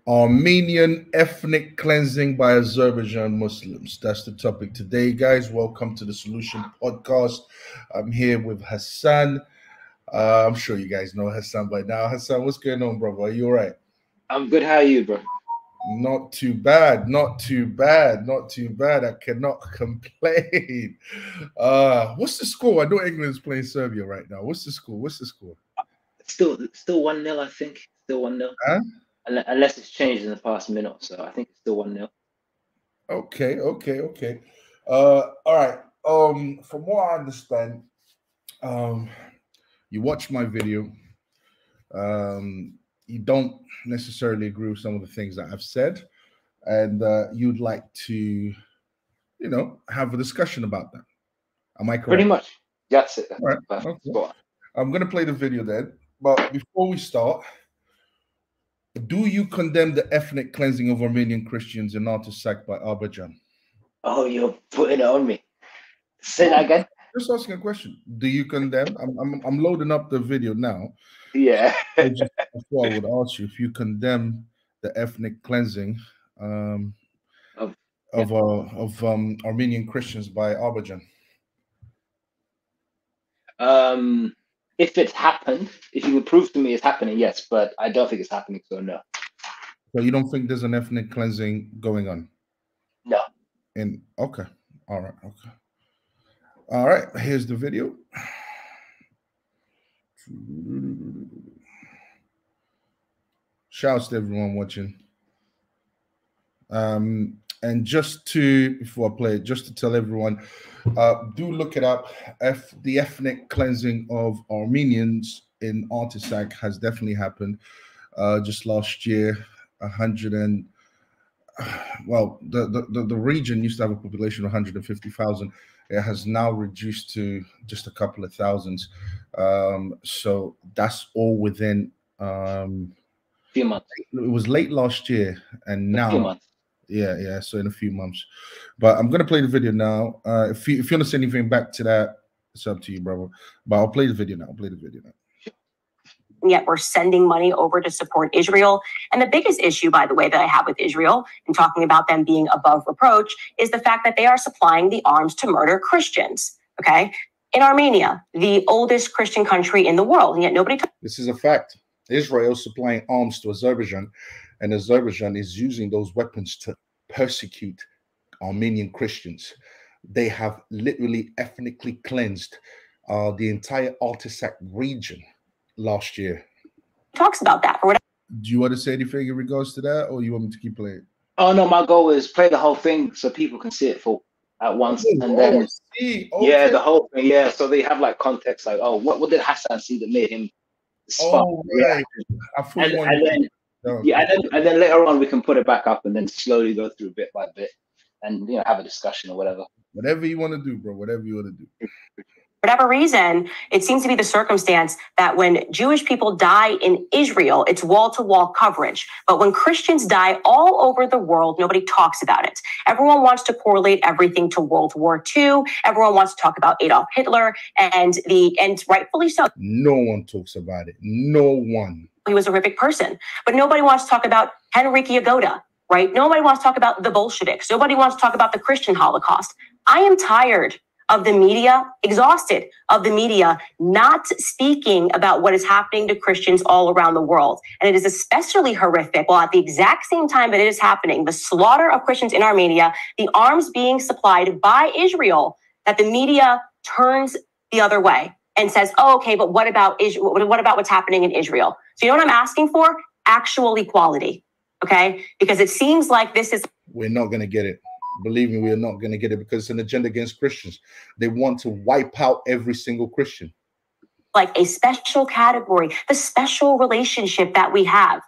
Armenian ethnic cleansing by Azerbaijan Muslims. That's the topic today, guys. Welcome to the Solution Podcast. I'm here with Hassan. I'm sure you guys know Hassan by now. Hassan, what's going on, brother? Are you all right? I'm good. How are you, bro? Not too bad. Not too bad. Not too bad. I cannot complain. What's the score? I know England's playing Serbia right now. What's the score? Still 1-0, I think. Still 1-0. Huh? Unless it's changed in the past minute or so. I think it's still 1-0. Okay. All right. From what I understand, you watched my video. You don't necessarily agree with some of the things that I've said, and you'd like to, have a discussion about that. Am I correct? Pretty much. That's it. All right. Okay. I'm going to play the video then, but before we start, do you condemn the ethnic cleansing of Armenian Christians in Artsakh by Azerbaijan? Oh, you're putting it on me. Say that again. Just asking a question. Do you condemn? I'm loading up the video now. Yeah. Before I would ask you if you condemn the ethnic cleansing of Armenian Christians by Azerbaijan. If it's happened, if you would prove to me it's happening, yes, but I don't think it's happening, so no. So you don't think there's an ethnic cleansing going on? No. Okay. All right. Here's the video. Shouts to everyone watching. And before I play it, just to tell everyone, do look it up. The ethnic cleansing of Armenians in Artsakh has definitely happened. Just last year, the region used to have a population of 150,000. It has now reduced to just a couple of thousands. So that's all within few months. It was late last year, and now. A few months. Yeah. So in a few months, but I'm gonna play the video now. If you want to say anything back to that, it's up to you, brother. But I'll play the video now. Yet we're sending money over to support Israel. And the biggest issue, by the way, that I have with Israel and talking about them being above reproach is the fact that they are supplying the arms to murder Christians. Okay, in Armenia, the oldest Christian country in the world, and yet nobody. This is a fact. Israel is supplying arms to Azerbaijan, and Azerbaijan is using those weapons to persecute Armenian Christians. They have literally ethnically cleansed the entire Artsakh region last year. Talks about that. Do you want to say anything in regards to that, or you want me to keep playing? Oh no, my goal is play the whole thing so people can see it at once, and then yeah, the whole thing. Yeah, so they have like context, like, oh, what did Hassan see that made him? Oh, right. And then later on we can put it back up and then slowly go through bit by bit and have a discussion or whatever. Whatever you want to do, bro. Whatever you want to do. For whatever reason, it seems to be the circumstance that when Jewish people die in Israel, it's wall-to-wall coverage. But when Christians die all over the world, nobody talks about it. Everyone wants to correlate everything to World War II. Everyone wants to talk about Adolf Hitler, and rightfully so. No one talks about it. No one. He was a horrific person. But nobody wants to talk about Henryk Yagoda, right? Nobody wants to talk about the Bolsheviks. Nobody wants to talk about the Christian Holocaust. I am tired of the media, exhausted of the media not speaking about what is happening to Christians all around the world. And it is especially horrific while at the exact same time that it is happening, the slaughter of Christians in Armenia, the arms being supplied by Israel, that the media turns the other way and says, oh, okay, but what about Israel? What about what's happening in Israel? So you know what I'm asking for? Actual equality, okay? Because it seems like this is... We're not going to get it. Believe me, we are not going to get it because it's an agenda against Christians. They want to wipe out every single Christian. Like a special category, the special relationship that we have.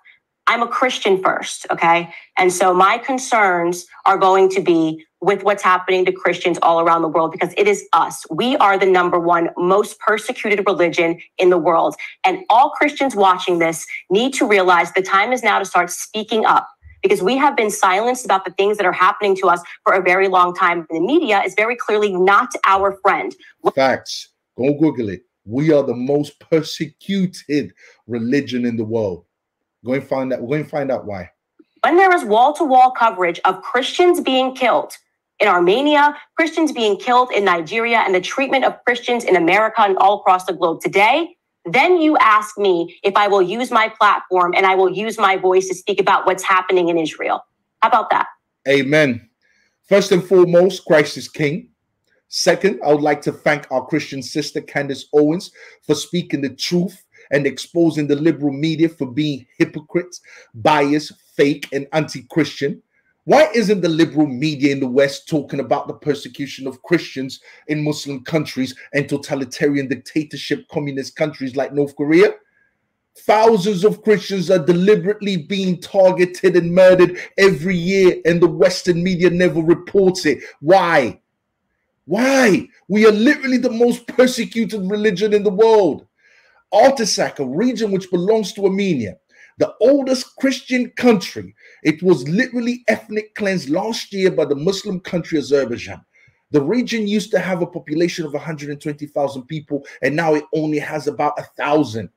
I'm a Christian first, okay? And so my concerns are going to be with what's happening to Christians all around the world because it is us. We are the #1 most persecuted religion in the world. And all Christians watching this need to realize the time is now to start speaking up, because we have been silenced about the things that are happening to us for a very long time. The media is very clearly not our friend. Facts. Go Google it. We are the most persecuted religion in the world. Go and find out. We're going to find out why. when there is wall-to-wall coverage of Christians being killed in Armenia, Christians being killed in Nigeria, and the treatment of Christians in America and all across the globe today, then you ask me if I will use my platform and I will use my voice to speak about what's happening in Israel. How about that? Amen. First and foremost, Christ is King. Second, I would like to thank our Christian sister, Candace Owens, for speaking the truth and exposing the liberal media for being hypocrites, biased, fake, and anti-Christian. Why isn't the liberal media in the West talking about the persecution of Christians in Muslim countries and totalitarian dictatorship communist countries like North Korea? Thousands of Christians are deliberately being targeted and murdered every year, and the Western media never reports it. Why? Why? We are literally the most persecuted religion in the world. Artsakh, a region which belongs to Armenia, the oldest Christian country, it was literally ethnic cleansed last year by the Muslim country Azerbaijan. The region used to have a population of 120,000 people, and now it only has about 1,000.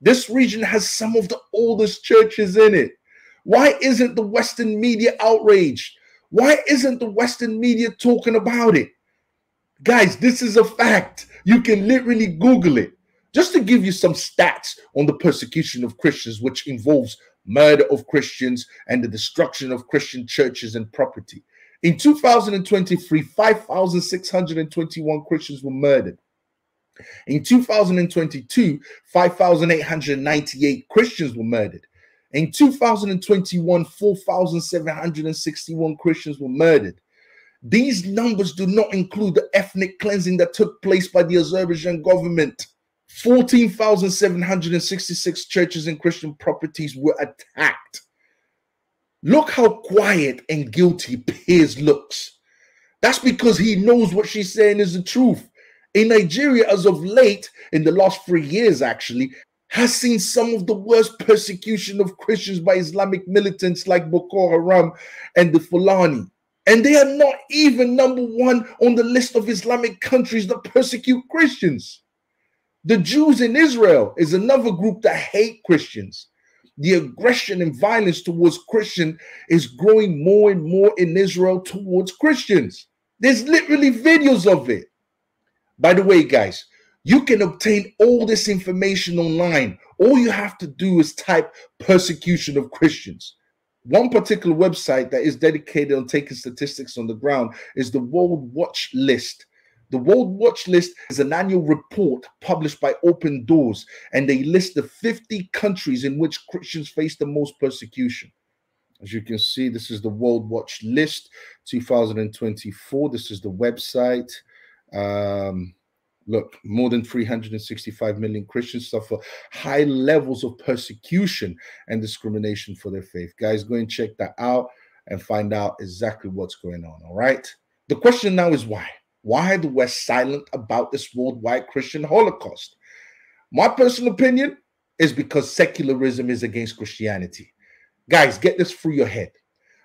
This region has some of the oldest churches in it. Why isn't the Western media outraged? Why isn't the Western media talking about it? Guys, this is a fact. You can literally Google it. Just to give you some stats on the persecution of Christians, which involves murder of Christians and the destruction of Christian churches and property. In 2023, 5,621 Christians were murdered. In 2022, 5,898 Christians were murdered. In 2021, 4,761 Christians were murdered. These numbers do not include the ethnic cleansing that took place by the Azerbaijan government. 14,766 churches and Christian properties were attacked. Look how quiet and guilty Piers looks. That's because he knows what she's saying is the truth. In Nigeria, as of late, in the last 3 years actually, has seen some of the worst persecution of Christians by Islamic militants like Boko Haram and the Fulani. And they are not even number one on the list of Islamic countries that persecute Christians. The Jews in Israel is another group that hate Christians. The aggression and violence towards Christians is growing more and more in Israel towards Christians. There's literally videos of it. By the way, guys, you can obtain all this information online. All you have to do is type persecution of Christians. One particular website that is dedicated on taking statistics on the ground is the World Watch List. The World Watch List is an annual report published by Open Doors, and they list the 50 countries in which Christians face the most persecution. As you can see, this is the World Watch List 2024. This is the website. Look, more than 365 million Christians suffer high levels of persecution and discrimination for their faith. Guys, go and check that out and find out exactly what's going on, all right? The question now is why? Why are the West silent about this worldwide Christian Holocaust? My personal opinion is because secularism is against Christianity. Guys, get this through your head.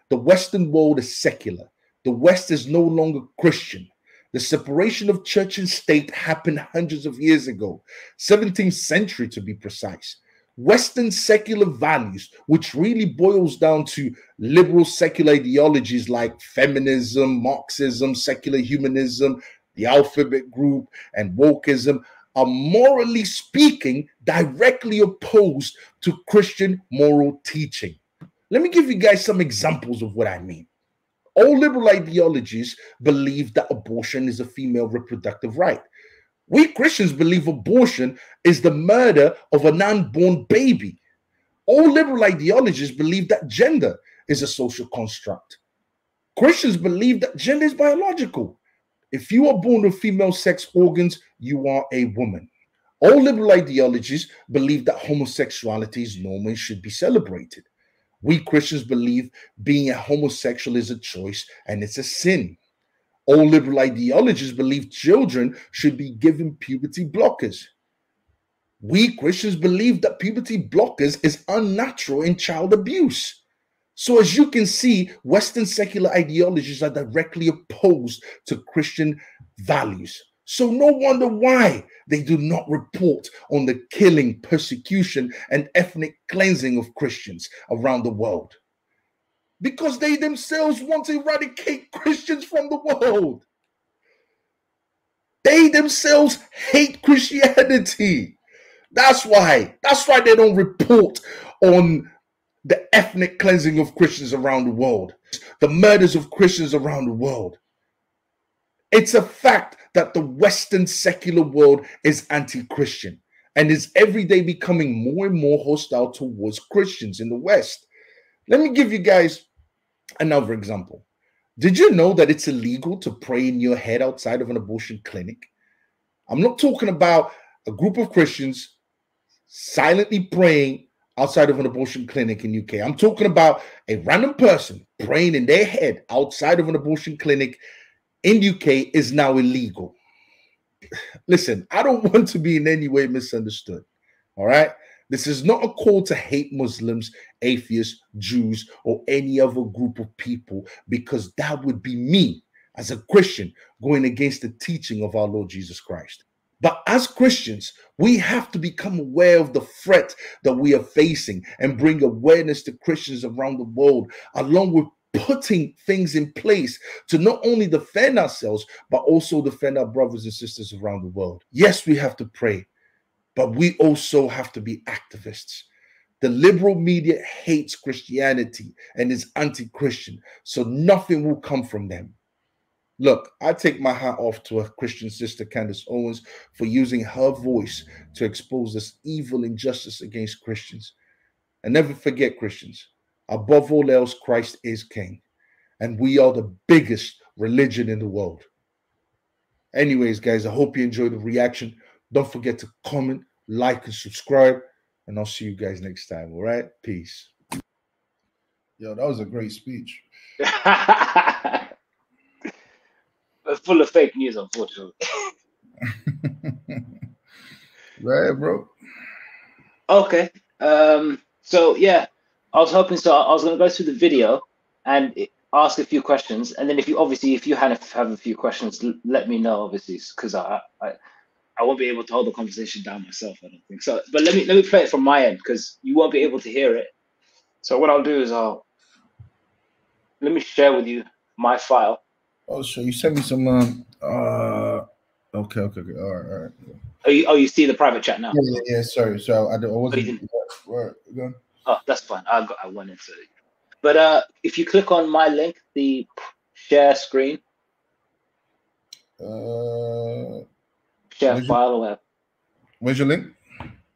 The Western world is secular. The West is no longer Christian. The separation of church and state happened hundreds of years ago, 17th century to be precise. Western secular values, which really boils down to liberal secular ideologies like feminism, Marxism, secular humanism, the alphabet group, and wokeism, are morally speaking directly opposed to Christian moral teaching. Let me give you guys some examples of what I mean. All liberal ideologies believe that abortion is a female reproductive right. We Christians believe abortion is the murder of an unborn baby. All liberal ideologies believe that gender is a social construct. Christians believe that gender is biological. If you are born with female sex organs, you are a woman. All liberal ideologies believe that homosexuality is normal and should be celebrated. We Christians believe being a homosexual is a choice and it's a sin. All liberal ideologies believe children should be given puberty blockers. We Christians believe that puberty blockers is unnatural in child abuse. So as you can see, Western secular ideologies are directly opposed to Christian values. So no wonder why they do not report on the killing, persecution, and ethnic cleansing of Christians around the world. because they themselves want to eradicate Christians from the world. They themselves hate Christianity. That's why they don't report on the ethnic cleansing of Christians around the world, the murders of Christians around the world. It's a fact that the Western secular world is anti-Christian and is every day becoming more and more hostile towards Christians in the West. Let me give you guys another example. Did you know that it's illegal to pray in your head outside of an abortion clinic? I'm not talking about a group of Christians silently praying outside of an abortion clinic in UK. I'm talking about a random person praying in their head outside of an abortion clinic in UK is now illegal. Listen, I don't want to be in any way misunderstood. All right. This is not a call to hate Muslims, atheists, Jews, or any other group of people, because that would be me as a Christian going against the teaching of our Lord Jesus Christ. But as Christians, we have to become aware of the threat that we are facing and bring awareness to Christians around the world, along with putting things in place to not only defend ourselves, but also defend our brothers and sisters around the world. Yes, we have to pray, but we also have to be activists. The liberal media hates Christianity and is anti-Christian, so nothing will come from them. Look, I take my hat off to a Christian sister, Candace Owens, for using her voice to expose this evil injustice against Christians. And never forget, Christians, above all else, Christ is King, and we are the biggest religion in the world. Anyways, guys, I hope you enjoyed the reaction. Don't forget to comment, like, and subscribe, and I'll see you guys next time. All right? Peace. Yo, that was a great speech. Full of fake news, unfortunately. Right, bro. Okay. So yeah, I was hoping. So I was going to go through the video and ask a few questions, and then if you have a few questions, let me know. Obviously, because I won't be able to hold the conversation down myself. I don't think so. But let me play it from my end because you won't be able to hear it. So what I'll do is let me share with you my file. Oh, so you sent me some. Okay. All right. Oh, you see the private chat now? Yeah. Sorry. So I wasn't. Where? Oh, that's fine. I went into it. But if you click on my link, the share screen, share file or whatever. Where's your link?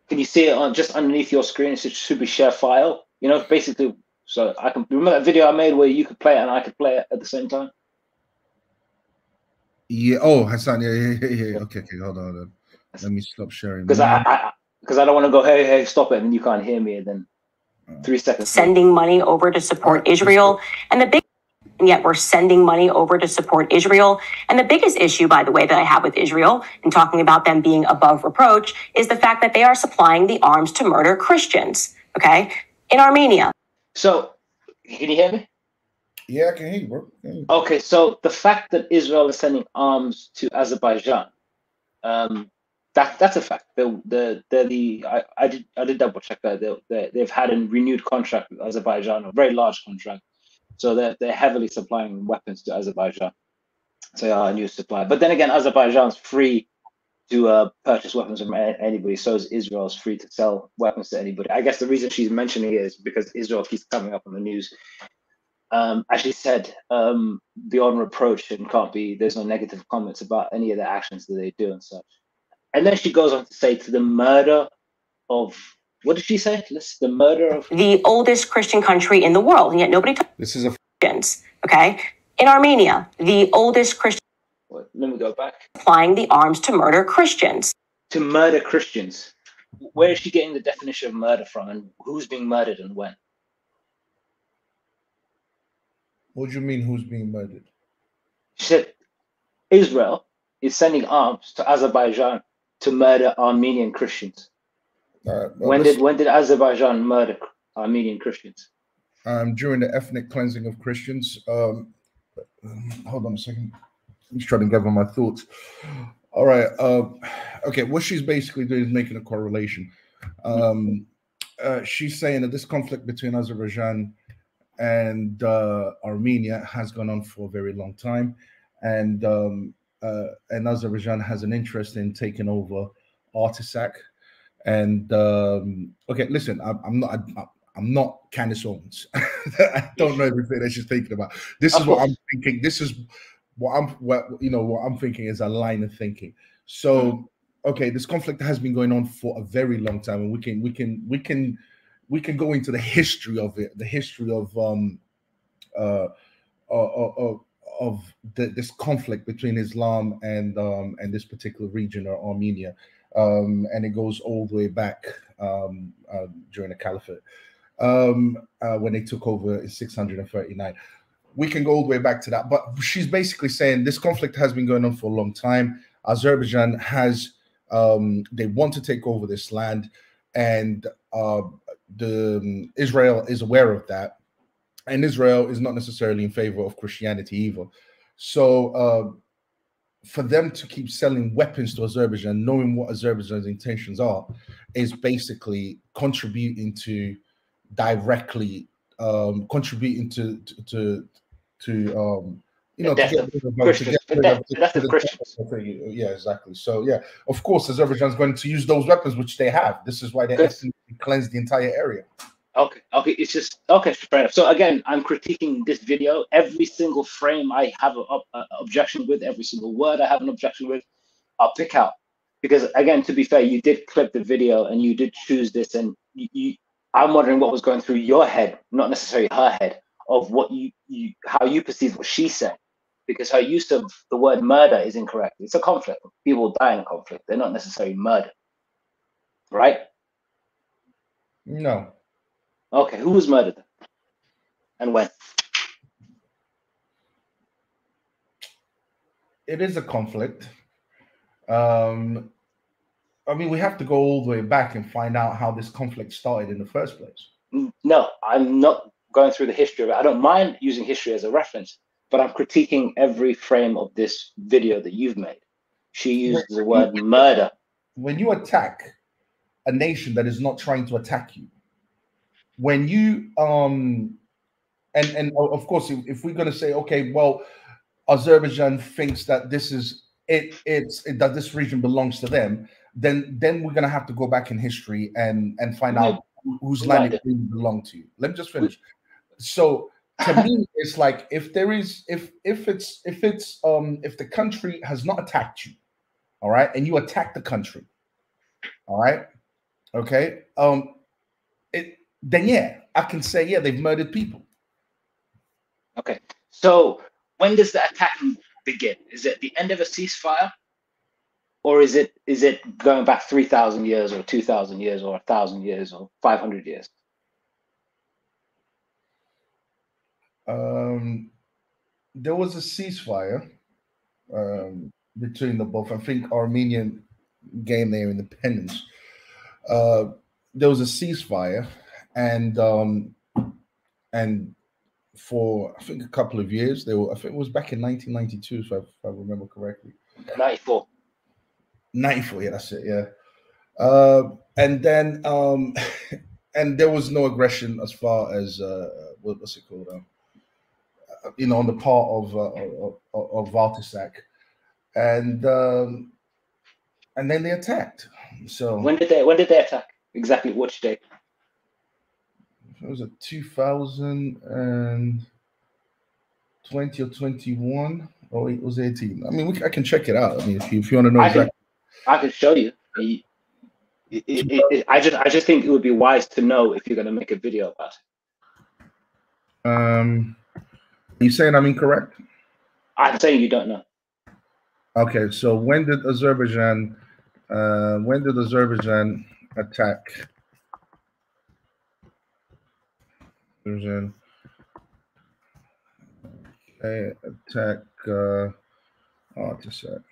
Can you see it on just underneath your screen? It should be share file. You know, basically, so I can remember that video I made where you could play it and I could play it at the same time. Yeah. Oh, Hassan. Yeah. Okay. Hold on. Let me stop sharing. Because I don't want to go, hey, stop it, and then you can't hear me, and then 3 seconds. Sending money over to support Israel, and yet we're sending money over to support Israel. And the biggest issue, by the way, that I have with Israel and talking about them being above reproach is the fact that they are supplying the arms to murder Christians. Okay, in Armenia. So, can you hear me? Yeah, I can hear you, bro. Okay, so the fact that Israel is sending arms to Azerbaijan, that's a fact. I did double check that. They've had a renewed contract with Azerbaijan, a very large contract. So they're heavily supplying weapons to Azerbaijan. So they are a new supply. But then again, Azerbaijan's free to purchase weapons from anybody. So is Israel's free to sell weapons to anybody. I guess the reason she's mentioning it is because Israel keeps coming up on the news. As she said, beyond reproach and there's no negative comments about any of the actions that they do and such. And then she goes on to say to the murder of, what did she say? The murder of the oldest Christian country in the world, and yet nobody talks. This is Christians, okay? In Armenia, the oldest Christian. Let me go back. Applying the arms to murder Christians. To murder Christians. Where is she getting the definition of murder from, and who's being murdered and when? What do you mean, who's being murdered? She said Israel is sending arms to Azerbaijan to murder Armenian Christians. Well, when did Azerbaijan murder Armenian Christians? During the ethnic cleansing of Christians. Hold on a second. I'm just trying to gather my thoughts. All right. Okay. What she's basically doing is making a correlation. She's saying that this conflict between Azerbaijan and Armenia has gone on for a very long time, and Azerbaijan has an interest in taking over Artsakh. And okay, listen, I'm not Candace Owens. I don't know everything that she's thinking about. This is what I'm thinking. This is what I'm thinking is a line of thinking. So, okay, this conflict has been going on for a very long time, and we can go into the history of it, the history of this conflict between Islam and this particular region, or Armenia, and it goes all the way back during the Caliphate, when they took over in 639. We can go all the way back to that, but she's basically saying this conflict has been going on for a long time. Azerbaijan has they want to take over this land, and Israel is aware of that, and Israel is not necessarily in favor of Christianity either. So for them to keep selling weapons to Azerbaijan, knowing what Azerbaijan's intentions are, is basically contributing to directly contributing to Christians. Yeah, exactly. So yeah, of course, Azerbaijan's going to use those weapons, which they have. This is why they ethnically cleansed the entire area. Okay, it's just okay, fair enough. So again, I'm critiquing this video. Every single frame I have an objection with, every single word I have an objection with, I'll pick out. Because again, to be fair, you did clip the video and you did choose this, and I'm wondering what was going through your head, not necessarily her head, of what how you perceive what she said. Because her use of the word murder is incorrect. It's a conflict. People die in a conflict. They're not necessarily murder. Right? No. Okay, who was murdered and when? It is a conflict. I mean, we have to go all the way back and find out how this conflict started in the first place. No, I'm not going through the history of it. I don't mind using history as a reference, but I'm critiquing every frame of this video that you've made. She used the word murder. When you attack a nation that is not trying to attack you, when you and of course, if we're going to say, okay, well, Azerbaijan thinks that this is that this region belongs to them, then we're going to have to go back in history and find out whose land it really belonged to. Let me just finish. So to me, it's like if the country has not attacked you, all right, and you attack the country, all right, okay, then yeah, I can say, yeah, they've murdered people. Okay, so when does the attack begin? Is it the end of a ceasefire, or is it going back 3,000 years, or 2,000 years, or 1,000 years, or 500 years? There was a ceasefire between the both. I think Armenian gained their independence. There was a ceasefire, and for I think a couple of years, I think it was back in 1992, if I remember correctly. 94. 94, yeah, that's it, yeah. And then and there was no aggression as far as what's it called? On the part of Artsakh, and then they attacked. So when did they attack? Exactly which day? It was a 2020 or 21, or it was 18. I mean, I can check it out. I mean, if you want to know exactly, I can show you. I just think it would be wise to know if you're going to make a video about it. Are you saying I'm incorrect? I'm saying you don't know. Okay, so when did Azerbaijan attack? Attack Artsakh.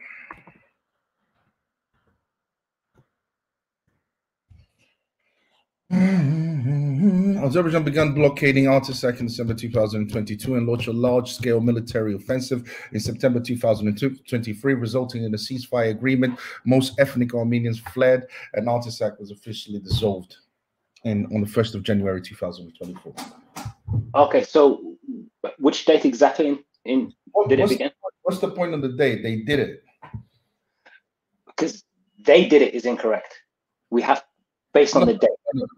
Azerbaijan began blockading Artsakh in December 2022 and launched a large-scale military offensive in September 2023, resulting in a ceasefire agreement. Most ethnic Armenians fled, and Artsakh was officially dissolved on the 1st of January 2024. Okay, so which date exactly did it begin? What's the point of the date? They did it. Because they did it is incorrect. We have, based on the date.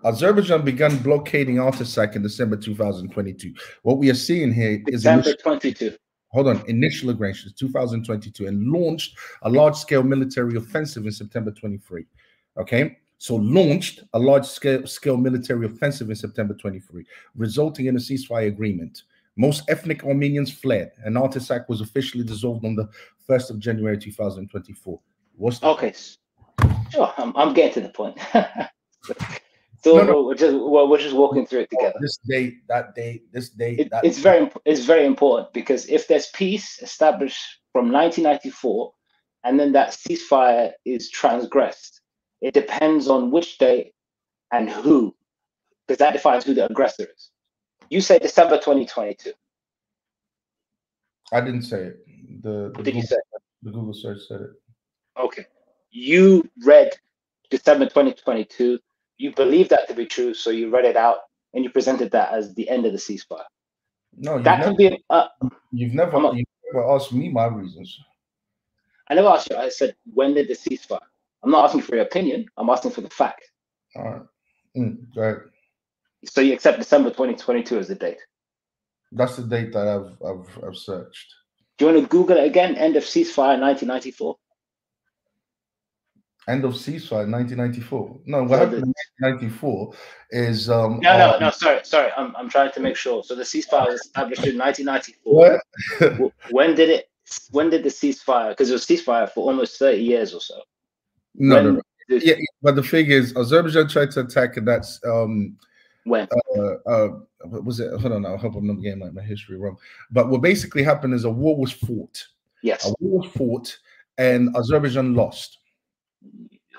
Azerbaijan began blockading Artsakh in December 2022. What we are seeing here is December 22. Hold on, initial aggression, 2022, and launched a large-scale military offensive in September 23. Okay, so launched a large-scale military offensive in September 23, resulting in a ceasefire agreement. Most ethnic Armenians fled, and Artsakh was officially dissolved on the 1st of January 2024. Okay, sure, I'm getting to the point. So we're just walking through it together. This date, that date, this date. It's very important, because if there's peace established from 1994, and then that ceasefire is transgressed, it depends on which date and who, because that defines who the aggressor is. You say December 2022. I didn't say it. What did you say? The Google search said it. Okay, you read December 2022. You believe that to be true, so you read it out and you presented that as the end of the ceasefire. No, that can be. You've never asked me my reasons. I never asked you. I said, when did the ceasefire? I'm not asking for your opinion. I'm asking for the fact. All right. Go ahead. So you accept December 2022 as the date? That's the date that I've searched. Do you want to Google it again? End of ceasefire 1994. End of ceasefire 1994. No, what happened in 1994 is no, sorry. I'm trying to make sure. So the ceasefire was established in 1994. What? When did the ceasefire? Because it was ceasefire for almost 30 years or so. No. Yeah, but the thing is, Azerbaijan tried to attack, and that's when? What was it? Hold on, I hope I'm not getting my history wrong. But what basically happened is a war was fought. Yes. A war was fought, and Azerbaijan lost.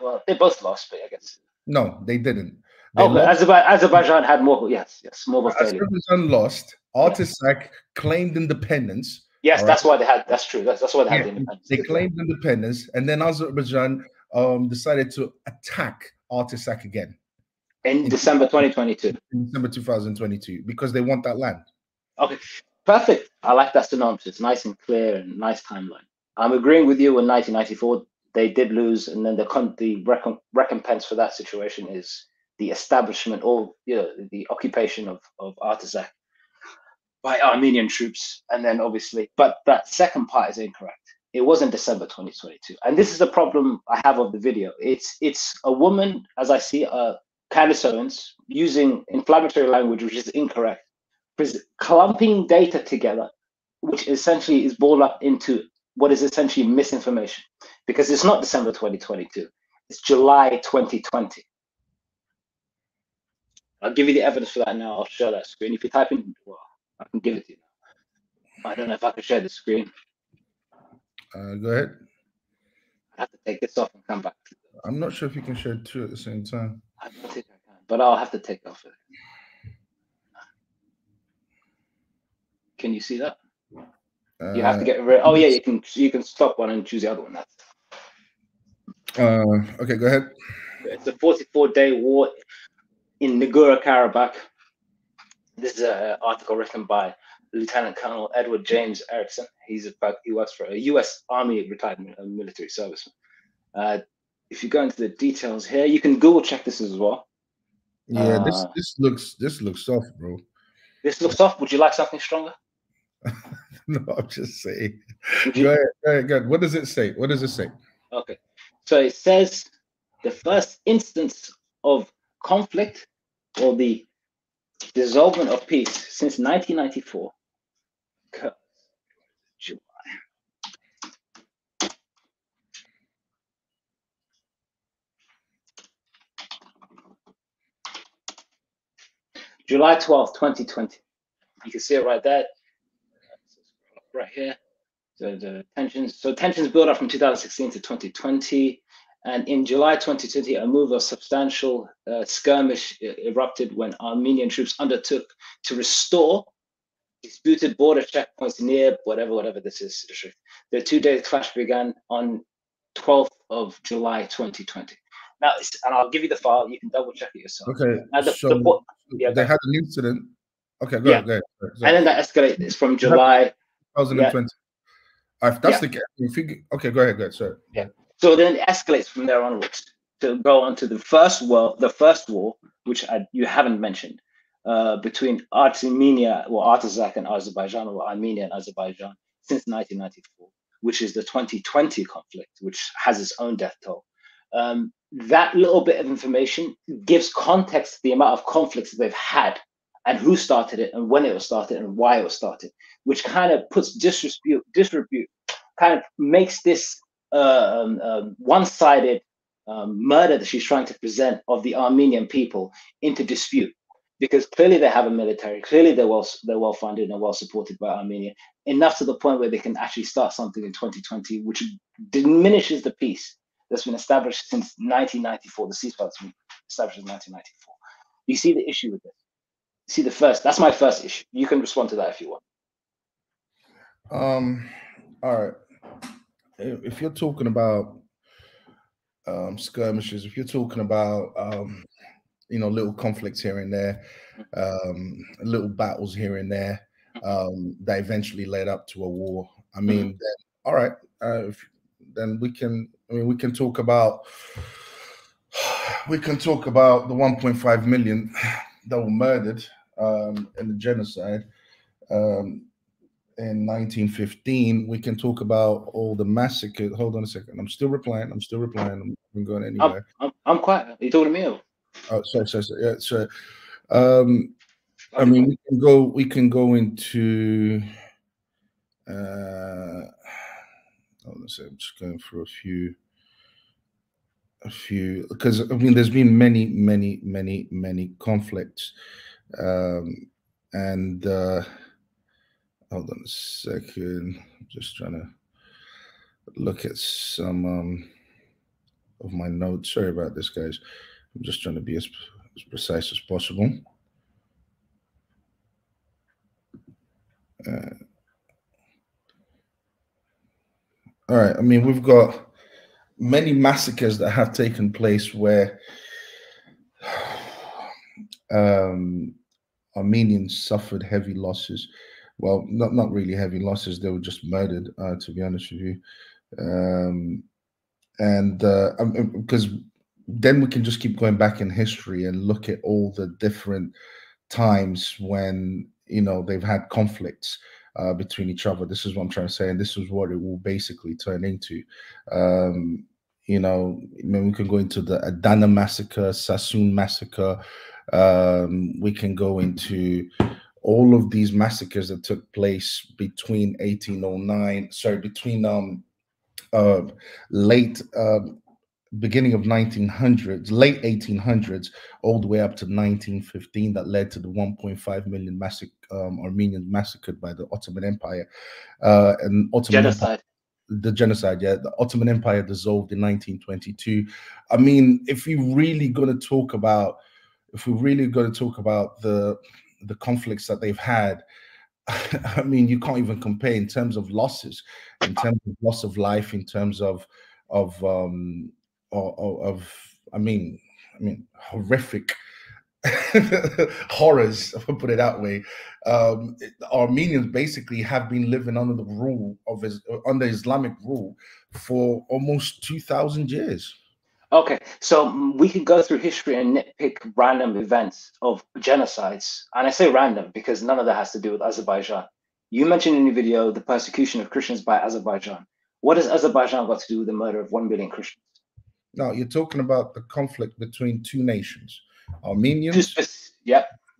Well, they both lost, but I guess. No, they didn't. Azerbaijan had more. Yes, more of a failure. Azerbaijan lost. Artsakh claimed independence. Yes, that's why they had. That's true. That's why they had the independence. They claimed independence, and then Azerbaijan decided to attack Artsakh again in December 2022. In December 2022, because they want that land. Okay, perfect. I like that synopsis. Nice and clear and nice timeline. I'm agreeing with you. In 1994, they did lose, and then the recompense for that situation is the establishment, or the occupation of Artsakh by Armenian troops, and then obviously, but that second part is incorrect. It wasn't December 2022, and this is the problem I have of the video. It's a woman, as I see, Candace Owens, using inflammatory language which is incorrect, clumping data together, which essentially is balled up into what is essentially misinformation, because it's not December 2022, it's July 2020. I'll give you the evidence for that now. I'll share that screen. If you type in, well, I can give it to you now. I don't know if I can share the screen. Go ahead. I have to take this off and come back. I'm not sure if you can share two at the same time. I don't think I can, but I'll have to take off it. Can you see that? You have to get rid. Oh yeah, you can stop one and choose the other one. That's. Okay, go ahead. It's a 44-day war in Nagorno-Karabakh. This is an article written by Lieutenant Colonel Edward James Erickson. He works for a U.S. Army retired military serviceman. If you go into the details here, you can Google check this as well. Yeah, this looks soft, bro. This looks soft. Would you like something stronger? No, I'm just saying. Go ahead. What does it say? Okay, so it says the first instance of conflict, or the dissolvement of peace, since 1994. July 12th, 2020. You can see it right there. Right here. The tensions. So tensions built up from 2016 to 2020. And in July 2020, a move of substantial skirmish erupted when Armenian troops undertook to restore disputed border checkpoints near whatever this is. The 2-day clash began on 12th of July 2020. Now, and I'll give you the file. You can double check it yourself. Okay. Now, they had an incident Okay, go ahead. And then that escalated. It's from July 2020. If that's Yeah. the case, okay, go ahead, sir. Yeah. So then it escalates from there onwards to go on to the first war, which you haven't mentioned, between Armenia or Artsakh and Azerbaijan, or Armenia and Azerbaijan, since 1994, which is the 2020 conflict, which has its own death toll. That little bit of information gives context to the amount of conflicts that they've had, and who started it, and when it was started, and why it was started, which kind of puts disrepute, kind of makes this one-sided murder that she's trying to present of the Armenian people into dispute, because clearly they have a military, clearly they're well funded and well supported by Armenia, enough to the point where they can actually start something in 2020, which diminishes the peace that's been established since 1994. The ceasefire has been established in 1994. You see the issue with this. See that's my first issue. You can respond to that if you want. All right. If you're talking about skirmishes, if you're talking about little conflicts here and there, little battles here and there, that eventually led up to a war, I mean, then, all right, then we can talk about the 1.5 million that were murdered in the genocide in 1915. We can talk about all the massacres. Hold on a second. I'm still replying. I'm going anywhere. I'm quiet. Are you talking to me? Or? Oh, sorry. Yeah, so, I mean, we can go into. Hold on a second. I'm just going through a few, because I mean, there's been many conflicts, and. Hold on a second. I'm just trying to look at some of my notes. Sorry about this, guys. I'm just trying to be as precise as possible. All right. I mean, we've got many massacres that have taken place where Armenians suffered heavy losses. Well, not really heavy losses. They were just murdered, to be honest with you. Because then we can just keep going back in history and look at all the different times when, they've had conflicts between each other. This is what I'm trying to say. And this is what it will basically turn into. We can go into the Adana massacre, Sassoon massacre. We can go into all of these massacres that took place between beginning of 1900s, late 1800s, all the way up to 1915, that led to the 1.5 million Armenians massacred by the Ottoman Empire. And Genocide. The genocide, yeah. The Ottoman Empire dissolved in 1922. I mean, if we're really going to talk about the conflicts that they've had, I mean, you can't even compare in terms of losses, in terms of loss of life, in terms of horrific horrors, if I put it that way. Armenians basically have been living under the rule of under Islamic rule for almost 2,000 years. Okay, so we can go through history and nitpick random events of genocides. And I say random because none of that has to do with Azerbaijan. You mentioned in your video the persecution of Christians by Azerbaijan. What has Azerbaijan got to do with the murder of 1 million Christians? No, you're talking about the conflict between two nations, Armenians.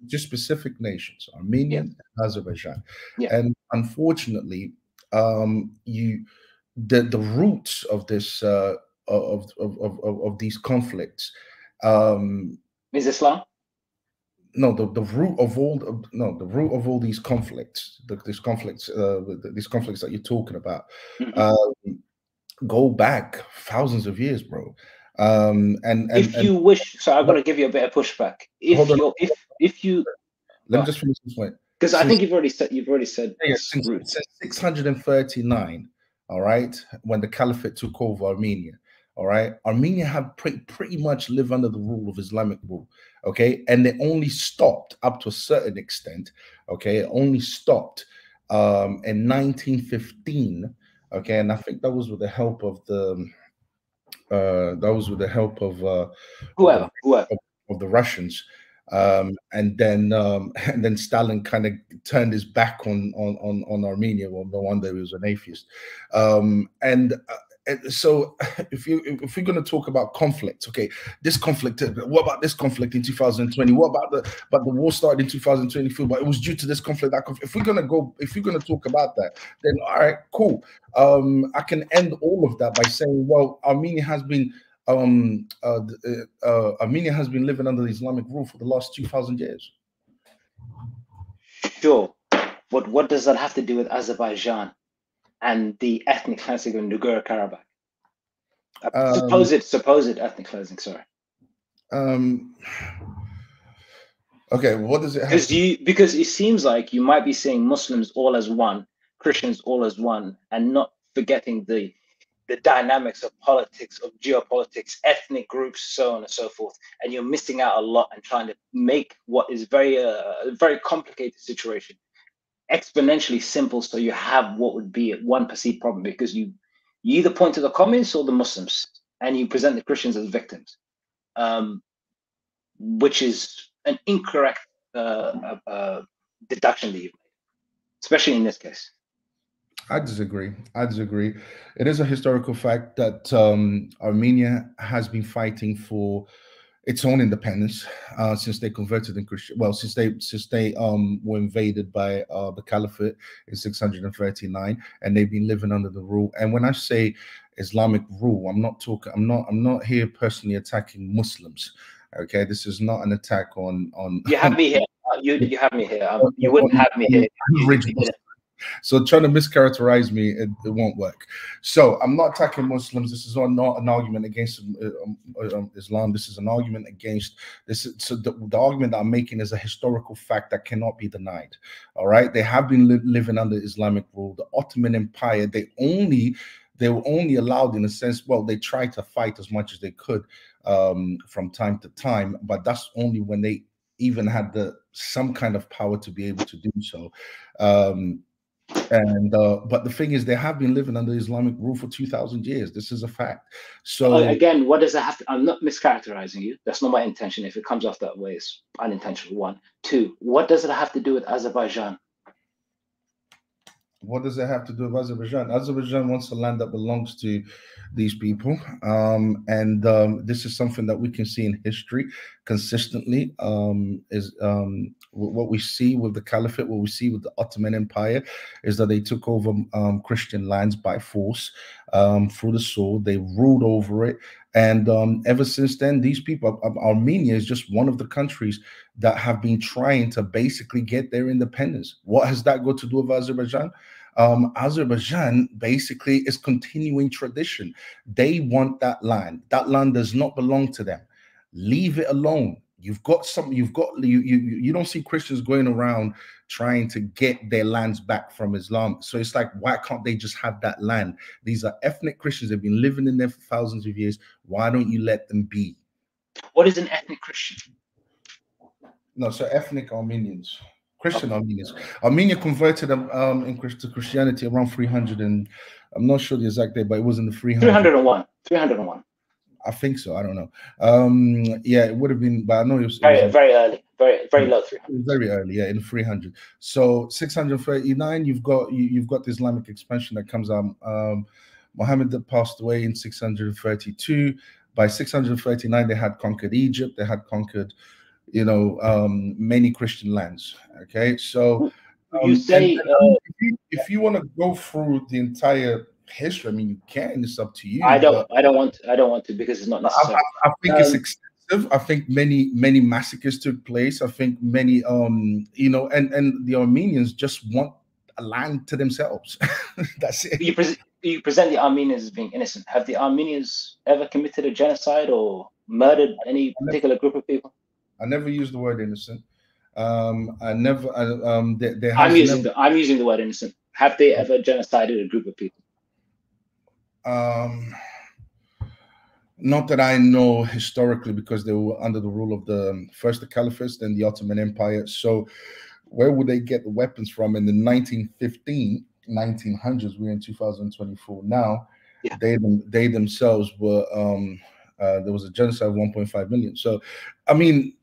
Just specific nations, Armenian and Azerbaijan. Yeah. And unfortunately, the roots of this of these conflicts is Islam. No, the root of all these conflicts, these conflicts that you're talking about, go back thousands of years, bro. And if you wish, so I'm gonna give you a bit of pushback. Let me just finish this point, because I think you've already said since 639. All right, when the Caliphate took over Armenia, All right, Armenia have pretty much live under the rule of Islamic rule. Okay, and they only stopped up to a certain extent. Okay, it only stopped in 1915. Okay, and I think that was with the help of the Whoever. of the Russians. And then Stalin kind of turned his back on Armenia. Well, no wonder he was an atheist. And so if we're going to talk about conflict, okay, this conflict, what about this conflict in 2020? What about the war started in 2024, but it was due to this conflict, that conflict. If we're going to talk about that, then all right, cool. I can end all of that by saying, well, Armenia has been living under the Islamic rule for the last 2,000 years. Sure, but what does that have to do with Azerbaijan and the ethnic cleansing of Nagorno-Karabakh? Supposed ethnic cleansing, sorry. Okay, what does it have? Because it seems like you might be saying Muslims all as one, Christians all as one, and not forgetting the dynamics of politics, of geopolitics, ethnic groups, so on and so forth. And you're missing out a lot and trying to make what is a very complicated situation exponentially simple, so you have what would be one perceived problem, because you either point to the communists or the Muslims, and you present the Christians as victims, which is an incorrect deduction that you've made, especially in this case. I disagree. It is a historical fact that Armenia has been fighting for its own independence since they converted in Christian. Well, since they were invaded by the Caliphate in 639, and they've been living under the rule. And when I say Islamic rule, I'm not here personally attacking Muslims. Okay, this is not an attack on. You have me here. You have me here. You wouldn't have me here. So trying to mischaracterize me, it won't work. So I'm not attacking Muslims. This is not an argument against Islam. This is an argument against this. So the argument that I'm making is a historical fact that cannot be denied. All right, they have been living under Islamic rule. The Ottoman Empire, they were only allowed, in a sense, well, they tried to fight as much as they could from time to time, but that's only when they even had some kind of power to be able to do so. But the thing is, they have been living under Islamic rule for 2,000 years. This is a fact. So again, what does that have to? I'm not mischaracterizing you. That's not my intention. If it comes off that way, it's unintentional. 1, 2. What does it have to do with Azerbaijan? What does it have to do with Azerbaijan? Azerbaijan wants a land that belongs to these people. This is something that we can see in history consistently, what we see with the Caliphate, what we see with the Ottoman Empire, is that they took over Christian lands by force through the sword. They ruled over it. And ever since then, these people, Armenia is just one of the countries that have been trying to basically get their independence. What has that got to do with Azerbaijan? Azerbaijan basically is continuing tradition. They want that land. That land does not belong to them. Leave it alone. You don't see Christians going around trying to get their lands back from Islam. So it's like, why can't they just have that land? These are ethnic Christians. They've been living in there for thousands of years. Why don't you let them be? What is an ethnic Christian? No, so ethnic Armenians. Christian Armenians. Armenia converted them to Christianity around 300, and I'm not sure the exact date, but it was in the 301. I think so. I don't know. Yeah, it would have been, but I know it was very early, very low 300. Very early, yeah, in 300. So 639, you've got the Islamic expansion that comes out. Muhammad passed away in 632. By 639, they had conquered Egypt. They had conquered, many Christian lands. Okay, so you say if you want to go through the entire history, I mean, you can. It's up to you. I don't want to because it's not necessary. I think it's extensive. I think many massacres took place. I think many and the Armenians just want a land to themselves. That's it. You present the Armenians as being innocent. Have the Armenians ever committed a genocide or murdered any particular group of people? I never used the word innocent. I'm using the word innocent. Have they ever genocided a group of people? Not that I know historically, because they were under the rule of the first the Caliphates, then the Ottoman Empire. So where would they get the weapons from in the 1900s? We're in 2024 now. Yeah. They themselves were there was a genocide of 1.5 million. So, I mean,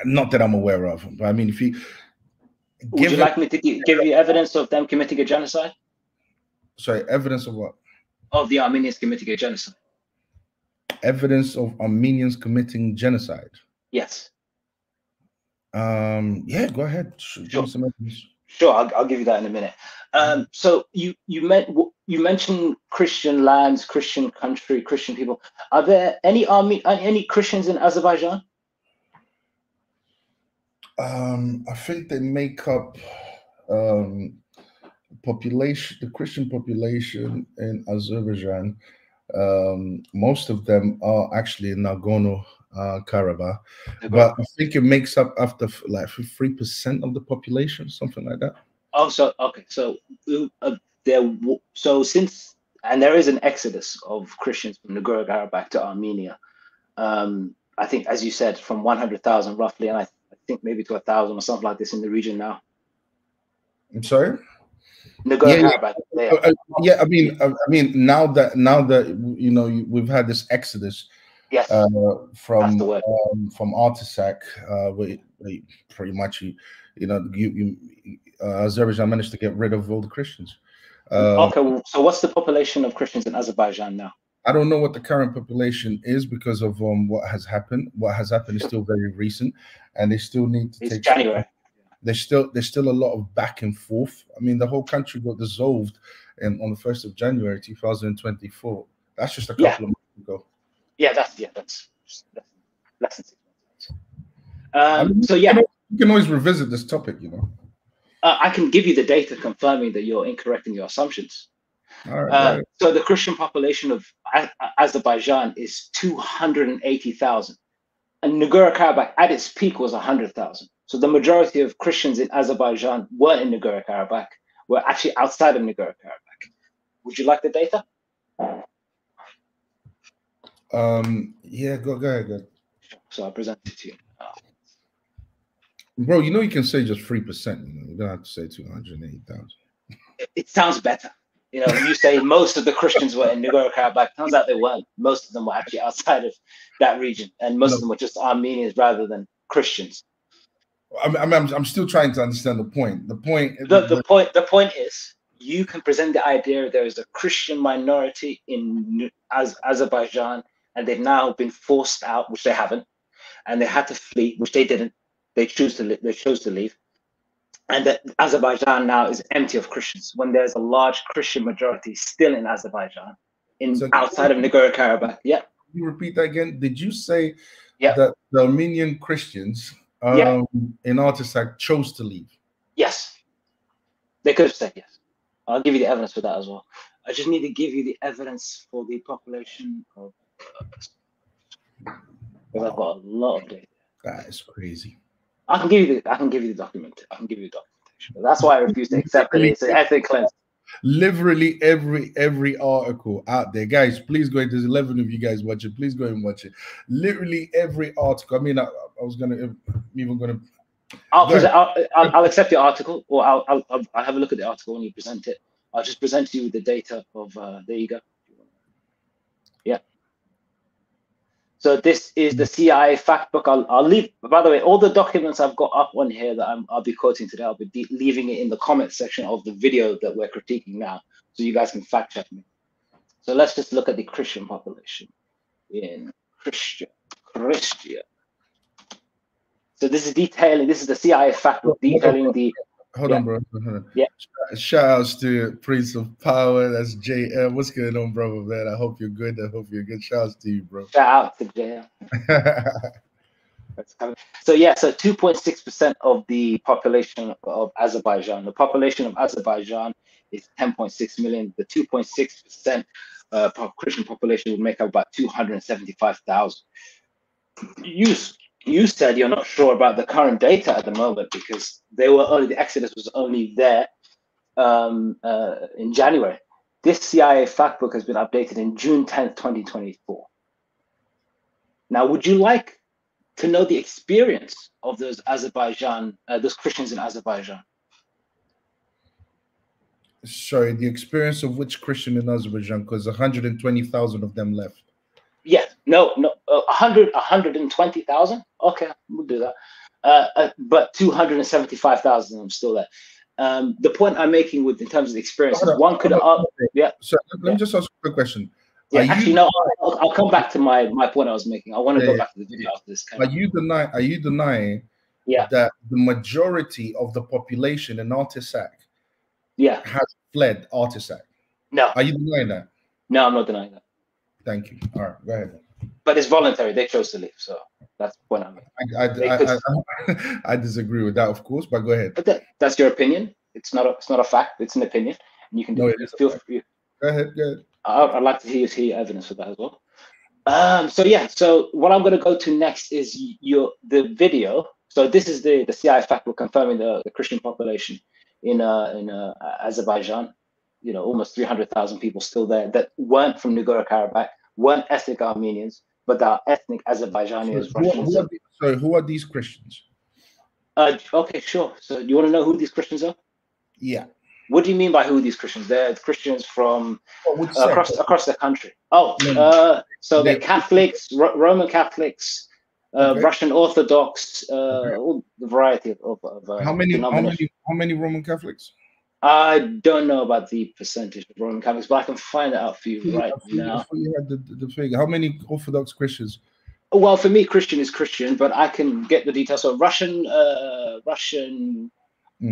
not that I'm aware of, but I mean, if you would you like me to give you evidence of them committing a genocide? Sorry, evidence of what? Of the Armenians committing a genocide. Evidence of Armenians committing genocide? Yes. Yeah, go ahead. Give me some evidence. Sure, I'll give you that in a minute. So you mentioned Christian lands, Christian country, Christian people. Are there any Christians in Azerbaijan? I think they make up population, the Christian population in Azerbaijan. Most of them are actually in Nagorno-Karabakh, but I think it makes up after like 3% of the population, something like that. Oh, so okay, so since there is an exodus of Christians from Nagorno-Karabakh to Armenia. I think, as you said, from 100,000 roughly, and I think maybe to 1,000 or something like this in the region now. I'm sorry. Nagorno-Karabakh. Yeah, I mean, now that you know we've had this exodus, yes, from Artsakh, pretty much Azerbaijan managed to get rid of all the Christians. Okay, so what's the population of Christians in Azerbaijan now? I don't know what the current population is because of what has happened. What has happened is still very recent, and they still need to take January. There's still a lot of back and forth. I mean, the whole country got dissolved on the 1st of January 2024. That's just a couple of months ago. Yeah, that's less than 6 months. You can always revisit this topic, you know. I can give you the data confirming that you're incorrect in your assumptions. All right, so the Christian population of Azerbaijan is 280,000, and Nagorno-Karabakh at its peak was 100,000. So the majority of Christians in Azerbaijan weren't in Nagorno-Karabakh, were actually outside of Nagorno-Karabakh. Would you like the data? Yeah, go ahead. So I'll present it to you. Bro, you know you can say just 3%. You know, you don't have to say 280,000. It sounds better. You know, you say most of the Christians were in Nagorno-Karabakh. Turns out they weren't. Most of them were actually outside of that region, and most of them were just Armenians rather than Christians. I'm still trying to understand the point. The point is, you can present the idea there is a Christian minority in Azerbaijan, and they've now been forced out, which they haven't, and they had to flee, which they didn't. They chose to leave, and that Azerbaijan now is empty of Christians when there's a large Christian majority still in Azerbaijan, outside of Nagorno-Karabakh. Yeah. Can you repeat that again? Did you say that the Armenian Christians in Artsakh chose to leave? Yes, they could have said yes. I'll give you the evidence for that as well. I just need to give you the evidence for the population of. I've got a lot of data. That is crazy. I can give you the document. I can give you the documentation. That's why I refuse to accept it. It's an ethnic cleanse. Literally every article out there, guys. Please go. There's 11 of you guys watching. Please go and watch it. Literally every article. I mean, I was even gonna. I'll accept the article, or I'll have a look at the article when you present it. I'll just present to you the data of. There you go. Yeah. So this is the CIA fact book. I'll leave. By the way, all the documents I've got up on here that I'll be quoting today, I'll be leaving it in the comment section of the video that we're critiquing now, so you guys can fact check me. So let's just look at the Christian population in Christian. So this is detailing. This is the CIA fact book detailing the. Hold on, bro. Hold on. Yeah. Shout outs to Prince of Power. That's JM. What's going on, brother, man? I hope you're good. Shout outs to you, bro. Shout out to JM. So 2.6% of the population of Azerbaijan. The population of Azerbaijan is 10.6 million. The 2.6% Christian population would make up about 275,000. You said you're not sure about the current data at the moment because the Exodus was only there in January. this CIA fact book has been updated in June 10th, 2024. Now, would you like to know the experience of those those Christians in Azerbaijan? Sorry, the experience of which Christian in Azerbaijan? Because 120,000 of them left. Yeah, no, 120,000. Okay, we'll do that. But 275,000 of them still there. The point I'm making with in terms of the experience is one could yeah. So let me just ask a quick question. Yeah, actually, no. I'll come back to my point I was making. I want to go back to the video after this. Are you denying that the majority of the population in Artsakh has fled Artsakh? No. Are you denying that? No, I'm not denying that. Thank you. All right, go ahead. But it's voluntary. They chose to leave, so that's the point I'm making. I disagree with that, of course, but go ahead. But that's your opinion. It's not a fact. It's an opinion, and you can feel free. Go ahead. I'd like to hear your evidence for that as well. So what I'm going to go to next is the video. So this is the CIA fact book confirming the Christian population in Azerbaijan. You know, almost 300,000 people still there that weren't from Nagorno-Karabakh, weren't ethnic Armenians, but they are ethnic Azerbaijanis. Who are these Christians? Okay, sure. So you want to know who these Christians are? Yeah. What do you mean by who are these Christians? They're Christians from across the country. So they're Catholics, Roman Catholics, Russian Orthodox, all the variety of how many Roman Catholics? I don't know about the percentage of Roman Catholics, but I can find it out for you now. I thought you had the figure. How many Orthodox Christians? Well, for me, Christian is Christian, but I can get the details. So Russian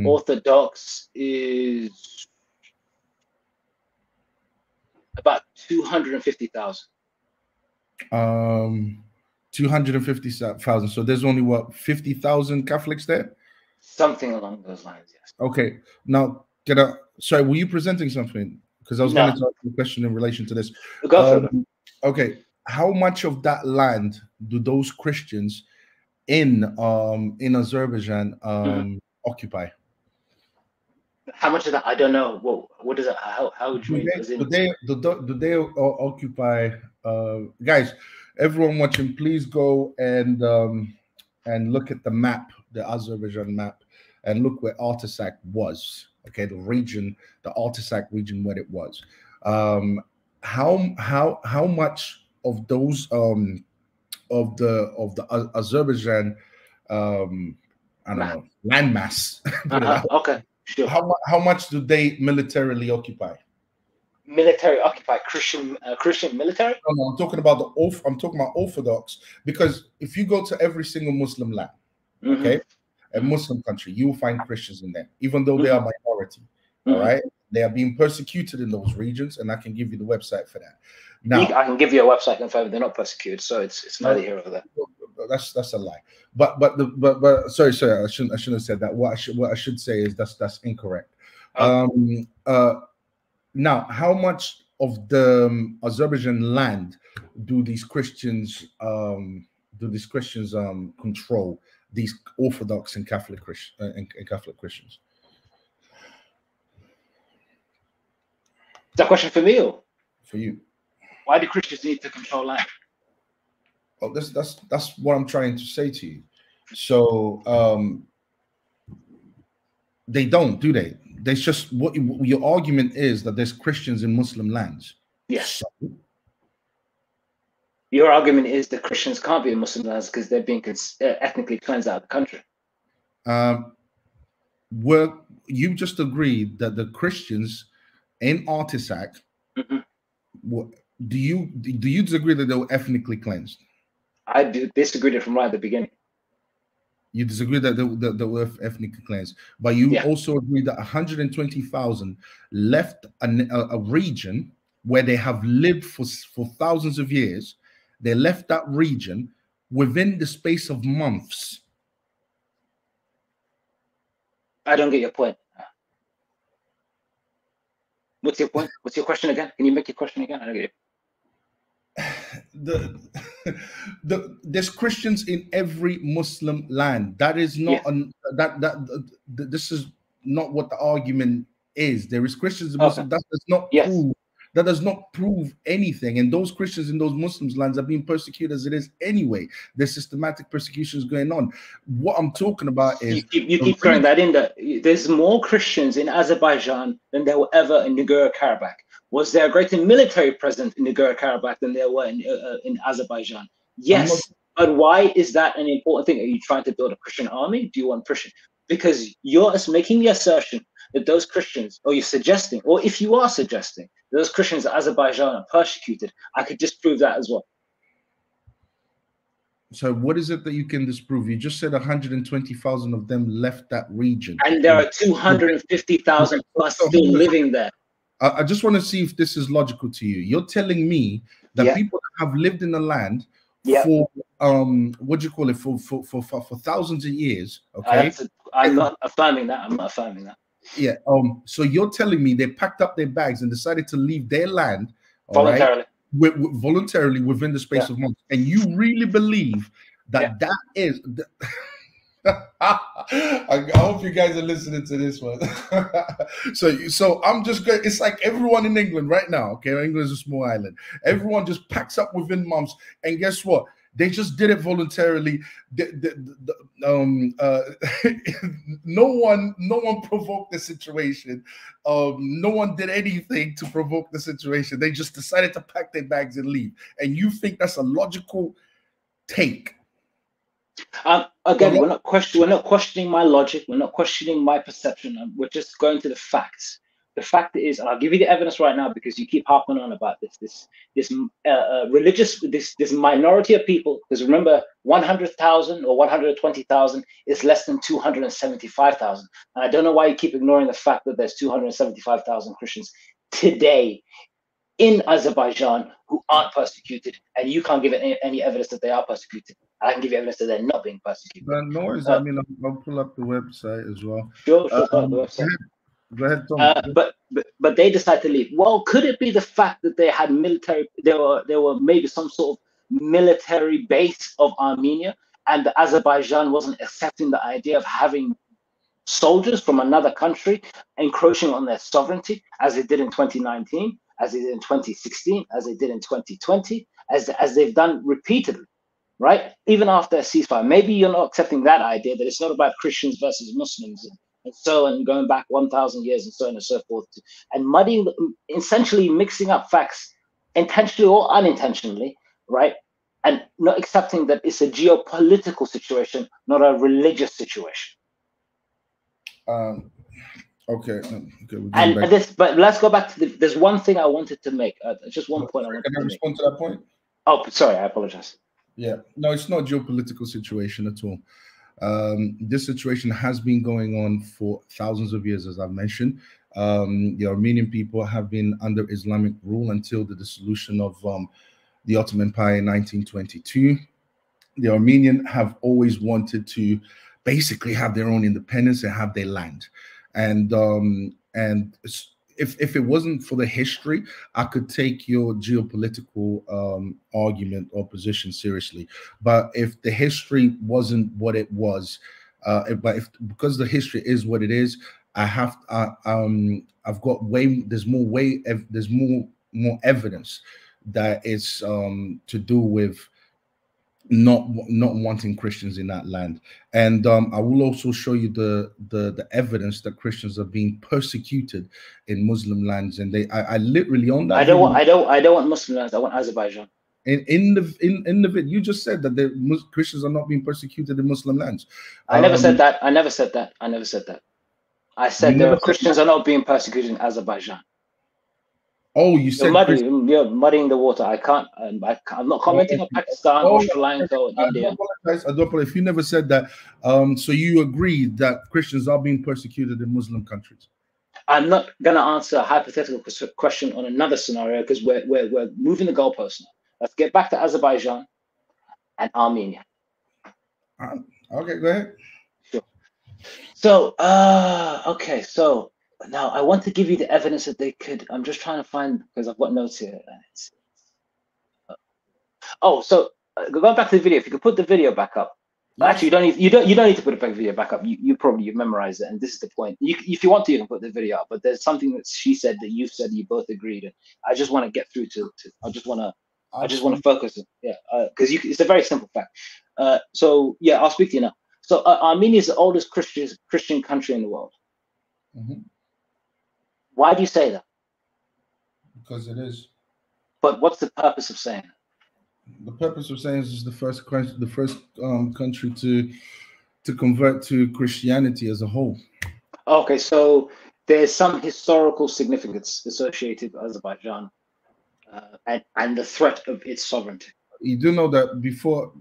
Orthodox is about 250,000. 250,000. So there's only 50,000 Catholics there? Something along those lines, yes. Okay. Now, sorry, were you presenting something? Because I was going to ask you a question in relation to this. Go for it. Okay. How much of that land do those Christians in Azerbaijan occupy? How much of that? I don't know. Well, what is it? How would you mean? Do they occupy? Guys, everyone watching, please go and look at the map, the Azerbaijan map, and look where Artsakh was. Okay, the Artsakh region, where it was. How much of those of the Azerbaijan landmass? Okay, sure. How much do they militarily occupy? Military occupy Christian military? No, I'm talking about I'm talking about Orthodox, because if you go to every single Muslim land, okay, a Muslim country, you will find Christians in there, even though they are minority. All right, they are being persecuted in those regions, and I can give you the website for that. Now, I can give you a website confirming they're not persecuted, so it's neither here or there. That's a lie. But sorry, I shouldn't have said that. What I should say is that's incorrect. Now, how much of the Azerbaijan land do these Christians control? These Orthodox and Catholic Christians. Is that a question for me or for you? Why do Christians need to control land? Oh, that's what I'm trying to say to you. So they don't, do they? There's just what your argument is, that there's Christians in Muslim lands. Yes. So, your argument is that Christians can't be in Muslim lands because they're being ethnically cleansed out of the country. Well, you just agreed that the Christians in Artsakh, do you disagree that they were ethnically cleansed? I disagreed from right at the beginning. You disagree that they were ethnically cleansed, but you also agree that 120,000 left a region where they have lived for thousands of years. They left that region within the space of months. I don't get your point. What's your point? What's your question again? Can you make your question again? I don't get it. There's Christians in every Muslim land. That is not this is not what the argument is. There is Christians in Muslim. That does not prove That does not prove anything. And those Christians in those Muslims lands are being persecuted as it is anyway. There's systematic persecutions going on. What I'm talking about is you keep throwing that in there. There's more Christians in Azerbaijan than there were ever in Nagorno-Karabakh. Was there a greater military presence in Nagorno-Karabakh than there were in Azerbaijan? Yes, but why is that an important thing? Are you trying to build a Christian army? Do you want Christian? Because you're making the assertion that those Christians, or you're suggesting, or if you are suggesting, those Christians in Azerbaijan are persecuted, I could disprove that as well. So what is it that you can disprove? You just said 120,000 of them left that region. And there are 250,000 plus still living there. I just want to see if this is logical to you. You're telling me that people that have lived in the land for what do you call it, for thousands of years, okay? I'm not affirming that. I'm not affirming that. Yeah. So you're telling me they packed up their bags and decided to leave their land voluntarily, voluntarily within the space of months, and you really believe that that is? I hope you guys are listening to this one. so I'm just going. It's like everyone in England right now. Okay, England is a small island. Everyone just packs up within months, and guess what? They just did it voluntarily. No one provoked the situation. No one did anything to provoke the situation. They just decided to pack their bags and leave. And you think that's a logical take? Again, we're not questioning my logic. We're not questioning my perception. We're just going to the facts. The fact is, and I'll give you the evidence right now because you keep harping on about this minority of people. Because remember, 100,000 or 120,000 is less than 275,000. And I don't know why you keep ignoring the fact that there's 275,000 Christians today in Azerbaijan who aren't persecuted, and you can't give any evidence that they are persecuted. I can give you evidence that they're not being persecuted. No worries. I mean, I'll pull up the website as well. Sure, pull up the website. Go ahead, Tom. But they decided to leave. Well, could it be the fact that they had military? There were maybe some sort of military base of Armenia, and Azerbaijan wasn't accepting the idea of having soldiers from another country encroaching on their sovereignty, as they did in 2019, as they did in 2016, as they did in 2020, as they've done repeatedly, right? Even after a ceasefire. Maybe you're not accepting that idea, that it's not about Christians versus Muslims and so on, going back 1,000 years and so on and so forth, and muddying, essentially mixing up facts intentionally or unintentionally, right? And not accepting that it's a geopolitical situation, not a religious situation. Okay. But let's go back to there's one thing I wanted to make. Just one point I wanted to make. Can I respond to that point? Oh, sorry, I apologize. Yeah, no, it's not a geopolitical situation at all. This situation has been going on for thousands of years, as I've mentioned. The Armenian people have been under Islamic rule until the dissolution of the Ottoman Empire in 1922. The Armenian have always wanted to basically have their own independence and have their land. And if it wasn't for the history, I could take your geopolitical argument or position seriously. But if the history wasn't what it was, because the history is what it is, I've got there's more evidence that it's to do with not wanting Christians in that land. And I will also show you the evidence that Christians are being persecuted in Muslim lands. And I literally on that. I don't want Muslim lands. I want Azerbaijan. In the video, you just said that the Christians are not being persecuted in Muslim lands. I never said that. I never said that. I said the Christians are not being persecuted in Azerbaijan. Oh, you said you're muddying the water. I can't. I'm not commenting on Pakistan or Sri Lanka or India. I do apologize. If you never said that, so you agree that Christians are being persecuted in Muslim countries? I'm not going to answer a hypothetical question on another scenario because we're moving the goalposts now. Let's get back to Azerbaijan and Armenia. Okay, go ahead. Sure. So, okay, so. Now, I want to give you the evidence that they could. I'm just trying to find, because I've got notes here. So going back to the video, if you could put the video back up. Actually, you don't need to put a video back up. You probably you've memorized it, and this is the point. If you want to, you can put the video up. But there's something that she said that you've said you both agreed, and I just want to get through to. I just want to focus. Yeah, because it's a very simple fact. So yeah, I'll speak to you now. So Armenia is the oldest Christian country in the world. Mm-hmm. Why do you say that? Because it is. But what's the purpose of saying that? The purpose of saying this is the first country to convert to Christianity as a whole. Okay, so there's some historical significance associated with Azerbaijan and the threat of its sovereignty. You do know that before,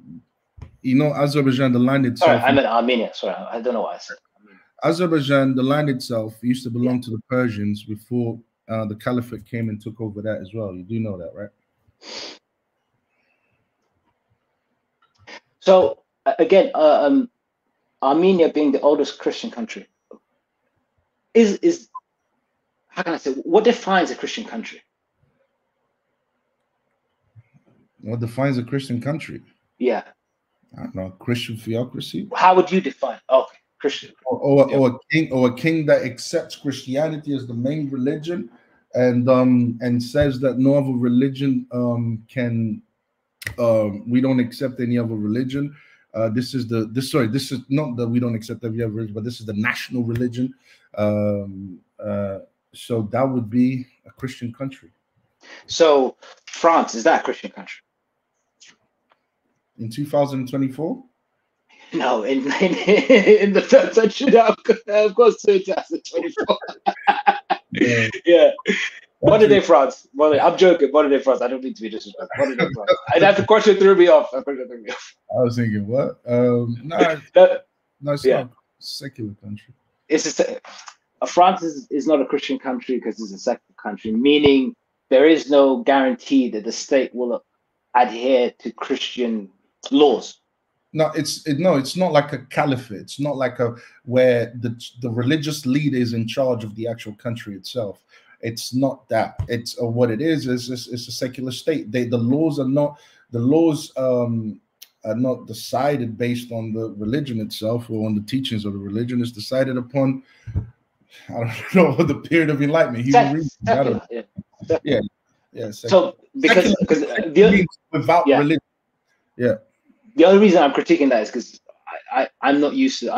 Azerbaijan, the land itself. Sorry, I meant Armenia. Sorry, I don't know why I said Armenia. Azerbaijan, the land itself, used to belong to the Persians before the Caliphate came and took over that as well. You do know that, right? So again, Armenia being the oldest Christian country is how can I say, what defines a Christian country? What defines a Christian country? Yeah. I don't know, Christian theocracy. How would you define? Okay, Christian. Or a king that accepts Christianity as the main religion, and says that no other religion can. We don't accept any other religion. This is not that we don't accept every other religion, but this is the national religion. So that would be a Christian country. So France, is that a Christian country? In 2024? No, in the third century, of course, 2024. Yeah. What are they, France? I'm joking. What are they, France? I don't mean to be disrespectful. What are they, France? That question threw me off. I was thinking, what? No, it's not a secular country. France is not a Christian country because it's a secular country, meaning there is no guarantee that the state will adhere to Christian laws. No, it's not like a caliphate. It's not like where the religious leader is in charge of the actual country itself. It's not that. It's what it is. It's a secular state. The laws are not decided based on the religion itself or on the teachings of the religion. It's decided upon, I don't know, the period of enlightenment. Secular. So because without religion. Yeah. The only reason I'm critiquing that is because I'm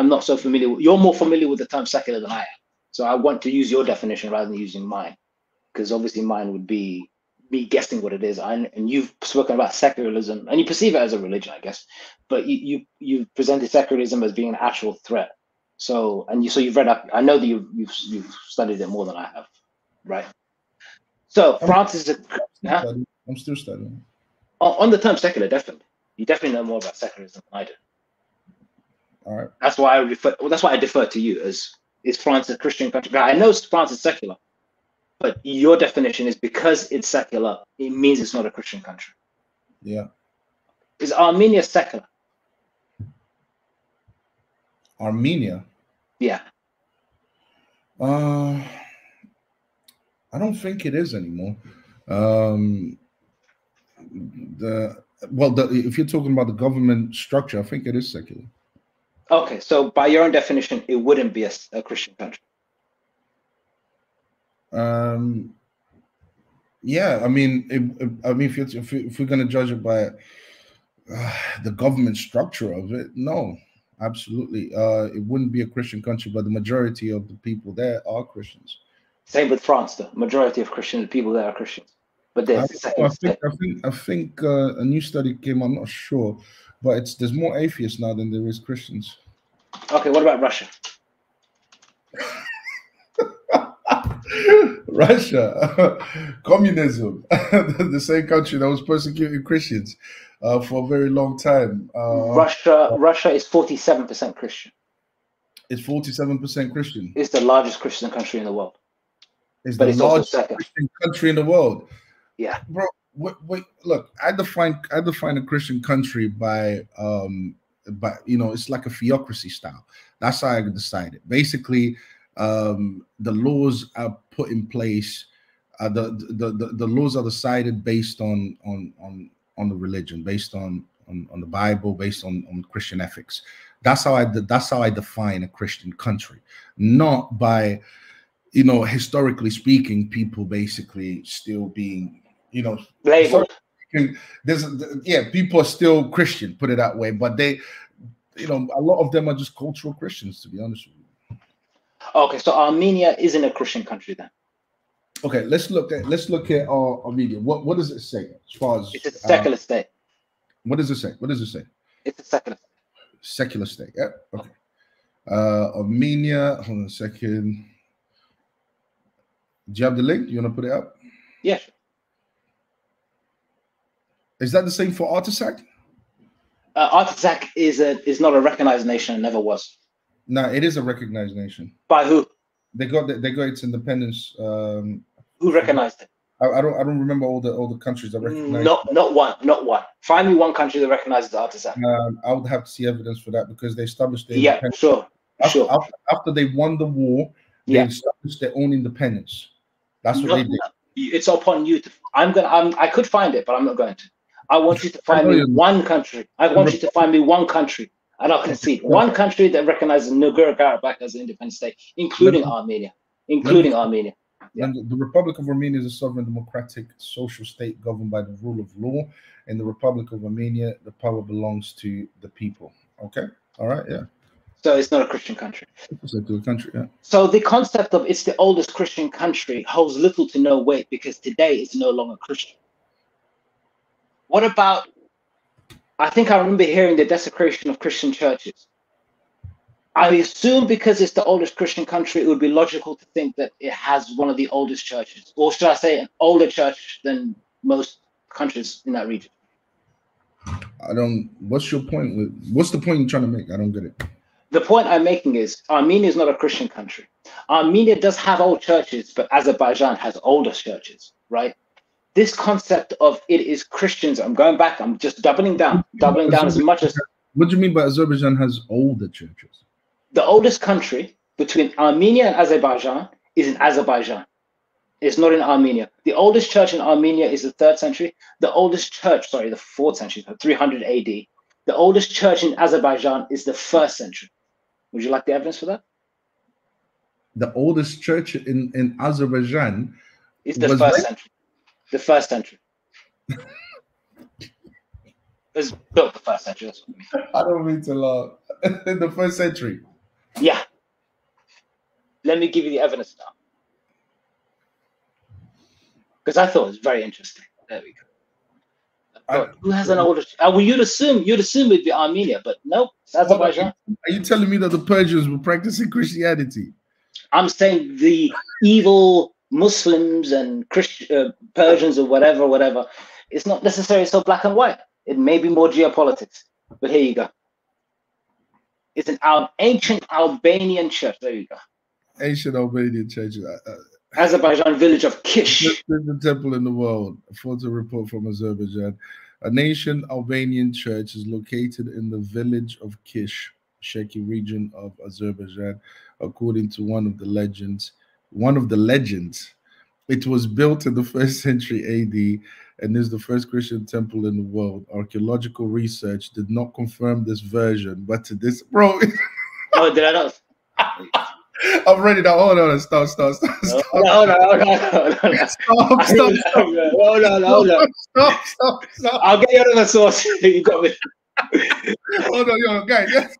not so familiar. You're more familiar with the term secular than I am. So I want to use your definition rather than using mine, because obviously mine would be me guessing what it is. And you've spoken about secularism, and you perceive it as a religion, I guess. But you presented secularism as being an actual threat. So you've read up. I know that you've studied it more than I have, right? So France is I'm still studying. On the term secular, definitely. You definitely know more about secularism than I do. All right. That's why I defer to you. Is France a Christian country? I know France is secular, but your definition is because it's secular, it means it's not a Christian country. Yeah. Is Armenia secular? Armenia? Yeah. I don't think it is anymore. If you're talking about the government structure, I think it is secular. Okay, so by your own definition, it wouldn't be a Christian country. Yeah, I mean, if we're going to judge it by the government structure of it, no, absolutely, it wouldn't be a Christian country. But the majority of the people there are Christians. Same with France, the majority of Christian people there are Christians. But there's I think a new study came. I'm not sure, but there's more atheists now than there is Christians. Okay, what about Russia? Russia, communism, the same country that was persecuting Christians for a very long time. Russia is 47% Christian. It's 47% Christian. It's the largest Christian country in the world. It's the largest Christian country in the world. Yeah, bro. Wait, look. I define a Christian country by it's like a theocracy style. That's how I decide it. Basically, the laws are put in place. The laws are decided based on the religion, based on on the Bible, based on Christian ethics. That's how I define a Christian country, not by, you know, historically speaking, people basically still being, you know, labeled. People are still Christian, put it that way, but they, you know, a lot of them are just cultural Christians, to be honest with you. Okay, so Armenia isn't a Christian country then. Okay, let's look at Armenia. What does it say as far as it's a secular state? What does it say? What does it say? It's a secular state. Secular state. Yeah. Okay. Armenia. Hold on a second. Do you have the link? You want to put it up? Yeah. Sure. Is that the same for Artsakh? Artsakh is not a recognized nation and never was. No, it is a recognized nation. By who? They got its independence. Who recognized it? I don't remember all the countries that recognize. Not one. Find me one country that recognizes Artsakh. I would have to see evidence for that, because they established their independence. Sure. After they won the war, they established their own independence. That's what they did. It's upon you to. I could find it, but I'm not going to. I want you to find me one country. I want you to find me one country, and I can see one country that recognizes Nagorno-Karabakh as an independent state, including Armenia. Yeah. The Republic of Armenia is a sovereign, democratic, social state governed by the rule of law. In the Republic of Armenia, the power belongs to the people. Okay, all right, yeah. So it's not a Christian country. It's a good country, yeah. So the concept of it's the oldest Christian country holds little to no weight, because today it's no longer Christian. What about, I think I remember hearing the desecration of Christian churches. I assume because it's the oldest Christian country, it would be logical to think that it has one of the oldest churches, or should I say an older church than most countries in that region. What's your point? What's the point you're trying to make? I don't get it. The point I'm making is Armenia is not a Christian country. Armenia does have old churches, but Azerbaijan has older churches, right? This concept of it is Christians, I'm going back, I'm just doubling down as much as... What do you mean by Azerbaijan has older churches? The oldest country between Armenia and Azerbaijan is in Azerbaijan. It's not in Armenia. The oldest church in Armenia is the 3rd century. The oldest church, sorry, the 4th century, 300 AD. The oldest church in Azerbaijan is the 1st century. Would you like the evidence for that? The oldest church in Azerbaijan is the 1st century. The 1st century. It was built the 1st century. That's what I mean. I don't mean to laugh. In the 1st century. Yeah. Let me give you the evidence now. Because I thought it was very interesting. There we go. Who has an older? Well, you'd assume it'd be Armenia, but nope, it's Azerbaijan. Are you telling me that the Persians were practicing Christianity? I'm saying the evil Muslims and Persians or whatever. It's not necessarily so black and white. It may be more geopolitics. But here you go. It's an ancient Albanian church. There you go. Ancient Albanian church. Azerbaijan village of Kish. The temple in the world. A photo report from Azerbaijan. An ancient Albanian church is located in the village of Kish, Sheki region of Azerbaijan, according to one of the legends. It was built in the 1st century AD and is the first Christian temple in the world. Archaeological research did not confirm this version, but to this, bro. Oh, did I not? I'm ready now. Hold on. Stop. Stop. Stop. Hold on. I'll get you another source. You got me. Hold on, yo, guys. Yes.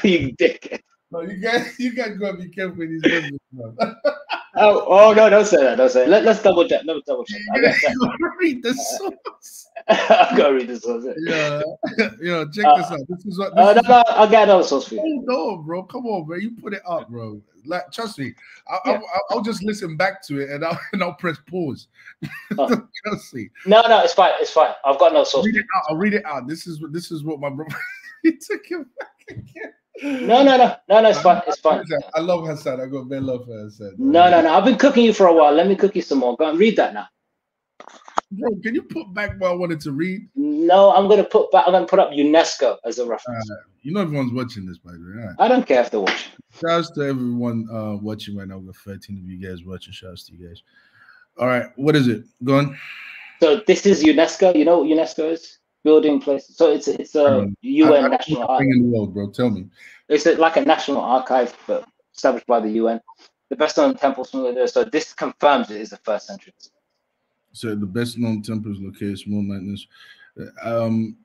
You dickhead. No, you guys gotta be careful with these business, man. Oh no! Don't say that. Don't say that. Let's double check. Let's double check. You gotta read the source. I've got to read the source. Yeah, check this out. This is what. No, I'll get another source for you. No, bro, come on, bro. You put it up, bro. Like, trust me. I'll just listen back to it and I'll press pause. Trust me. No, it's fine. It's fine. I've got no source. I'll read it out. This is what my brother. He took it back again. No, it's fine. It's fine. I love Hassan. I got bad love for Hassan. No. I've been cooking you for a while. Let me cook you some more. Go and read that now. Bro, can you put back what I wanted to read? No, I'm gonna put up UNESCO as a reference. You know everyone's watching this, by the way. Right? I don't care if they're watching. Shouts to everyone watching right now. We've got 13 of you guys watching. Shouts to you guys. All right, what is it? Go on. So this is UNESCO. You know what UNESCO is? building places. So it's a UN national archive in the world, bro. Tell me. It's like a national archive, but established by the UN. The best known temples from there. So this confirms it is the first century. So the best known temples located small mountains.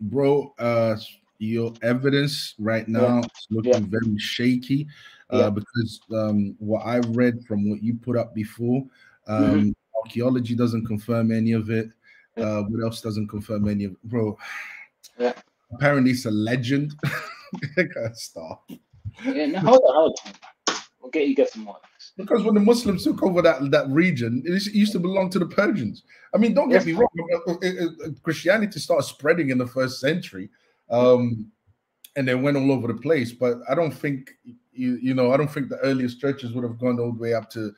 Bro, your evidence right now is looking very shaky. Because what I read from what you put up before, archaeology doesn't confirm any of it. What else doesn't confirm any of it? Bro? Apparently it's a legend. I can't stop. Yeah, no, hold on. We'll get some more. Because when the Muslims took over that region, it used to belong to the Persians. I mean, don't get me wrong. Christianity started spreading in the 1st century, and then went all over the place. But I don't think I don't think the earliest churches would have gone all the way up to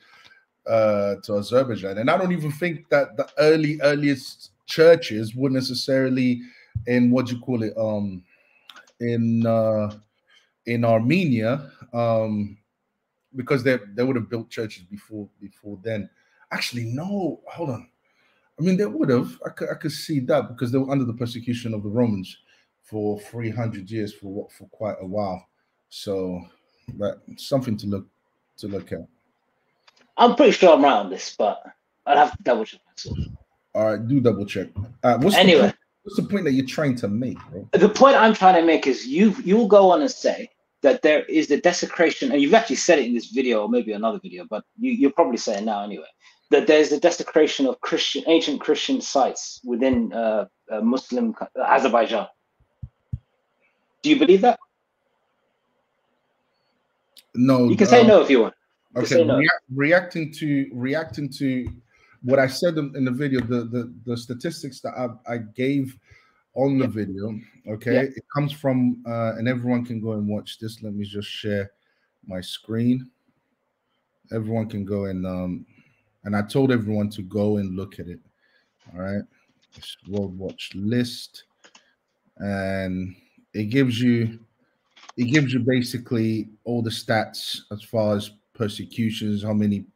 Azerbaijan, and I don't even think that the earliest churches would necessarily in in Armenia, because they would have built churches before then. Actually, no, hold on. I mean, they would have. I could see that because they were under the persecution of the Romans for 300 years for quite a while. So, but something to look at. I'm pretty sure I'm right on this, but I'd have to double check myself. All right, do double check. What's the point that you're trying to make, bro? The point I'm trying to make is you'll go on and say that there is the desecration, and you've actually said it in this video or maybe another video, but you'll probably say it now anyway, that there's a desecration of ancient Christian sites within Muslim Azerbaijan. Do you believe that? No. You can say no if you want. Okay, no. reacting to what I said in the video, the statistics that I gave on the video, okay, it comes from and everyone can go and watch this. Let me just share my screen. Everyone can go and I told everyone to go and look at it. All right, it's World Watch List, and it gives you basically all the stats as far as persecutions, how many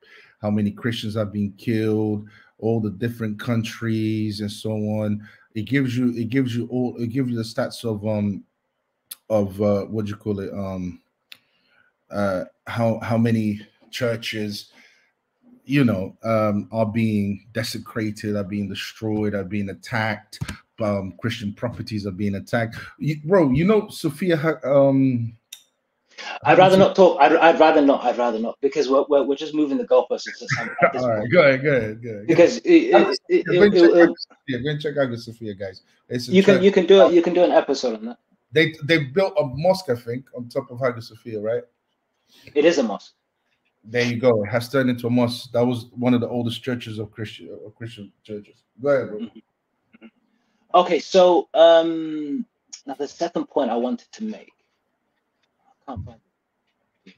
Christians have been killed, all the different countries and so on. It gives you the stats of what do you call it, how many churches are being desecrated, are being destroyed, are being attacked, Christian properties are being attacked. Bro, Sophia I'd rather not talk. I'd rather not because we're just moving the goalposts. All right, go ahead. Because go and check Hagia Sophia, guys. You can do an episode on that. They built a mosque, I think, on top of Hagia Sophia, right? It is a mosque. There you go. It has turned into a mosque. That was one of the oldest churches of Christian churches. Go ahead, bro. Okay, so now the second point I wanted to make. Can't find it.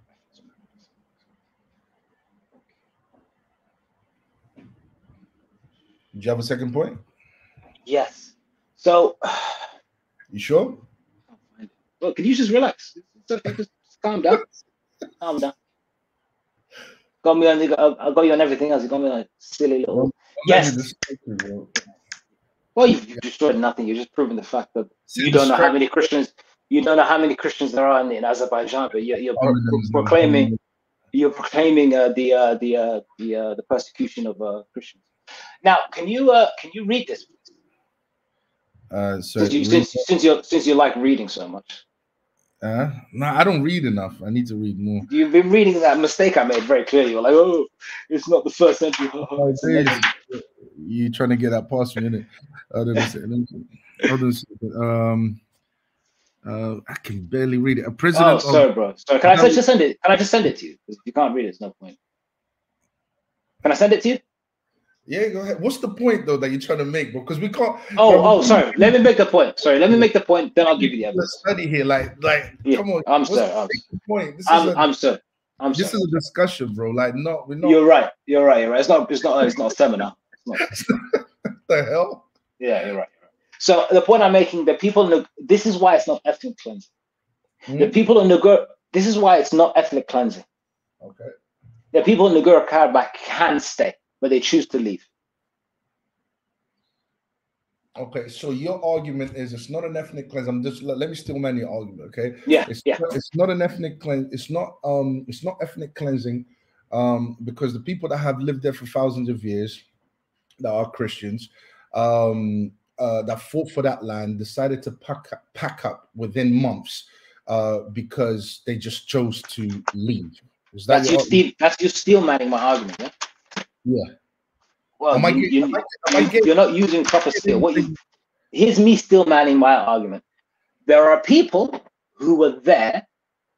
Did you have a second point? Yes. So. You sure? Can't find it. Well, can you just relax? It's okay. Just calm down. Calm down. Got me on. I got you on everything else. You got me on a silly little. Well, yes. Well, you've destroyed nothing. You're just proving the fact that you don't know how many Christians. You don't know how many Christians there are in Azerbaijan, but you're proclaiming the persecution of Christians. Now, can you read this, please? Since you like reading so much. No, I don't read enough. I need to read more. You've been reading that mistake I made very clearly. You're like, oh, it's not the 1st century. You trying to get that past me, innit? I can barely read it. A president. Oh, sorry, bro. Sorry. Can I just send it? Can I just send it to you? If you can't read it, it's no point. Can I send it to you? Yeah, go ahead. What's the point though that you're trying to make? Because we can't. Sorry. Let me make the point. Let me make the point. Then I'll give you the evidence. Study here, come on. I'm sorry. I'm sorry. This is a discussion, bro. We're not. You're right. It's not a seminar. It's not. The hell? Yeah, you're right. So the point I'm making, the people, this is why it's not ethnic cleansing. The people in Nagorno, this is why it's not ethnic cleansing. Okay. The people in Nagorno-Karabakh can stay, but they choose to leave. Okay, so your argument is it's not an ethnic cleanse. I'm just let me still man your argument, okay? Yeah, It's not an ethnic cleanse. It's not ethnic cleansing, because the people that have lived there for thousands of years, that are Christians, that fought for that land, decided to pack up within months, because they just chose to leave. Is that that's you steel manning my argument, yeah? Yeah. Well, you're not using proper steel. Here's me steel manning my argument. There are people who were there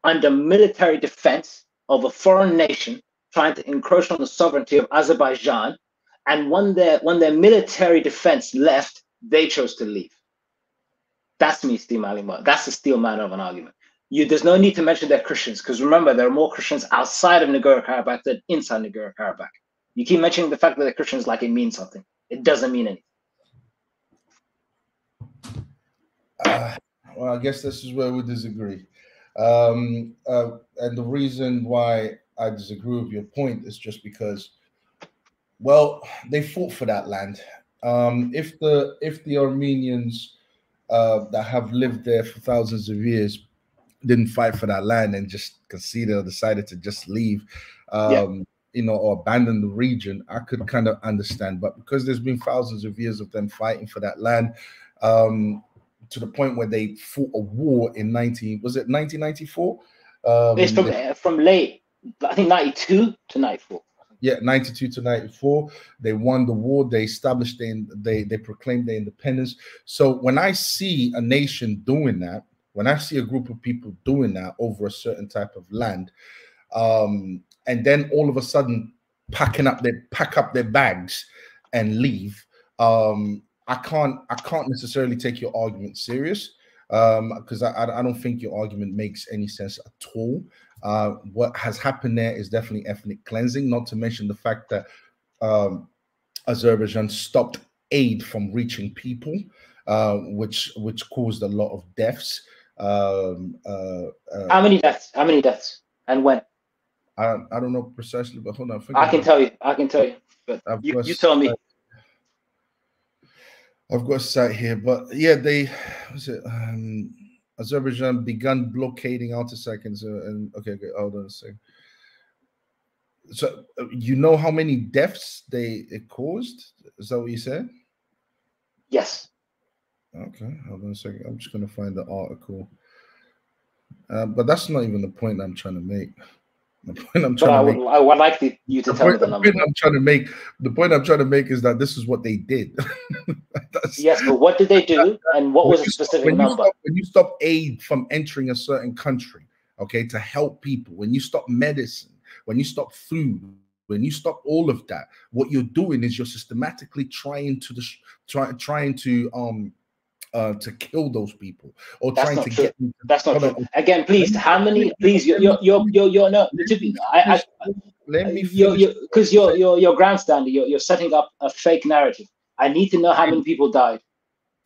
under military defense of a foreign nation trying to encroach on the sovereignty of Azerbaijan, and when their military defense left, they chose to leave. That's me steel manning. That's the steel man of an argument. There's no need to mention they're Christians, because remember, there are more Christians outside of Nagorno-Karabakh than inside Nagorno-Karabakh. You keep mentioning the fact that they're Christians like it means something. It doesn't mean anything. Well, I guess this is where we disagree. And the reason why I disagree with your point is just because, well, they fought for that land. If the Armenians that have lived there for thousands of years didn't fight for that land and just conceded or decided to just leave, or abandon the region, I could kind of understand. But because there's been thousands of years of them fighting for that land, to the point where they fought a war in 1994? It's from late, I think 92 to 94. Yeah, 92 to 94. They won the war. They established they proclaimed their independence. So when I see a nation doing that, when I see a group of people doing that over a certain type of land, and then all of a sudden pack up their bags and leave, I can't necessarily take your argument serious, because I don't think your argument makes any sense at all. What has happened there is definitely ethnic cleansing, not to mention the fact that Azerbaijan stopped aid from reaching people, which caused a lot of deaths. How many deaths and when? I don't know precisely, but hold on. I can tell you. But you tell me. I've got a site here, but yeah, Azerbaijan began blockading Artsakh and okay, hold on a second. So you know how many deaths it caused? Is that what you said? Yes. Okay, hold on a second. I'm just gonna find the article. But that's not even the point I'm trying to make. The point I'm trying to make. I would like you to tell me the number. The point I'm trying to make is that this is what they did. Yes, but what did they do, and what was a specific number? When you stop aid from entering a certain country, okay, to help people, when you stop medicine, when you stop food, when you stop all of that, what you're doing is you're systematically trying to kill those people, or that's trying to true. Get them to, that's not true. Again, please, how many? Please, you're no. Let me because you're grandstanding. You're setting up a fake narrative. I need to know how many people died.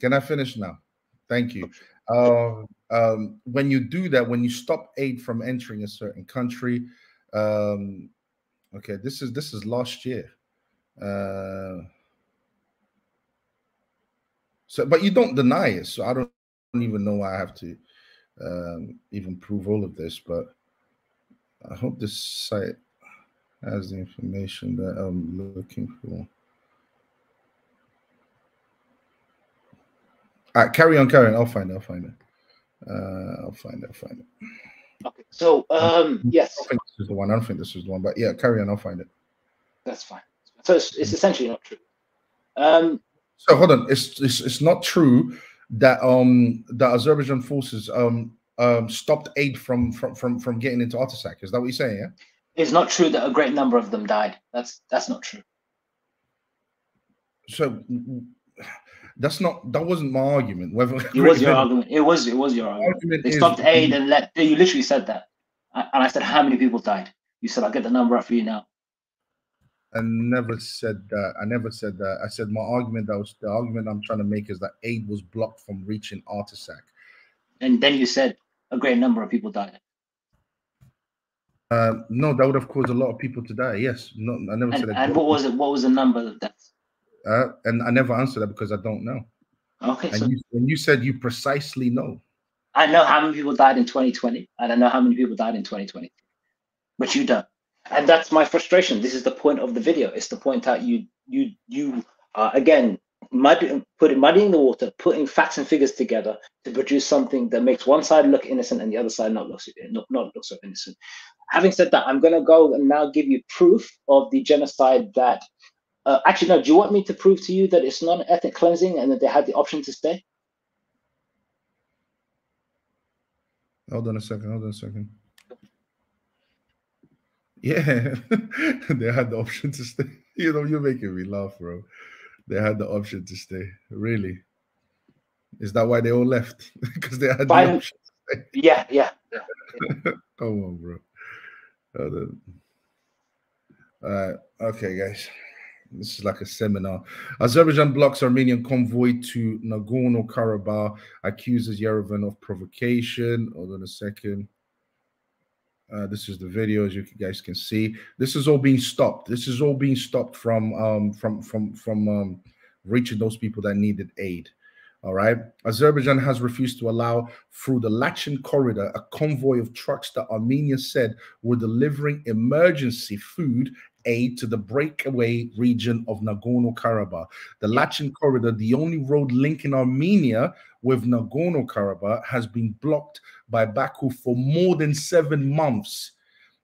Can I finish now? Thank you. When you do that, when you stop aid from entering a certain country, okay, this is last year. So, but you don't deny it, so I don't even know why I have to even prove all of this. But I hope this site has the information that I'm looking for. All right, carry on. I'll find it. I'll find it. Okay. So, yes. I don't think this is the one. I don't think this is the one. But yeah, carry on. I'll find it. That's fine. So it's essentially not true. So hold on. It's not true that the Azerbaijan forces stopped aid from getting into Artsakh. Is that what you're saying? Yeah. It's not true that a great number of them died. That's not true. So that wasn't my argument. Whether it was your argument. It was your argument. They stopped aid and you literally said that. And I said, how many people died? You said, I'll get the number up for you now. I never said that. I said my argument, the argument I'm trying to make is that aid was blocked from reaching Artsakh. And then you said a great number of people died. No, that would have caused a lot of people to die. Yes. No, I never said that. And what was it? What was the number of deaths? And I never answered that because I don't know. Okay, And so you said you precisely know. I know how many people died in 2020, and I know how many people died in 2020, but you don't. And that's my frustration. This is the point of the video. It's to point out you again muddying the water, putting facts and figures together to produce something that makes one side look innocent and the other side not look so innocent. Having said that, I'm going to go and now give you proof of the genocide that. Actually, no. Do you want me to prove to you that it's not an ethnic cleansing and that they had the option to stay? Hold on a second. Yeah, they had the option to stay. You know, you're making me laugh, bro. They had the option to stay. Really? Is that why they all left? Because they had the option to stay. Yeah. Come on, bro. Hold on. Okay, guys. This is like a seminar. Azerbaijan blocks Armenian convoy to Nagorno-Karabakh, accuses Yerevan of provocation. Hold on a second. This is the video, as you guys can see. This is all being stopped. This is all being stopped from reaching those people that needed aid. All right. Azerbaijan has refused to allow through the Lachin corridor a convoy of trucks that Armenia said were delivering emergency food aid to the breakaway region of Nagorno-Karabakh. The Lachin corridor, the only road linking Armenia with Nagorno-Karabakh, has been blocked by Baku for more than 7 months.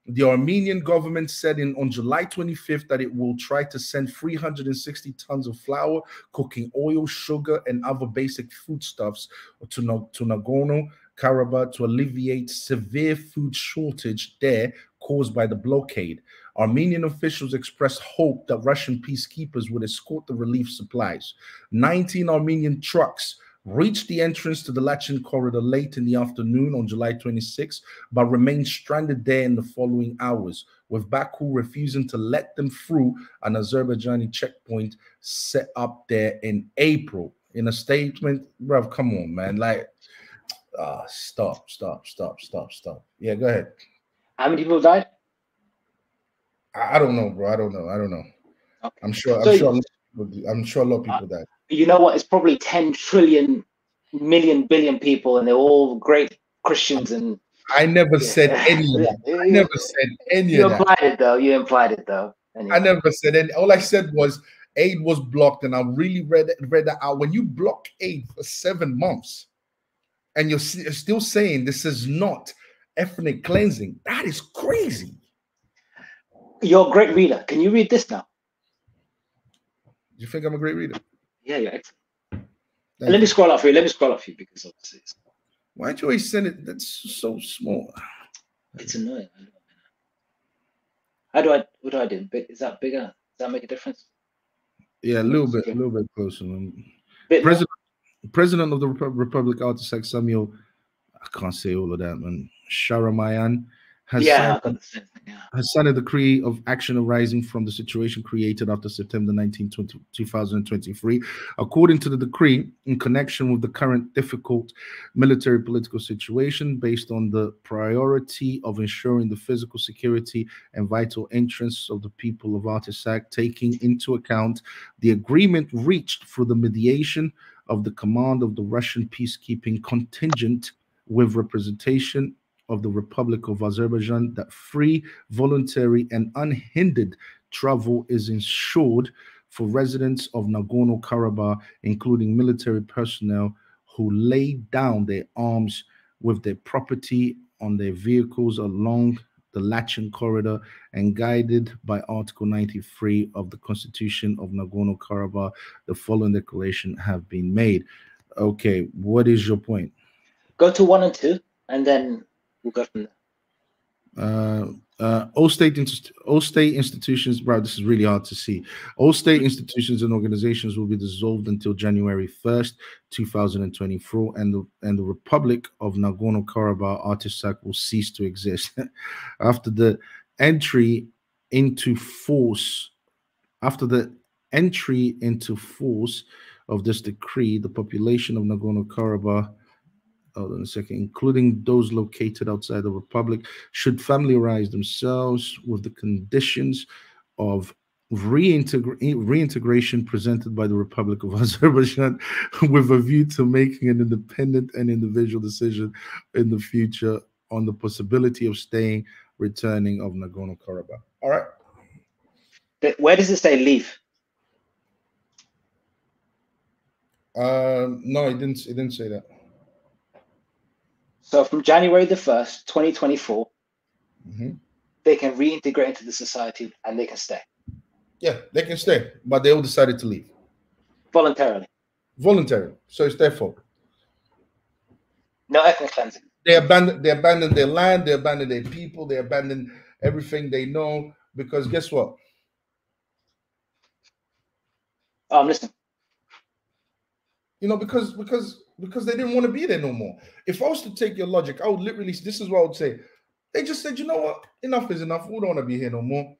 The Armenian government said on July 25th that it will try to send 360 tons of flour, cooking oil, sugar, and other basic foodstuffs to Nagorno-Karabakh to alleviate severe food shortage there caused by the blockade. Armenian officials expressed hope that Russian peacekeepers would escort the relief supplies. 19 Armenian trucks reached the entrance to the Lachin corridor late in the afternoon on July 26, but remained stranded there in the following hours, with Baku refusing to let them through an Azerbaijani checkpoint set up there in April. In a statement, bro, come on, man. Like, stop. Yeah, go ahead. How many people died? I don't know, bro. I don't know. Okay. I'm sure a lot of people died. You know what? It's probably 10 trillion million billion people, and they're all great Christians. And I never said any of that. I never said any of that. You implied it though. Anyway. I never said any. All I said was aid was blocked, and I really read that out. When you block aid for 7 months, and you're still saying this is not ethnic cleansing, that is crazy. You're a great reader. Can you read this now? You think I'm a great reader? Yeah, you're excellent. Let me scroll up for you. Because obviously. Why do you always send it? That's so small. It's annoying. What do I do? Is that bigger? Does that make a difference? Yeah, a little bit closer. President of the Republic, Artisac Samuel, I can't say all of that, man. Sharamayan has signed a decree of action arising from the situation created after September 19, 2023. According to the decree, in connection with the current difficult military political situation, based on the priority of ensuring the physical security and vital interests of the people of Artisac, taking into account the agreement reached through the mediation of the command of the Russian peacekeeping contingent with representation of the Republic of Azerbaijan, that free, voluntary, and unhindered travel is ensured for residents of Nagorno-Karabakh, including military personnel who lay down their arms with their property on their vehicles along the Lachin corridor and guided by Article 93 of the Constitution of Nagorno-Karabakh. The following declaration have been made. Okay, what is your point? Go to 1 and 2, and then we'll go from there. All state institutions, bro, this is really hard to see. All state institutions and organizations will be dissolved until January 1st, 2024, and the Republic of Nagorno-Karabakh, Artisac, will cease to exist. After the entry into force of this decree, the population of Nagorno-Karabakh, hold on a second, including those located outside the Republic, should familiarize themselves with the conditions of reintegration presented by the Republic of Azerbaijan with a view to making an independent and individual decision in the future on the possibility of returning of Nagorno-Karabakh. All right. Where does it say leave? No, it didn't say that. So from January the 1st, 2024, they can reintegrate into the society and they can stay. Yeah, they can stay, but they all decided to leave. Voluntarily. Voluntarily. So it's their fault. No ethnic cleansing. They abandoned their land, they abandoned their people, they abandoned everything they know, because guess what? Oh, I'm listening. You know, because they didn't want to be there no more. If I was to take your logic, I would literally, this is what I would say. They just said, you know what? Enough is enough. We don't want to be here no more.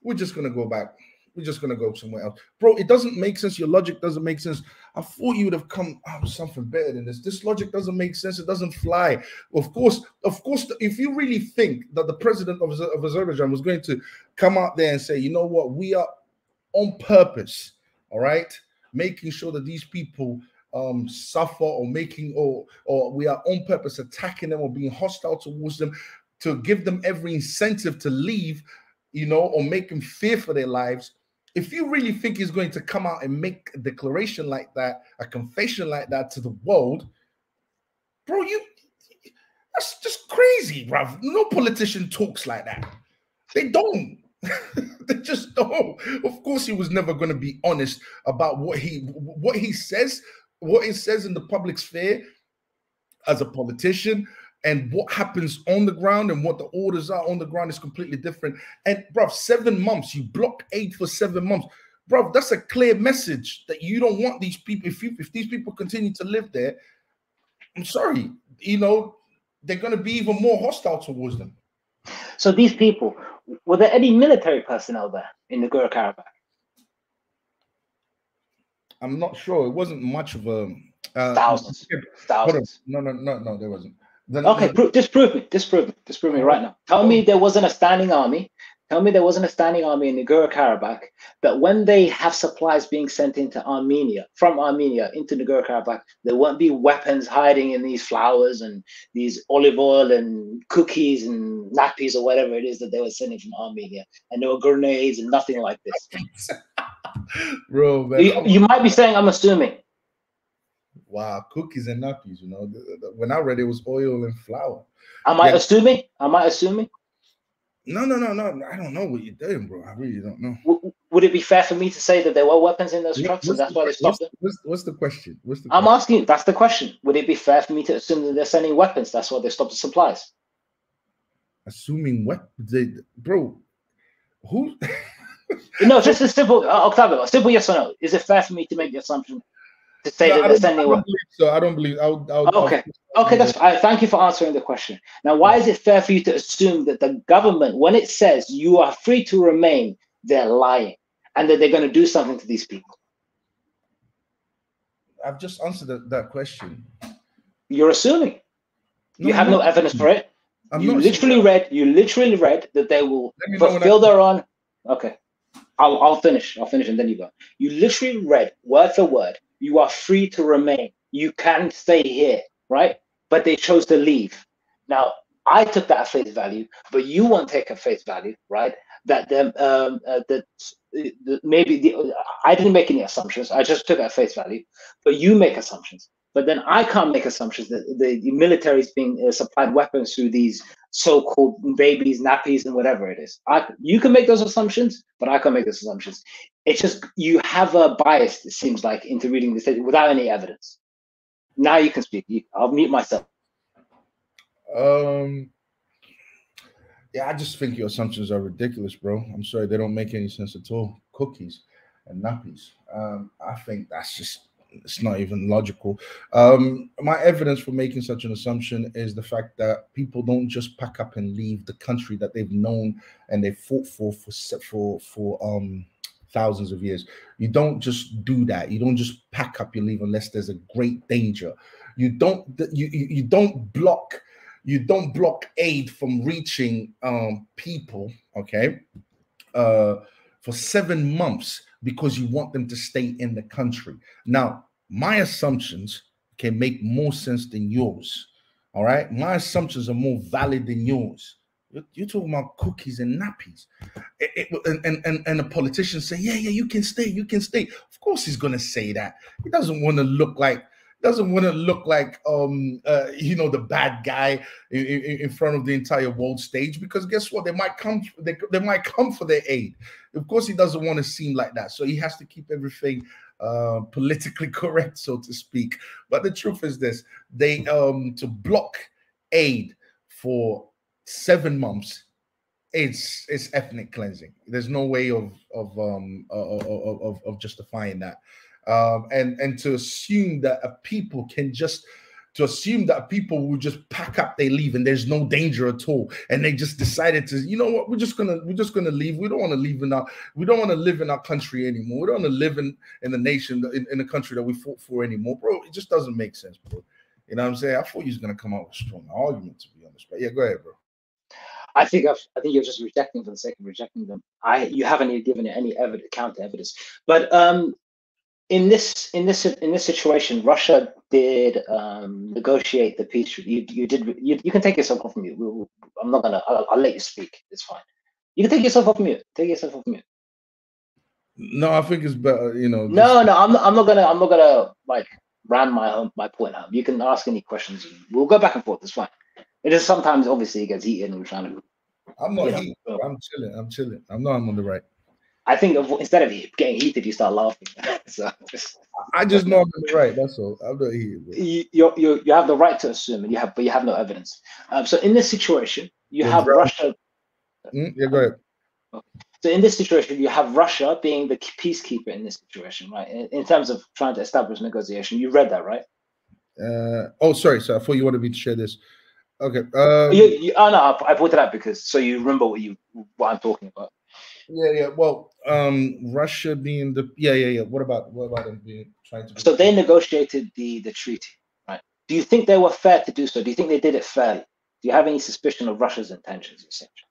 We're just going to go back. We're just going to go somewhere else. Bro, it doesn't make sense. Your logic doesn't make sense. I thought you would have come out with something better than this. This logic doesn't make sense. It doesn't fly. Of course, if you really think that the president of Azerbaijan was going to come out there and say, you know what, we are on purpose, all right, making sure that these people suffer, or we are on purpose attacking them or being hostile towards them to give them every incentive to leave, you know, or make them fear for their lives. If you really think he's going to come out and make a declaration like that, a confession like that to the world, bro, that's just crazy, bruv. No politician talks like that. They don't. They just don't. Of course, he was never going to be honest about what he says, what he says in the public sphere as a politician, and what happens on the ground and what the orders are on the ground is completely different. And bruv, 7 months, you block aid for 7 months. Bruv, that's a clear message that you don't want these people. If these people continue to live there, I'm sorry, you know, they're going to be even more hostile towards them. So these people, were there any military personnel there in Nagorno-Karabakh? I'm not sure. It wasn't much of a thousands. No, there wasn't. Okay, disprove me right now. Tell me there wasn't a standing army. Tell me there wasn't a standing army in Nagorno-Karabakh, that when they have supplies being sent into Armenia, from Armenia into Nagorno-Karabakh, there won't be weapons hiding in these flowers and these olive oil and cookies and nappies or whatever it is that they were sending from Armenia, and there were grenades and nothing like this. Bro, man, you might be saying I'm assuming. Wow, cookies and nappies, you know. When I read it was oil and flour. Am I assuming? Am I assuming? No. I don't know what you're doing, bro. I really don't know. Would it be fair for me to say that there were weapons in those trucks and that's why they stopped them? What's the question? I'm asking, that's the question. Would it be fair for me to assume that they're sending weapons? That's why they stopped the supplies. Assuming what? Bro, who? No, just a simple, Octavio, a simple yes or no. Is it fair for me to make the assumption to say that they're sending weapons? I don't believe. Okay, that's fine. Thank you for answering the question. Now, why is it fair for you to assume that the government, when it says you are free to remain, they're lying and that they're going to do something to these people? I've just answered that question. You're assuming. You have no evidence for it. You literally read that they will fulfill their own. Okay, I'll finish and then you go. You literally read word for word. You are free to remain. You can stay here, right? But they chose to leave. Now, I took that at face value, but you won't take at face value, right? That I didn't make any assumptions. I just took at face value, but you make assumptions. But then I can't make assumptions that the military is being supplied weapons through these so-called babies, nappies, and whatever it is. You can make those assumptions, but I can't make those assumptions. It's just you have a bias, it seems like, into reading this without any evidence. Now you can speak. I'll mute myself. Yeah, I just think your assumptions are ridiculous, bro. I'm sorry, they don't make any sense at all. Cookies and nappies. I think it's not even logical. My evidence for making such an assumption is the fact that people don't just pack up and leave the country that they've known and they fought for thousands of years. You don't just do that. You don't just pack up, you leave unless there's a great danger. You don't block aid from reaching people, okay, for 7 months because you want them to stay in the country. Now, my assumptions can make more sense than yours. All right, my assumptions are more valid than yours. You're talking about cookies and nappies, and the politicians say, yeah, you can stay, you can stay. Of course, he's gonna say that. He doesn't want to look like the bad guy in front of the entire world stage, because guess what? They might come for their aid. Of course, he doesn't want to seem like that, so he has to keep everything politically correct, so to speak. But the truth is this: they to block aid for 7 months, it's ethnic cleansing. There's no way of justifying that. And to assume that people will just pack up, they leave, and there's no danger at all, and they just decided to, you know what, we're just gonna leave. We don't want to live in our country anymore. We don't want to live in the nation, in the country that we fought for anymore, bro. It just doesn't make sense, bro. You know what I'm saying? I thought you was gonna come out with a strong argument, to be honest. But yeah, go ahead, bro. I think you're just rejecting for the sake of rejecting them. You haven't even given it any counter evidence. But in this situation, Russia did negotiate the peace treaty. You can take yourself off mute. I'm not gonna. I'll let you speak. It's fine. You can take yourself off mute. Take yourself off mute. No, I think it's better. No, I'm not gonna like ram my point home. You can ask any questions. We'll go back and forth. It's fine. It is sometimes, obviously, it gets heated, and we're trying to. I'm not heated. I'm chilling. I'm on the right. I think instead of getting heated, you start laughing. So I just know I'm on the right. That's all. I'm not heated. You have the right to assume, and you have no evidence. So in this situation, you have Russia. Yeah, go ahead. Okay. So in this situation, you have Russia being the peacekeeper in this situation, right? In terms of trying to establish negotiation. You read that, right? Oh, sorry. So I thought you wanted me to share this. Okay. No, I brought it up because so you remember what I'm talking about. Yeah. Well, Russia being the What about them trying to? So they negotiated the treaty, right? Do you think they were fair to do so? Do you think they did it fairly? Do you have any suspicion of Russia's intentions, essentially?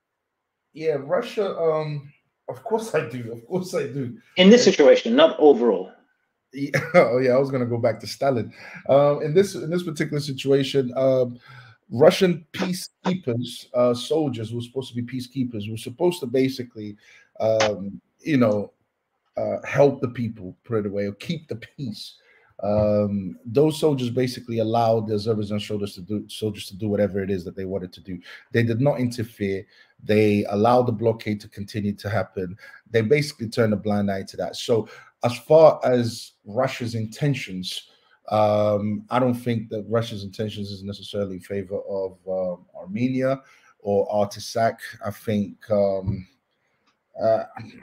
Yeah, Russia. Of course I do. In this situation, not overall. Yeah, oh yeah, I was gonna go back to Stalin. In this particular situation, Russian peacekeepers, soldiers who were supposed to be peacekeepers, were supposed to basically, help the people, put it away, or keep the peace. Those soldiers basically allowed the Azerbaijan soldiers to do whatever it is that they wanted to do. They did not interfere. They allowed the blockade to continue to happen. They basically turned a blind eye to that. So as far as Russia's intentions, I don't think that Russia's intentions is necessarily in favor of Armenia or Artsakh. I think, I'm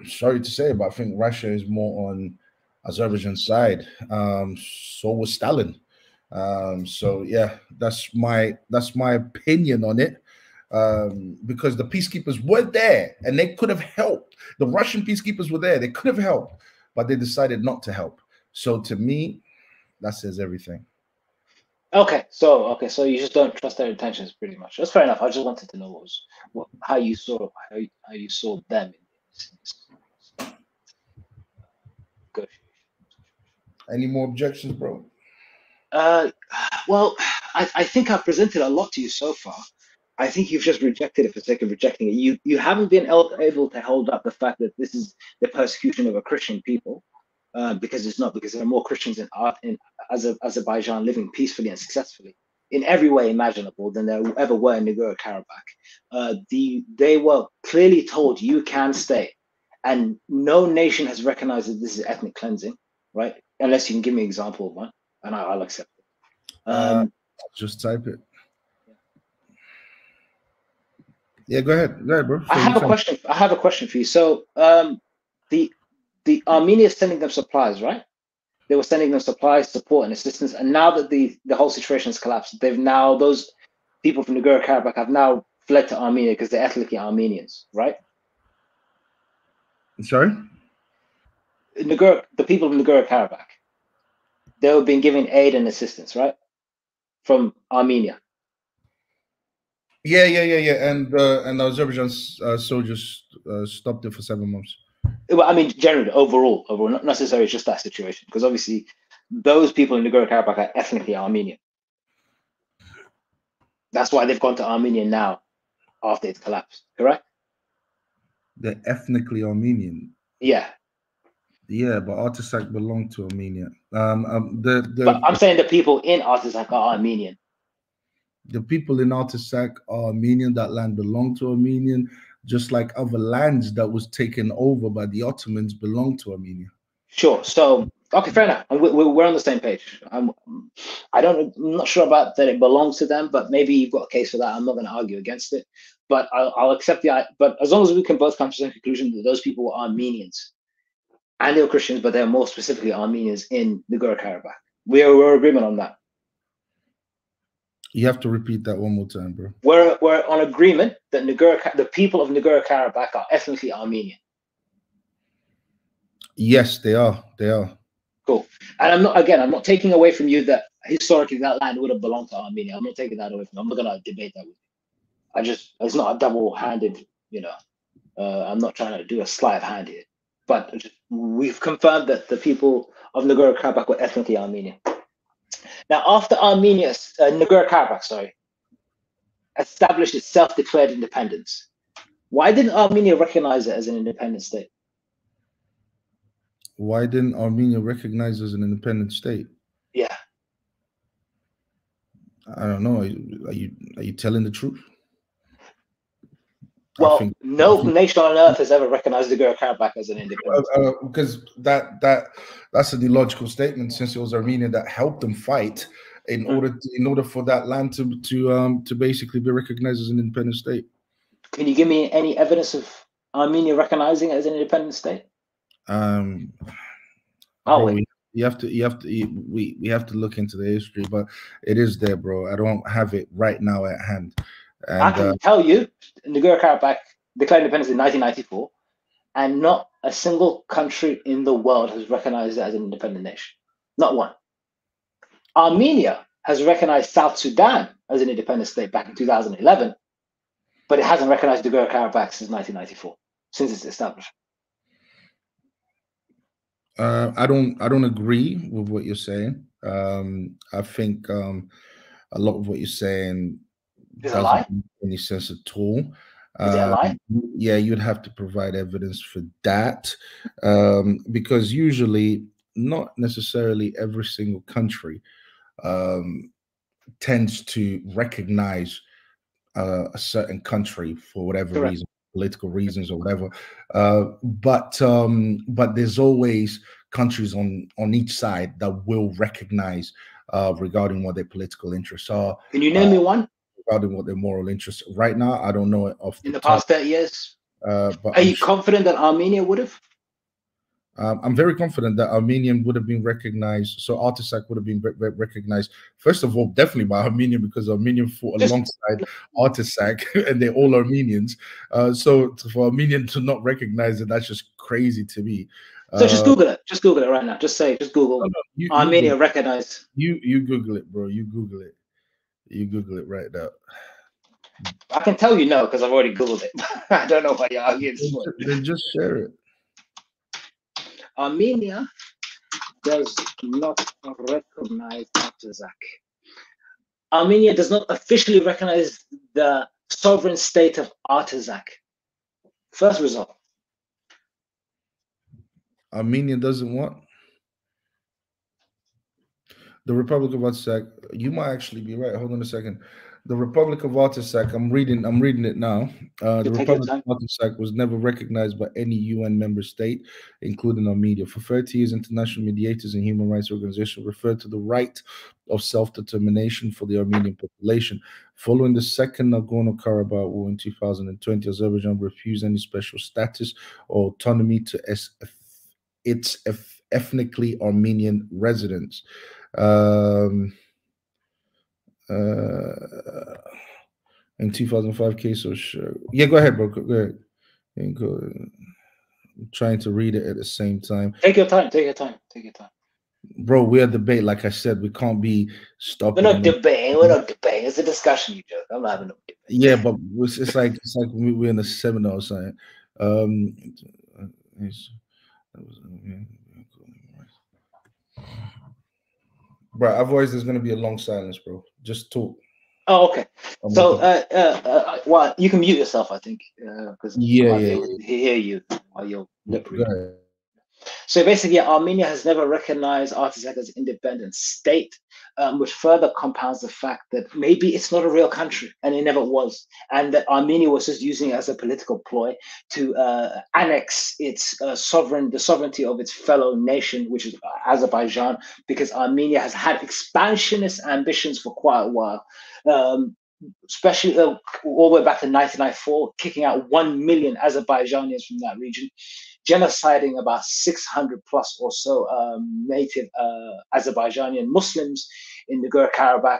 sorry to say, but I think Russia is more on Azerbaijan's side. So was Stalin. So yeah, that's my opinion on it. Because the peacekeepers were there and they could have helped. The Russian peacekeepers were there; they could have helped, but they decided not to help. So to me, that says everything. Okay, so you just don't trust their intentions, pretty much. That's fair enough. I just wanted to know how you saw them in this negotiation. Any more objections, bro? Well, I think I've presented a lot to you so far. I think you've just rejected it for the sake of rejecting it. You haven't been able to hold up the fact that this is the persecution of a Christian people, because it's not, because there are more Christians in Azerbaijan living peacefully and successfully in every way imaginable than there ever were in Nagorno-Karabakh. They were clearly told you can stay, and no nation has recognized that this is ethnic cleansing, right? Unless you can give me an example of one, and I'll accept it. Just type it. Yeah, go ahead, bro. I have a question for you. So, the Armenia is sending them supplies, right? They were sending them supplies, support, and assistance. And now that the whole situation has collapsed, those people from Nagorno-Karabakh have now fled to Armenia because they're ethnically Armenians, right? Sorry? The people from Nagorno-Karabakh, they were being given aid and assistance, right? From Armenia. Yeah. And Azerbaijan's soldiers stopped it for 7 months. Well, I mean, generally, overall, not necessarily just that situation, because obviously those people in Nagorno-Karabakh are ethnically Armenian. That's why they've gone to Armenia now after it's collapsed, correct? They're ethnically Armenian. Yeah. Yeah, but Artsakh belonged to Armenia. But I'm saying the people in Artsakh are Armenian. The people in Artsakh are Armenian. That land belonged to Armenian, just like other lands that was taken over by the Ottomans belonged to Armenia. Sure. So, okay, fair enough. We're on the same page. I'm not sure about that it belongs to them, but maybe you've got a case for that. I'm not going to argue against it, but I'll accept but as long as we can both come to the conclusion that those people were Armenians and they were Christians, but they're more specifically Armenians in Nagorno-Karabakh. We're in agreement on that. You have to repeat that one more time, bro. We're on agreement that the people of Nagorno-Karabakh are ethnically Armenian. Yes, they are. They are. Cool. And I'm not taking away from you that historically that land would have belonged to Armenia. I'm not taking that away from you. I'm not going to debate that with you. It's not a double-handed, I'm not trying to do a sleight of hand here. But we've confirmed that the people of Nagorno-Karabakh were ethnically Armenian. Now, after Nagorno-Karabakh, established its self-declared independence, why didn't Armenia recognize it as an independent state? Why didn't Armenia recognize it as an independent state? Yeah. I don't know. Are you telling the truth? Well, no nation on earth has ever recognized Nagorno-Karabakh as an independent state. Because that's an illogical statement, since it was Armenia that helped them fight in order for that land to basically be recognized as an independent state. Can you give me any evidence of Armenia recognizing it as an independent state? We have to look into the history, but it is there, bro. I don't have it right now at hand. And, I can tell you, Nagorno-Karabakh declared independence in 1994, and not a single country in the world has recognized it as an independent nation. Not one. Armenia has recognized South Sudan as an independent state back in 2011, but it hasn't recognized Nagorno-Karabakh since 1994, since its establishment. I don't agree with what you're saying. I think a lot of what you're saying doesn't make any sense at all. Is it a lie? Yeah, you'd have to provide evidence for that, because usually, not necessarily every single country tends to recognize a certain country for whatever reason, political reasons or whatever. But there's always countries on each side that will recognize regarding what their political interests are. Can you name me one? Regarding what their moral interests. Right now, I don't know it off the top. In the past 30 years? But are you confident that Armenia would have? I'm very confident that Armenian would have been recognized. So Artsakh would have been recognized, first of all, definitely by Armenia, because Armenian fought alongside Artsakh, and they're all Armenians. So for Armenian to not recognize it, that's just crazy to me. So just Google it. Just Google it right now. Just Google Armenia recognized. You Google it, bro. You Google it. You Google it right now. I can tell you no, because I've already Googled it. I don't know why you're arguing. Then just share it. Armenia does not recognize Artsakh. Armenia does not officially recognize the sovereign state of Artsakh. First result. Armenia doesn't what? The Republic of Artsakh. You might actually be right. Hold on a second. The Republic of Artsakh. I'm reading it now. The Republic of Artsakh was never recognized by any UN member state, including Armenia. For 30 years, international mediators and human rights organizations referred to the right of self-determination for the Armenian population. Following the Second Nagorno-Karabakh War in 2020, Azerbaijan refused any special status or autonomy to its ethnically Armenian residents. In 2005 case of yeah, go ahead, bro. Go ahead. I'm trying to read it at the same time. Take your time. Take your time. Take your time. Bro, we're a debate. Like I said, we can't be stopping. We're not debating. We're not debating. It's a discussion, you joke. I'm not having no debate. Yeah, but it's like we're in a seminar or something. Bro, otherwise there's going to be a long silence, bro. Just talk. Oh, okay. So, well, you can mute yourself, I think, because I might be able to hear you while you're lip reading. So basically, Armenia has never recognized Artsakh as an independent state, which further compounds the fact that maybe it's not a real country, and it never was, and that Armenia was just using it as a political ploy to annex its the sovereignty of its fellow nation, which is Azerbaijan, because Armenia has had expansionist ambitions for quite a while. Especially all the way back to 1994, kicking out 1 million Azerbaijanis from that region, genociding about 600 plus or so native Azerbaijani Muslims in Nagorno-Karabakh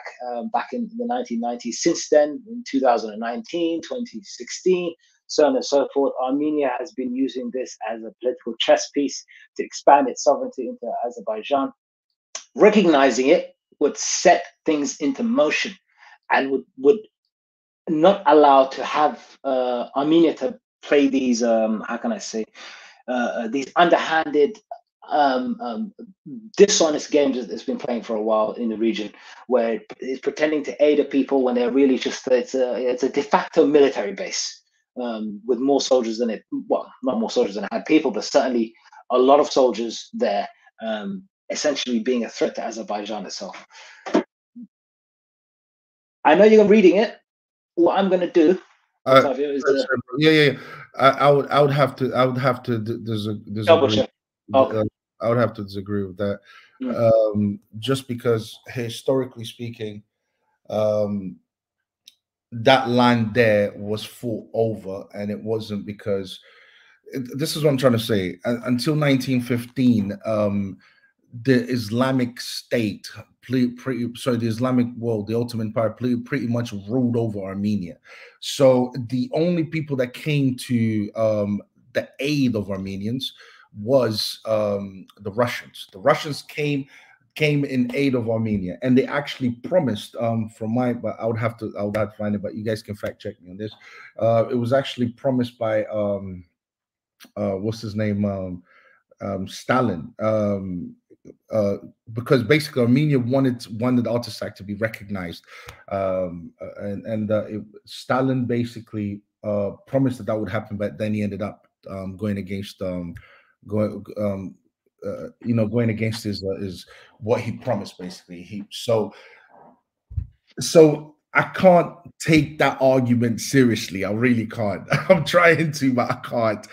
back in the 1990s. Since then, in 2019, 2016, so on and so forth, Armenia has been using this as a political chess piece to expand its sovereignty into Azerbaijan. Recognizing it would set things into motion and would not allow to have Armenia to play these, how can I say, these underhanded, dishonest games that it's been playing for a while in the region, where it's pretending to aid the people when they're really just, it's a de facto military base with more soldiers than it, well, not more soldiers than it had people, but certainly a lot of soldiers there, essentially being a threat to Azerbaijan itself. I know you're reading it. What I'm going to do, I would have to double check. Okay. I would have to disagree with that. Just because historically speaking, that land there was fought over, and it wasn't because this is what I'm trying to say. Until 1915, the Islamic State, the Islamic world, the Ottoman Empire, pretty much ruled over Armenia. So the only people that came to the aid of Armenians was the Russians. The Russians came in aid of Armenia, and they actually promised. But I would have to find it. But you guys can fact check me on this. It was actually promised by what's his name, Stalin. Because basically Armenia wanted Artsakh to be recognized, Stalin basically promised that would happen, but then he ended up going against going against his what he promised. Basically, so I can't take that argument seriously. I really can't. I'm trying to, but I can't.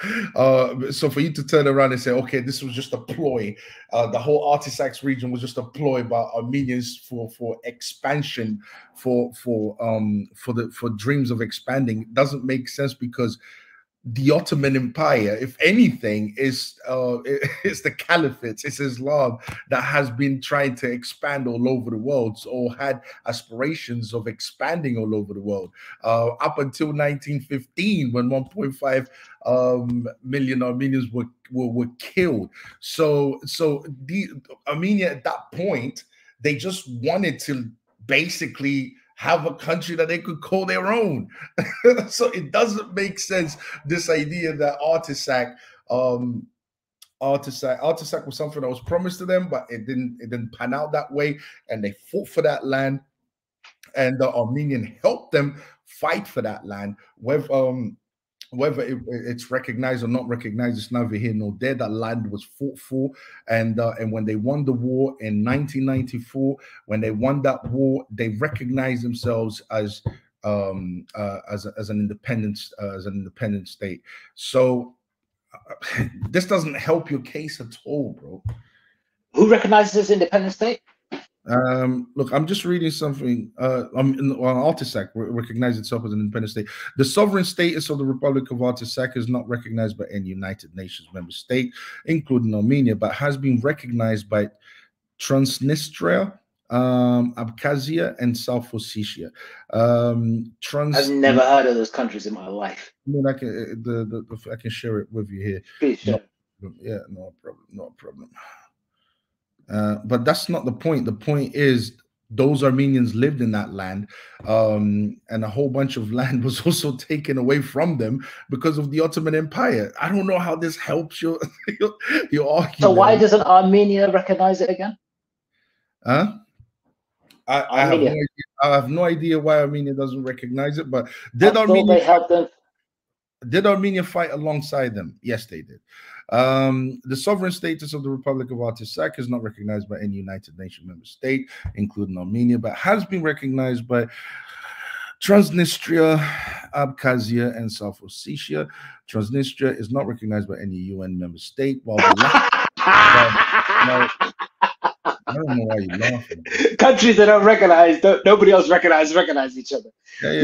So for you to turn around and say, okay, this was just a ploy, the whole Artsakh region was just a ploy by Armenians for expansion, for dreams of expanding, doesn't make sense, because the Ottoman Empire, if anything, is the caliphate, it's Islam that has been trying to expand all over the world, or had aspirations of expanding all over the world, up until 1915, when 1.5 million Armenians were killed. So the Armenia at that point, they just wanted to basically have a country that they could call their own. So it doesn't make sense, this idea that Artsakh was something that was promised to them, but it didn't pan out that way, and they fought for that land, and the Armenian helped them fight for that land. Whether it's recognized or not recognized, it's neither here nor there. That land was fought for, and when they won the war in 1994, when they won that war, they recognized themselves as an independent state. So this doesn't help your case at all, bro. Who recognizes this independent state? Look, I'm just reading something. Artsakh recognized itself as an independent state. The sovereign status of the Republic of Artsakh is not recognized by any United Nations member state, including Armenia, but has been recognized by Transnistria, Abkhazia, and South Ossetia. I've never heard of those countries in my life. I mean, I can share it with you here. Please share. No problem. But that's not the point. The point is those Armenians lived in that land, and a whole bunch of land was also taken away from them because of the Ottoman Empire. I don't know how this helps your your argument. So why doesn't Armenia recognize it again? Huh? I have no idea. I have no idea why Armenia doesn't recognize it. But did Armenia fight alongside them? Yes, they did. The sovereign status of the Republic of Artsakh is not recognized by any United Nations member state, including Armenia, but has been recognized by Transnistria, Abkhazia, and South Ossetia. Transnistria is not recognized by any UN member state, while the I don't know why you're laughing. Countries that don't recognize, nobody else recognize each other. Yeah, yeah.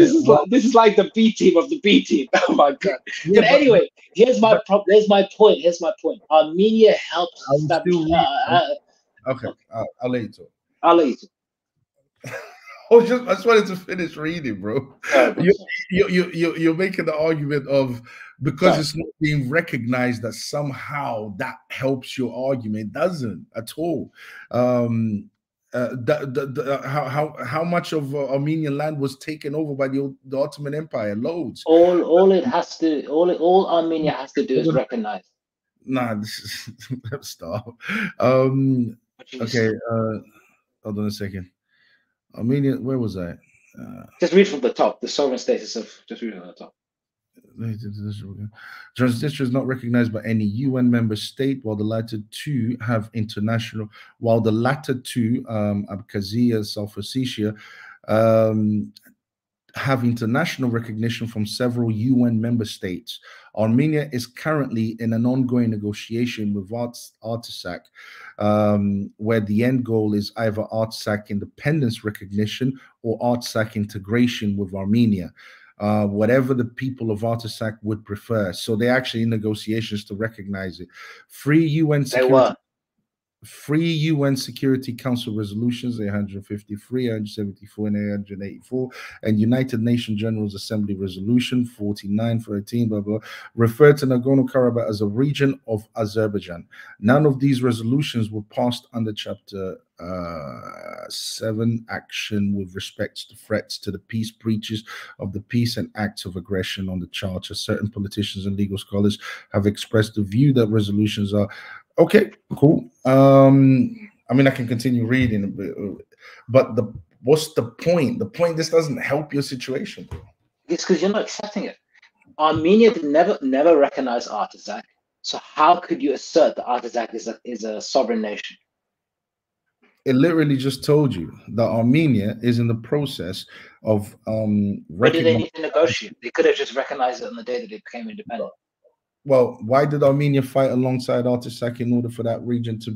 This is like the B team of the B team. Oh my god! Yeah, but anyway, here's my point. Armenia helps establish. Okay, I'll let you talk. I'll let you talk. I just wanted to finish reading, bro. You're making the argument of because it's not being recognized that somehow that helps your argument. It doesn't at all. How much of Armenian land was taken over by the Ottoman Empire? Loads. All Armenia has to do is recognize. Nah, this is stop. Okay, hold on a second. Armenia, where was I? Just read from the top. The sovereign status of. Just read from the top. Transnistria is not recognized by any UN member state, while the latter two, Abkhazia and South Ossetia, have international recognition from several UN member states. Armenia is currently in an ongoing negotiation with Artsakh, where the end goal is either Artsakh independence recognition or Artsakh integration with Armenia. Whatever the people of Artsakh would prefer. So they're actually in negotiations to recognize it. Free UN Security Council resolutions 853, 874, and 884, and United Nations General Assembly resolution 4913, blah blah, refer to Nagorno-Karabakh as a region of Azerbaijan. None of these resolutions were passed under Chapter 7 action with respect to threats to the peace, breaches of the peace, and acts of aggression on the Charter. Certain politicians and legal scholars have expressed the view that resolutions are okay, cool. I mean, I can continue reading, but what's the point? The point, this doesn't help your situation. It's because you're not accepting it. Armenia never recognized Artsakh. So how could you assert that Artsakh is a sovereign nation? It literally just told you that Armenia is in the process of Why did they need to negotiate? They could have just recognized it on the day that they became independent. Well, why did Armenia fight alongside Artsakh in order for that region to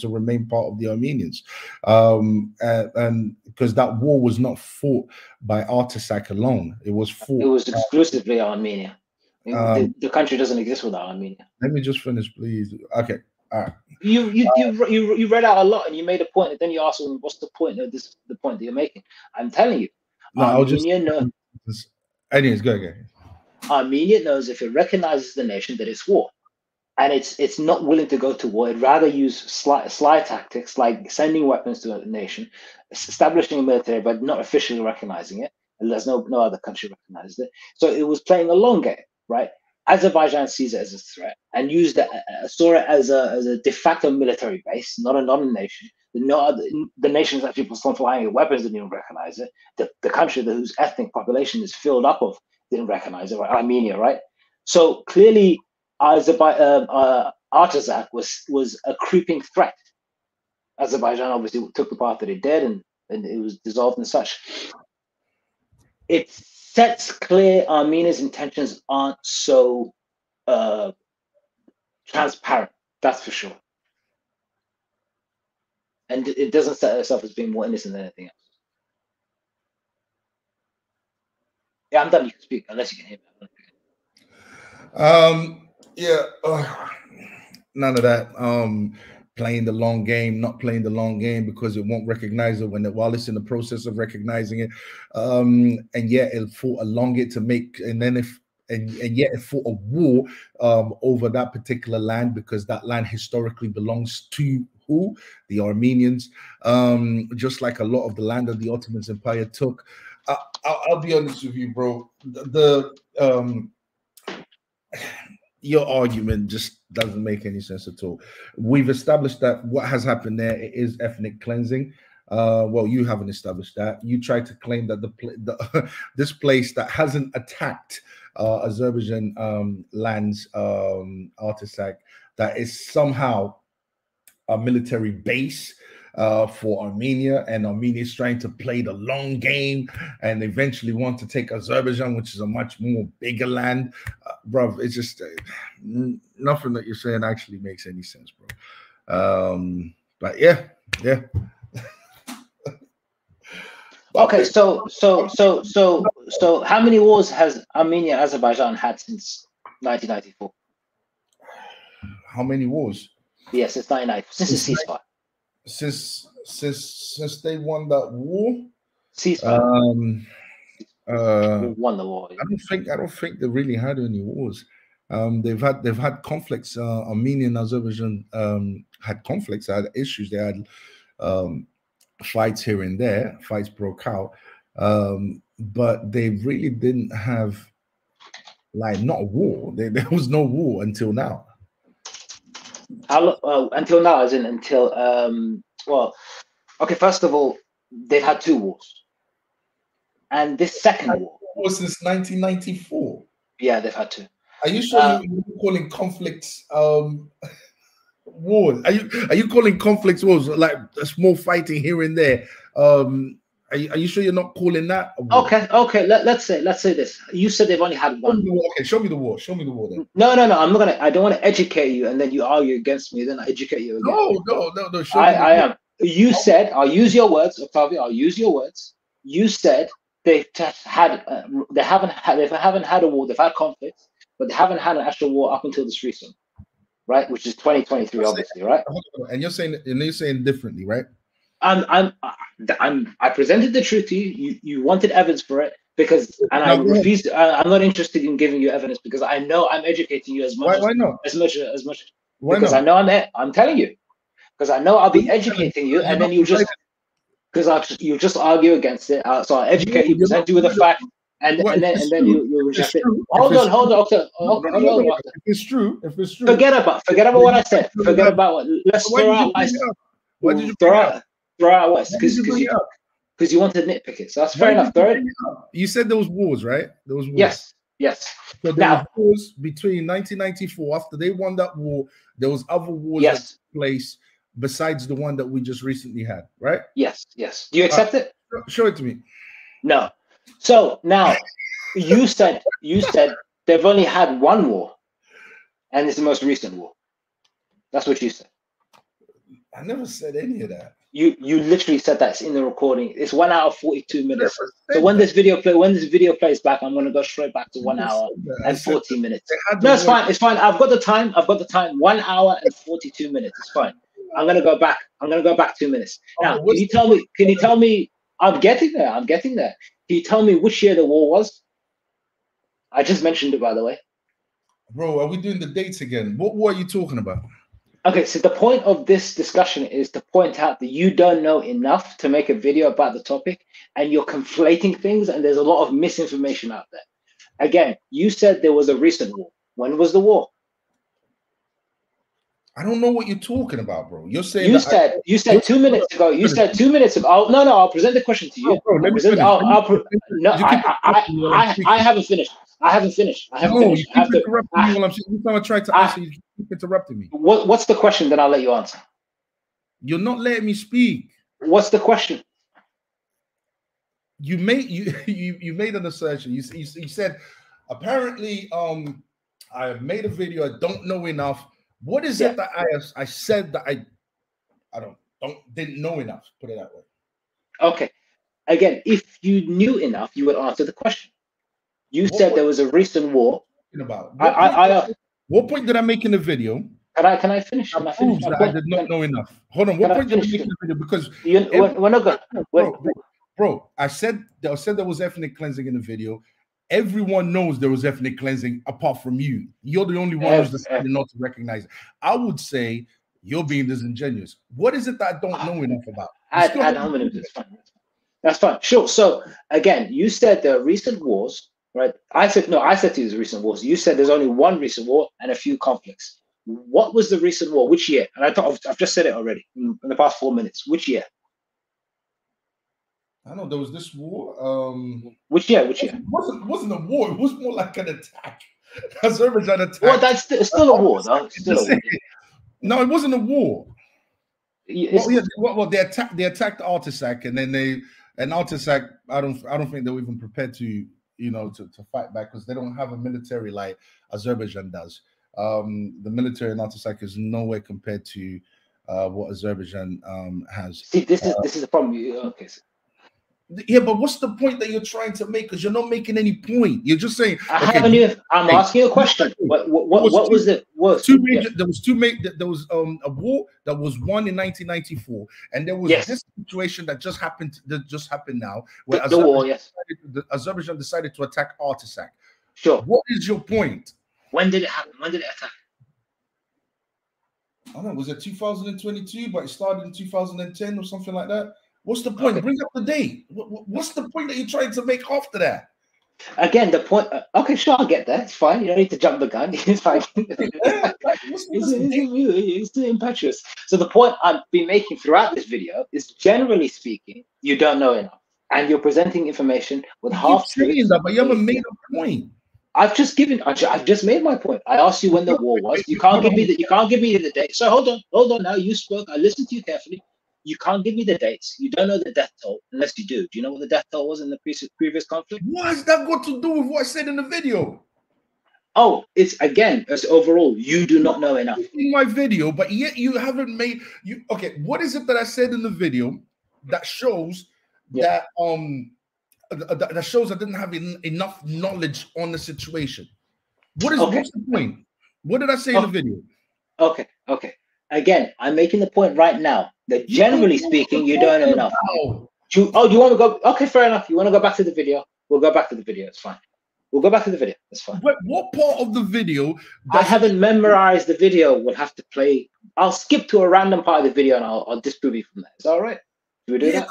remain part of the Armenians? And because that war was not fought by Artsakh alone, it was fought. It was exclusively Armenia. The country doesn't exist without Armenia. Let me just finish, please. Okay, all right. You read out a lot and you made a point, and then you asked, "What's the point of this? The point that you're making?" I'm telling you, no, Armenia anyways, go again. Armenia knows if it recognizes the nation that it's war, and it's not willing to go to war. It'd rather use sly tactics like sending weapons to a nation, establishing a military, but not officially recognizing it. And there's no other country recognizes it. So it was playing a long game, right? Azerbaijan sees it as a threat and saw it as a de facto military base, not a nation. The nations that people flying weapons didn't even recognize it. The country whose ethnic population is filled up of didn't recognize it, right? Armenia, right? So clearly, Artsakh was a creeping threat. Azerbaijan obviously took the path that it did, and it was dissolved and such. It sets clear Armenia's intentions aren't so transparent. That's for sure. And it doesn't set itself as being more innocent than anything else. Yeah, I'm done. You can speak, unless you can hear me. None of that. Playing the long game, not playing the long game because it won't recognize it while it's in the process of recognizing it. And yet it fought along it to make, and then yet it fought a war over that particular land because that land historically belongs to Who? The Armenians. Just like a lot of the land that the Ottoman Empire took. I'll be honest with you, bro. Your argument just doesn't make any sense at all. We've established that what has happened there is ethnic cleansing. Well, you haven't established that. You try to claim that this place that hasn't attacked Azerbaijan lands artifact, that is somehow a military base for Armenia, and Armenia is trying to play the long game and eventually want to take Azerbaijan, which is a much more bigger land. Bro, it's just nothing that you're saying actually makes any sense, bro. But yeah. Okay, so how many wars has Armenia and Azerbaijan had since 1994? How many wars? Yes, since 1994, since the ceasefire. Since they won that war, ceasefire. Won the war. I don't think they really had any wars. They've had conflicts. Armenia and Azerbaijan had conflicts. They had issues. They had fights here and there. Fights broke out, but they really didn't have, like, not a war. There was no war until now. Until now, as in until well, okay. First of all, they've had 2 wars, and this second war was since 1994. Yeah, they've had 2. Are you sure you're calling conflicts wars? Are you calling conflicts wars, like a small fighting here and there? Are you sure you're not calling that a war? Okay. Let's say this. You said they've only had 1 war. Okay, show me the war. Show me the war then. No. I'm not gonna. I don't want to educate you, and then you argue against me. Then I educate you again. No. I am. You said, I'll use your words, Octavio. I'll use your words. You said they haven't had a war. They've had conflicts, but they haven't had an actual war up until this recent, right? Which is 2023, obviously, right? And you're saying differently, right? I presented the truth to you. You wanted evidence for it I refused. I'm not interested in giving you evidence because I know I'm educating you as much. Why not? As much. Why because not? I know I'm telling you. Because I know I'll be educating you, and then you just argue against it. So I'll educate you, present you with a fact, and then you reject it. Hold on. If it's true, forget about what I said. Forget about what. Let's throw out Weiss. Why did you throw out Weiss? Because you wanted to nitpick it. So that's fair enough. You said there was wars, right? There was wars. Yes. So there was wars between 1994. After they won that war, there was other wars that took place besides the one that we just recently had, right? Yes. Do you accept it? Show it to me. No. So now you said they've only had 1 war, and it's the most recent war. That's what you said. I never said any of that. You literally said that's in the recording. It's 1 hour 42 minutes. So when this video plays back, I'm gonna go straight back to 1 hour and 14 minutes. No, it's fine. It's fine. I've got the time. 1 hour and 42 minutes. It's fine. I'm gonna go back 2 minutes. Now, can you tell me? I'm getting there. Can you tell me which year the war was? I just mentioned it, by the way. Bro, are we doing the dates again? What war are you talking about? Okay, so the point of this discussion is to point out that you don't know enough to make a video about the topic, and you're conflating things, and there's a lot of misinformation out there. Again, you said there was a recent war. When was the war? I don't know what you're talking about, bro. You're saying you said 2 minutes ago. You said 2 minutes ago. No. I'll present the question to you. Oh, bro, let me finish. I haven't finished. You keep interrupting me while I'm saying. Every time I try to answer, you keep interrupting me. What's the question? Then I'll let you answer. You're not letting me speak. What's the question? You made an assertion. You said apparently I have made a video. I don't know enough. What is it that I said that I didn't know enough? Put it that way. Okay. Again, if you knew enough, you would answer the question. You said there was a recent war. About what point did I make in the video? Can I finish? I did not know enough. Hold on. What point did I make in the video? Because we're not good. Bro, I said there was ethnic cleansing in the video. Everyone knows there was ethnic cleansing apart from you. You're the only one who's decided not to recognize it. I would say You're being disingenuous. What is it that I don't know enough about? Ad hominem. That's fine. That's fine. Sure. So again, you said the recent wars, right? I said to you there's recent wars. You said there's only one recent war and a few conflicts. What was the recent war? Which year? And I've just said it already in the past 4 minutes. Which year? I know there was this war. Which year? It wasn't a war. It was more like an attack. Azerbaijan attack. Well, that's still a war, though. Still a war. No, it wasn't a war. Well, they attacked Artsakh, and then Artsakh. I don't think they were even prepared to to fight back, because they don't have a military like Azerbaijan does. The military in Artsakh is nowhere compared to what Azerbaijan has. See, this is the problem. Okay. Yeah, but what's the point that you're trying to make? Because you're not making any point. You're just saying. I'm asking you a question. What was it? There was a war that was won in 1994, and there was this situation that just happened. Now, where Azerbaijan decided to attack Artsakh. Sure. What is your point? When did it happen? When did it attack? I don't know. Was it 2022? But it started in 2010 or something like that. What's the point? Okay. Bring up the date. What's the point that you're trying to make after that? Again, the point. Okay, sure, I'll get that. It's fine. You don't need to jump the gun. It's fine. It's too impetuous. So the point I've been making throughout this video is, generally speaking, you don't know enough, and you're presenting information with half. Saying that, but you haven't made a point. I've just made my point. I asked you when the war was. You can't give me the date. So hold on. Now you spoke. I listened to you carefully. You can't give me the dates. You don't know the death toll unless you do. Do you know what the death toll was in the previous conflict? What has that got to do with what I said in the video? Oh, it's overall, you do not know enough. In my video, but yet you haven't made you. Okay, what is it that I said in the video that shows that that shows I didn't have enough knowledge on the situation? What's the point? What did I say in the video? Okay. Again, I'm making the point right now that generally speaking, you don't know enough. Do you want to go? Okay, fair enough. You want to go back to the video? We'll go back to the video. It's fine. We'll go back to the video. That's fine. But what part of the video? I haven't memorized the video. We'll have to play. I'll skip to a random part of the video and I'll disprove you from that. Is that all right? Do we do that?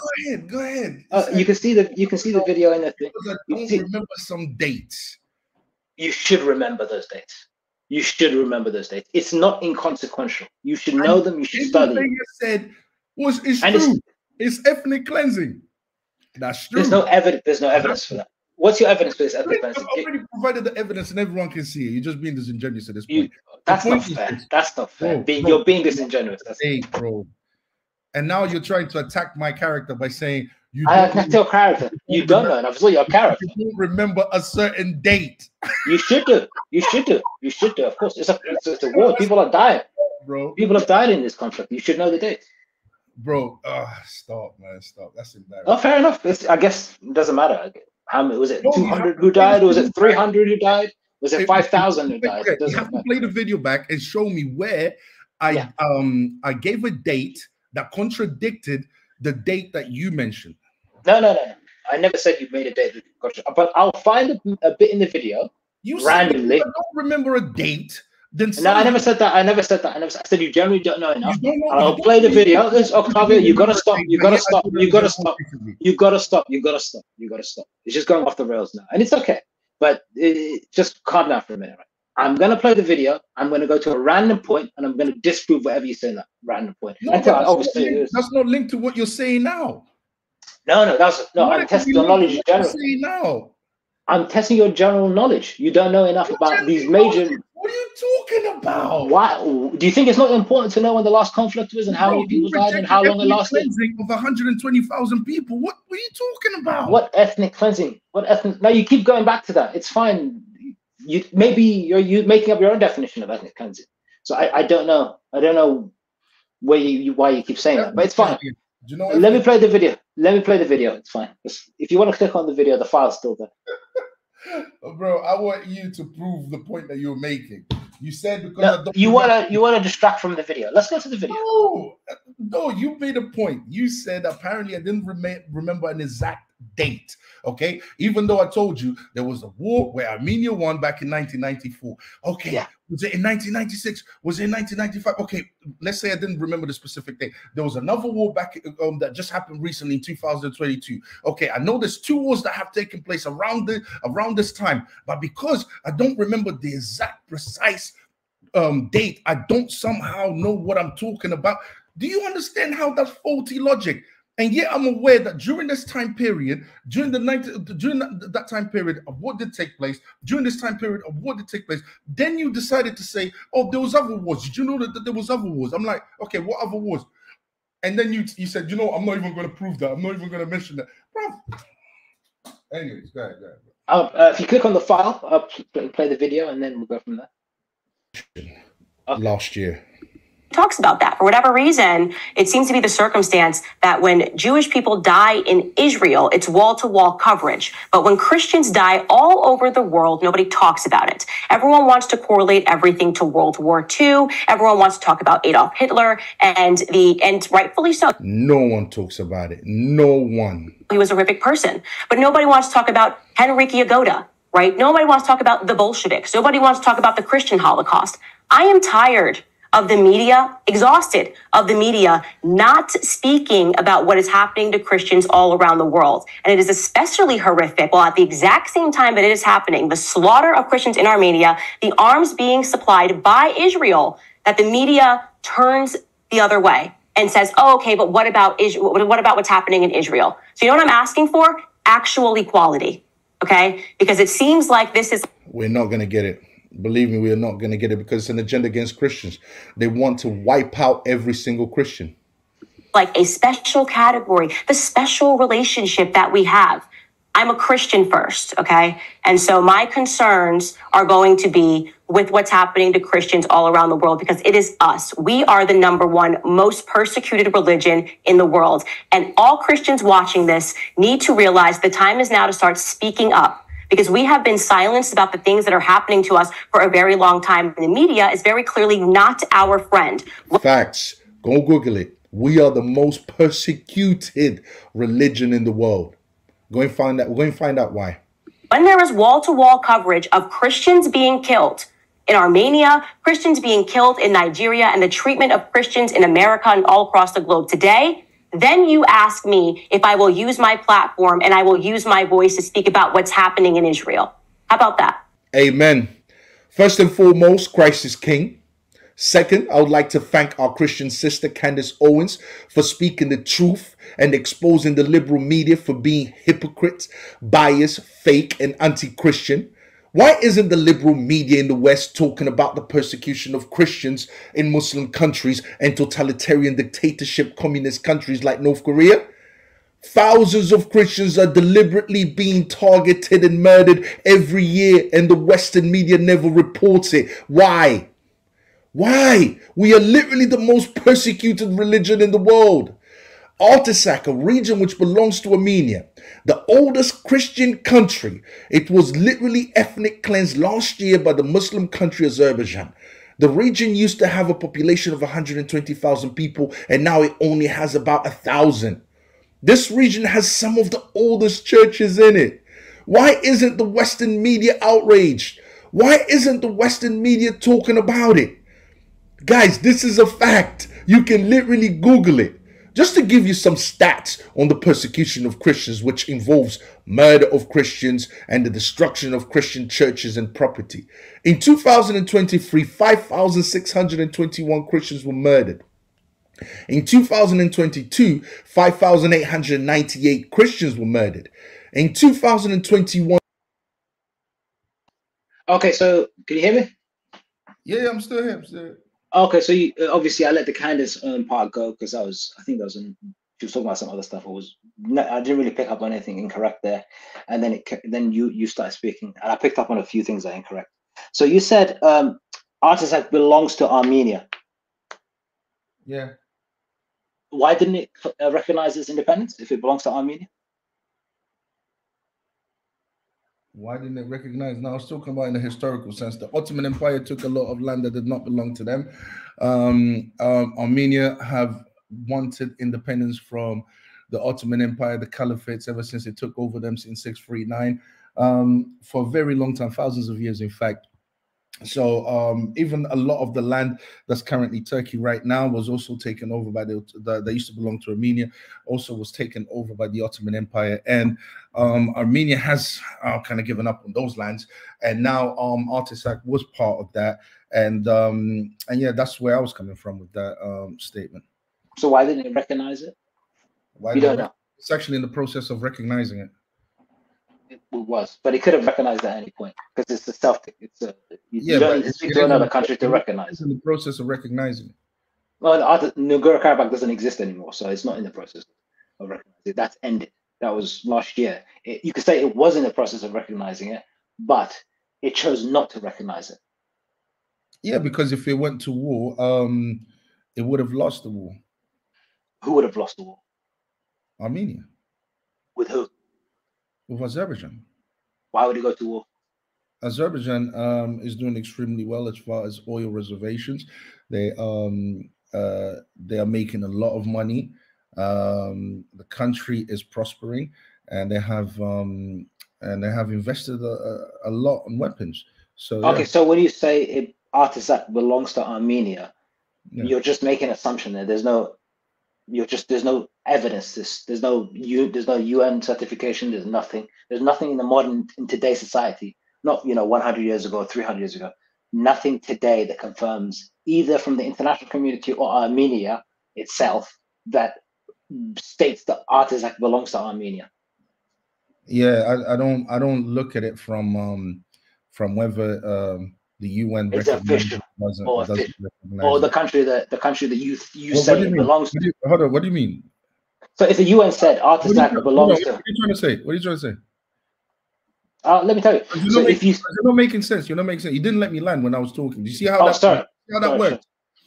Go ahead. You can see the video in the thing. I don't remember some dates. You should remember those dates. It's not inconsequential. You should know them. You should study. Everything you said is true. It's ethnic cleansing. That's true. There's no evidence for that. What's your evidence for this ethnic cleansing? I've already provided the evidence and everyone can see it. You're just being disingenuous at this point. That's not fair. That's not fair. You're being disingenuous. Bro. And now you're trying to attack my character by saying I attacked your character. You don't know enough. So your character. You don't remember a certain date. You should do. Of course, it's a war. People are dying, bro. People have died in this conflict. You should know the date, bro. Stop, man. Stop. That's embarrassing. Oh, fair enough. I guess it doesn't matter. How many was it? 200 who died? Or was it 300 who died? Was it 5,000 who died? You have to play the video back and show me where I gave a date that contradicted the date that you mentioned. No. I never said you made a date. But I'll find a bit in the video randomly. I don't remember a date. No, I never said that. I said you generally don't know enough. I'll play the video. This Octavio, you gotta stop. You gotta stop. It's just going off the rails now, and it's okay. But just calm down for a minute. Right? I'm gonna play the video. I'm gonna go to a random point, and I'm gonna disprove whatever you say in that random point. That's not linked to what you're saying now. No. I'm testing your knowledge in general. I'm testing your general knowledge. You don't know enough about these major. What are you talking about? Why? Do you think it's not important to know when the last conflict was and how many people died and how long it lasted? Of 120,000 people. What are you talking about? What ethnic cleansing? No, you keep going back to that. It's fine. Maybe you're making up your own definition of ethnic cleansing. So I don't know. I don't know why you keep saying that, but it's fine. Do you know Let me play the video. It's fine. If you want to click on the video, the file's still there. Bro, I want you to prove the point that you're making. You said because you want to distract from the video. Let's go to the video. No, you made a point. You said apparently I didn't remember an exact date. Okay, even though I told you there was a war where Armenia won back in 1994. Okay, yeah. Was it in 1996? Was it in 1995? Okay, let's say I didn't remember the specific date. There was another war back that just happened recently in 2022. Okay, I know there's 2 wars that have taken place around this time, but because I don't remember the exact precise date, I don't somehow know what I'm talking about. Do you understand how that's faulty logic? And yet I'm aware that during this time period, during that time period of what did take place, during this time period of what did take place, then you decided to say, oh, there was other wars. Did you know that there was other wars? I'm like, okay, what other wars? And then you said, you know, I'm not even going to prove that. I'm not even going to mention that. Bro. Anyways, go ahead. If you click on the file, I'll play the video and then we'll go from there. Okay. Last year. Talks about that. For whatever reason, it seems to be the circumstance that when Jewish people die in Israel, it's wall-to-wall coverage. But when Christians die all over the world, nobody talks about it. Everyone wants to correlate everything to World War II. Everyone wants to talk about Adolf Hitler and rightfully so. No one talks about it. No one. He was a horrific person. But nobody wants to talk about Henryk Yagoda, right? Nobody wants to talk about the Bolsheviks. Nobody wants to talk about the Christian Holocaust. I am tired of the media, exhausted of the media not speaking about what is happening to Christians all around the world. And it is especially horrific while at the exact same time that it is happening, the slaughter of Christians in Armenia, the arms being supplied by Israel, that the media turns the other way and says, oh, okay, but what about Israel? What about what's happening in Israel? So you know what I'm asking for? Actual equality, okay? Because it seems like this is... We're not going to get it. Believe me, we are not going to get it because it's an agenda against Christians. They want to wipe out every single Christian. Like a special category, the special relationship that we have. I'm a Christian first, okay? And so my concerns are going to be with what's happening to Christians all around the world because it is us. We are the #1 most persecuted religion in the world. And all Christians watching this need to realize the time is now to start speaking up. Because we have been silenced about the things that are happening to us for a very long time. The media is very clearly not our friend. Facts. Go Google it. We are the most persecuted religion in the world. Go and find out. We're going to find out why. When there is wall-to-wall coverage of Christians being killed in Armenia, Christians being killed in Nigeria, and the treatment of Christians in America and all across the globe today, then you ask me if I will use my platform and I will use my voice to speak about what's happening in Israel. How about that? Amen. First and foremost, Christ is King. Second, I would like to thank our Christian sister, Candace Owens, for speaking the truth and exposing the liberal media for being hypocrites, biased, fake, and anti-Christian. Why isn't the liberal media in the West talking about the persecution of Christians in Muslim countries and totalitarian dictatorship communist countries like North Korea? Thousands of Christians are deliberately being targeted and murdered every year, and the Western media never reports it. Why? Why? We are literally the most persecuted religion in the world. Artsakh, a region which belongs to Armenia, the oldest Christian country, it was literally ethnic cleansed last year by the Muslim country Azerbaijan. The region used to have a population of 120,000 people, and now it only has about 1,000. This region has some of the oldest churches in it. Why isn't the Western media outraged? Why isn't the Western media talking about it? Guys, this is a fact. You can literally Google it. Just to give you some stats on the persecution of Christians, which involves murder of Christians and the destruction of Christian churches and property. In 2023, 5,621 Christians were murdered. In 2022, 5,898 Christians were murdered. In 2021... Okay, so can you hear me? Yeah, I'm still here. Okay, so you, obviously I let the Candace part go because I think that was she was talking about some other stuff. I didn't really pick up on anything incorrect there, and then you started speaking, and I picked up on a few things that are incorrect. So you said Artsakh belongs to Armenia. Yeah. Why didn't it recognize its independence if it belongs to Armenia? Why didn't it recognize? Now, I was talking about in a historical sense. The Ottoman Empire took a lot of land that did not belong to them. Armenia have wanted independence from the Ottoman Empire, the caliphates, ever since it took over them in 639, for a very long time, thousands of years, in fact. So even a lot of the land that's currently Turkey right now was also taken over by they used to belong to Armenia, also was taken over by the Ottoman Empire, and Armenia has kind of given up on those lands, and now Artsakh was part of that, and yeah, that's where I was coming from with that statement. So why didn't it recognize it? Why you don't know. It's actually in the process of recognizing it. It was, but he could have recognized that at any point because it's a self-thing. You Yeah, don't need to speak to another country to recognize it's in the process of recognizing it. Well, Nagorno-Karabakh doesn't exist anymore, so it's not in the process of recognizing it. That's ended. That was last year. You could say it was in the process of recognizing it, but it chose not to recognize it. Yeah, because if it went to war, it would have lost the war. Who would have lost the war? Armenia. With who? With Azerbaijan. Why would he go to war? Azerbaijan is doing extremely well as far as oil reservations. They are making a lot of money. The country is prospering, and they have invested a lot in weapons. So okay, yeah. so when you say Artsakh belongs to Armenia, Yeah. you're just making an assumption there. There's no evidence. There's no UN certification. There's nothing in today's society. Not 100 years ago, 300 years ago. Nothing today that confirms either from the international community or Armenia itself that states that Artsakh belongs to Armenia. Yeah, I don't look at it from whether the UN it's official or the country that you say it belongs to. Hold on, what do you mean? So if the UN said Artsakh belongs to, what are you trying to say? What are you trying to say? Let me tell you. You're not making sense. You're not making sense. You didn't let me land when I was talking. Do you see how that works? Sure.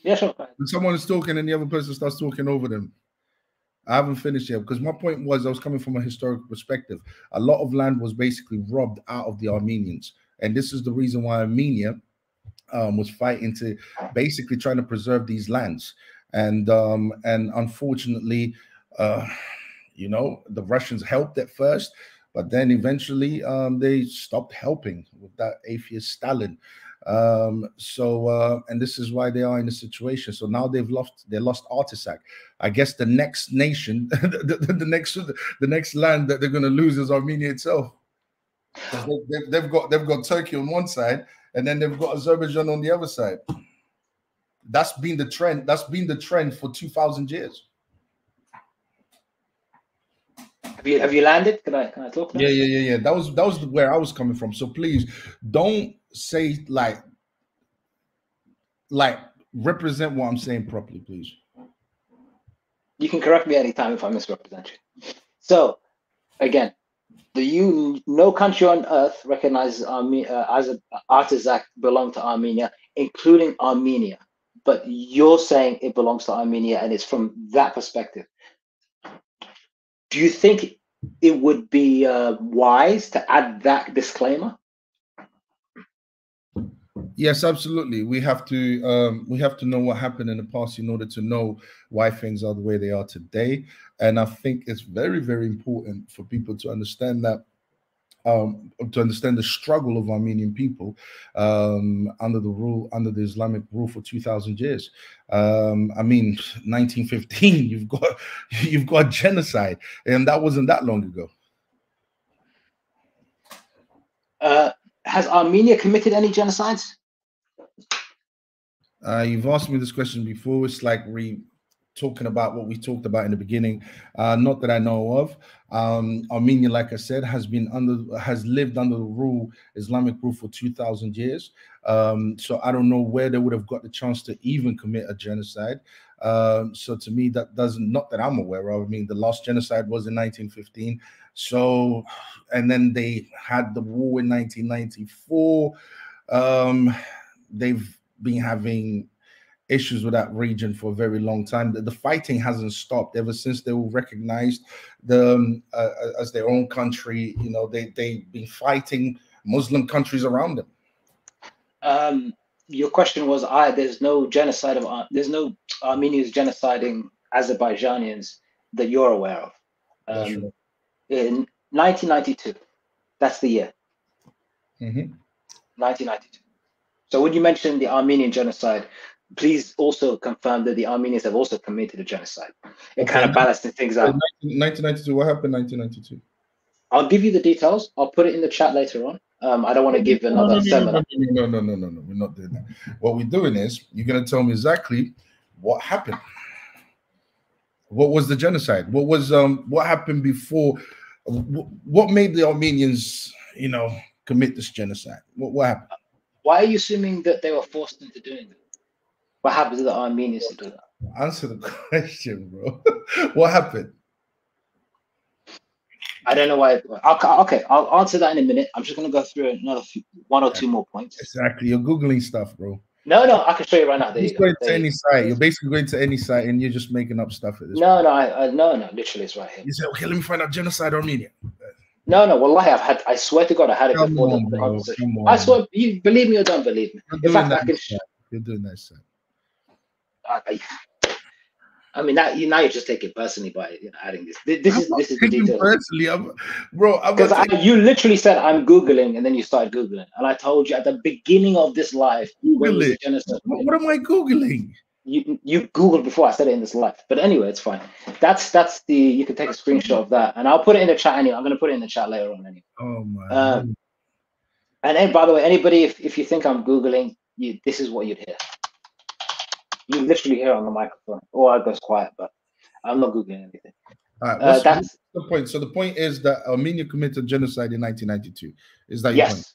Yeah, sure. When someone is talking and the other person starts talking over them. I haven't finished yet because my point was I was coming from a historical perspective. A lot of land was basically robbed out of the Armenians, and this is the reason why Armenia was fighting to basically trying to preserve these lands. And unfortunately, the Russians helped at first, but then eventually they stopped helping with that atheist Stalin. And this is why they are in the situation. So now they lost Artsakh. I guess the next nation, the next land that they're going to lose is Armenia itself. They've got Turkey on one side, and then they've got Azerbaijan on the other side. That's been the trend. That's been the trend for 2,000 years. Have you landed? Can I talk now? Yeah. That was where I was coming from. So please don't say like represent what I'm saying properly, please. You can correct me anytime if I misrepresent you. So again, no country on earth recognizes Artsakh belong to Armenia, including Armenia. But you're saying it belongs to Armenia, and it's from that perspective. Do you think it would be wise to add that disclaimer? Yes, absolutely. We have to know what happened in the past in order to know why things are the way they are today. And I think it's very, very important for people to understand that, to understand the struggle of Armenian people under the Islamic rule for 2,000 years. I mean, 1915, you've got genocide, and that wasn't that long ago. Has Armenia committed any genocides? You've asked me this question before. It's like talking about what we talked about in the beginning. Not that I know of. Armenia, like I said, has lived under the Islamic rule for 2,000 years. So I don't know where they would have got the chance to even commit a genocide. So to me, that doesn't, not that I'm aware of. I mean, the last genocide was in 1915. So, and then they had the war in 1994. They've been having issues with that region for a very long time. The fighting hasn't stopped ever since they were recognized as their own country. They've been fighting Muslim countries around them. Your question was, there's no genocide there's no Armenians genociding Azerbaijanians that you're aware of. in 1992. That's the year. 1992. So when you mention the Armenian genocide, please also confirm that the Armenians have also committed a genocide. It kind of balances things out. 1992. What happened in 1992? I'll give you the details. I'll put it in the chat later on. I don't want to give another seminar. No. We're not doing that. What we're doing is you're going to tell me exactly what happened. What was the genocide? What happened before? What made the Armenians, commit this genocide? What happened? Why are you assuming that they were forced into doing that? What happened to the Armenians to do that? Answer the question, bro. What happened? I don't know why. Okay, I'll answer that in a minute. I'm just going to go through another one or two more points. Exactly. You're Googling stuff, bro. No, I can show you right now. You're going to any site. You're basically going to any site and you're just making up stuff at this point. No, literally it's right here. You said, okay, let me find out genocide Armenia. No, wallahi, I swear to God, I had it before the conversation. I swear, you believe me or don't believe me. In fact, I can. You're doing that, sir. I mean, now you're just taking it personally by adding this. This is the detail. Personally, because you literally said I'm Googling, and then you started Googling, and I told you at the beginning of this live. Google it. What am I Googling? You Googled before I said it in this live, but anyway, it's fine. That's the. You can take a screenshot of that, and I'll put it in the chat anyway. I'm going to put it in the chat later on anyway. Oh my. And then, by the way, anybody, if you think I'm Googling, this is what you'd hear. You literally hear on the microphone, or I goes quiet, but I'm not Googling anything. All right, that's the point. So the point is that Armenia committed genocide in 1992. Is that your point?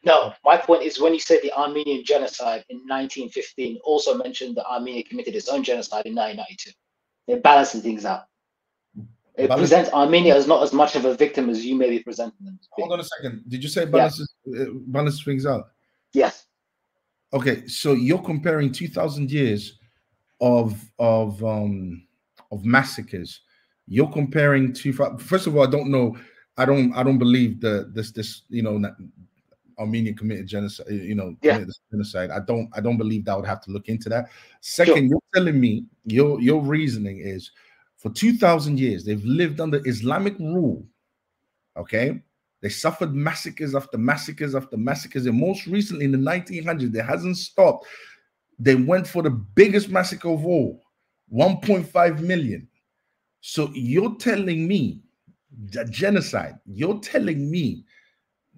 No, my point is when you say the Armenian genocide in 1915, also mentioned that Armenia committed its own genocide in 1992. It balances things out. It presents Armenia as not as much of a victim as you may be presenting them. Hold on a second. Did you say balances things out? Yes. Okay, so you're comparing 2,000 years of massacres. You're comparing first of all, I don't know. I don't believe this Armenia committed genocide. Committed this genocide. I don't believe that. I would have to look into that. Second, You're telling me your reasoning is for 2,000 years they've lived under Islamic rule. Okay. They suffered massacres after massacres after massacres. And most recently in the 1900s, it hasn't stopped. They went for the biggest massacre of all, 1.5 million. So you're telling me that genocide, you're telling me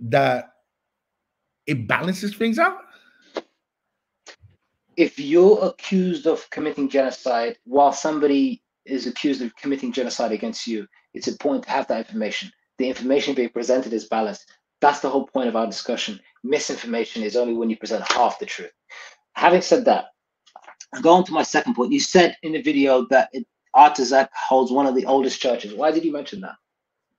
that it balances things out? If you're accused of committing genocide while somebody is accused of committing genocide against you, it's important to have that information. The information being presented is balanced. That's the whole point of our discussion. Misinformation is only when you present half the truth. Having said that, I'll go on to my second point. You said in the video that Artazak holds one of the oldest churches. Why did you mention that?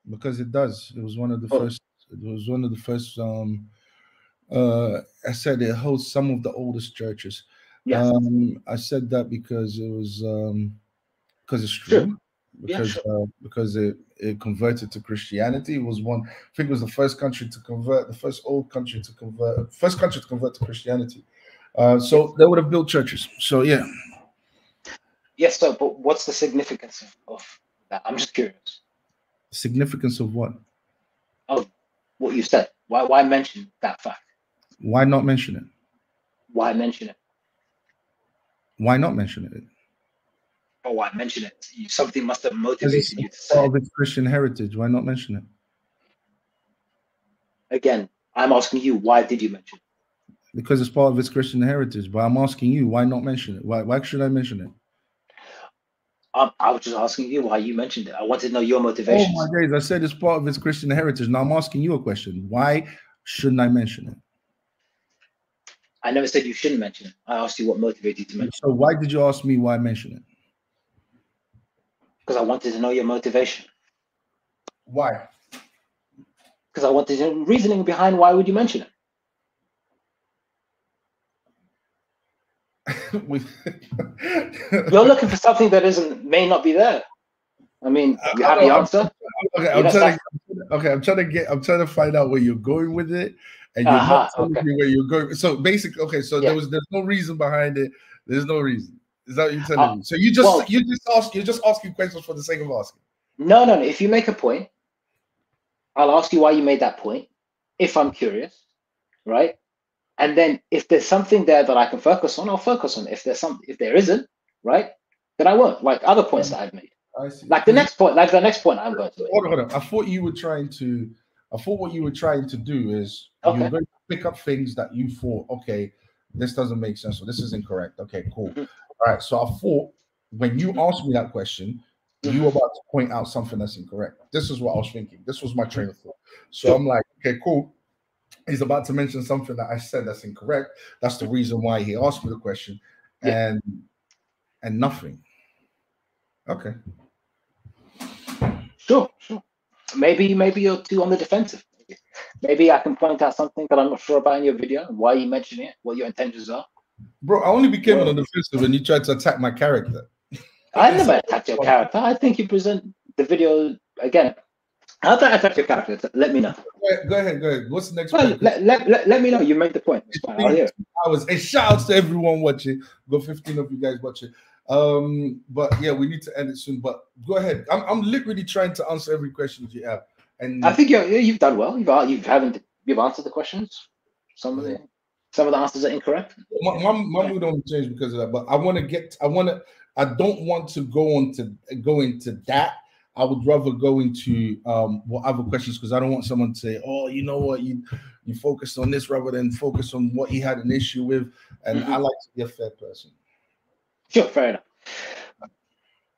Because it does. It was one of the first. It was one of the first. I said it holds some of the oldest churches. Yes. I said that because it was because it's true. Because it converted to Christianity. It was I think it was the first country to convert, the first old country to convert, first country to convert to Christianity. So they would have built churches. So yeah. Yes, so but what's the significance of that? I'm just curious. Significance of what? Of what you said. Why mention that fact? Why not mention it? Why mention it? Why not mention it? Oh, why mention it? Something must have motivated you to say part of its Christian heritage. Why not mention it? Again, I'm asking you, why did you mention it? Because it's part of its Christian heritage. But I'm asking you, why not mention it? Why should I mention it? I was just asking you why you mentioned it. I wanted to know your motivation. Oh my days! I said it's part of its Christian heritage. Now I'm asking you a question. Why shouldn't I mention it? I never said you shouldn't mention it. I asked you what motivated you to mention it. So why did you ask me why mention it? Because I wanted to know your motivation. Why? Because I wanted to know reasoning behind why would you mention it. You're looking for something that may not be there. I mean, you have the answer. I'm trying to find out where you're going with it, and you're not telling me where you're going. So basically, there's no reason behind it. There's no reason. Is that what you're telling me? So you're just asking questions for the sake of asking. No, no, no. If you make a point, I'll ask you why you made that point, if I'm curious, right? And then if there's something there that I can focus on, I'll focus on. If there isn't, right, then I won't. Like other points that I've made. I see. Like the next point I'm going to make. Hold on. I thought you were trying to. I thought what you were trying to do is Okay. you're going to pick up things that you thought, okay, this doesn't make sense, or this is incorrect. Okay, cool. Mhm. All right. So I thought when you asked me that question, you were about to point out something that's incorrect. This is what I was thinking. This was my train of thought. So Sure. I'm like, okay, cool. He's about to mention something that I said that's incorrect. That's the reason why he asked me the question, Yeah. and nothing. Okay. Sure. Maybe you're too on the defensive. Maybe I can point out something that I'm not sure about in your video, why you mentioned it, what your intentions are. Bro, I only became on the defensive when you tried to attack my character. I never attacked your character. I think you present the video again. How did I attack your character? Let me know. Go ahead. What's the next point? Let me know. You made the point. It's fine. I'll hear it. And shout out to everyone watching. Got 15 of you guys watching. But yeah, we need to end it soon. But go ahead. I'm literally trying to answer every question you have. And I think you've done well. You've answered the questions. Some of the answers are incorrect. My mood don't change because of that. But I don't want to go into that. I would rather go into what other questions, because I don't want someone to say, oh, you know what, you focused on this rather than focus on what he had an issue with. And I like to be a fair person. Sure, fair enough.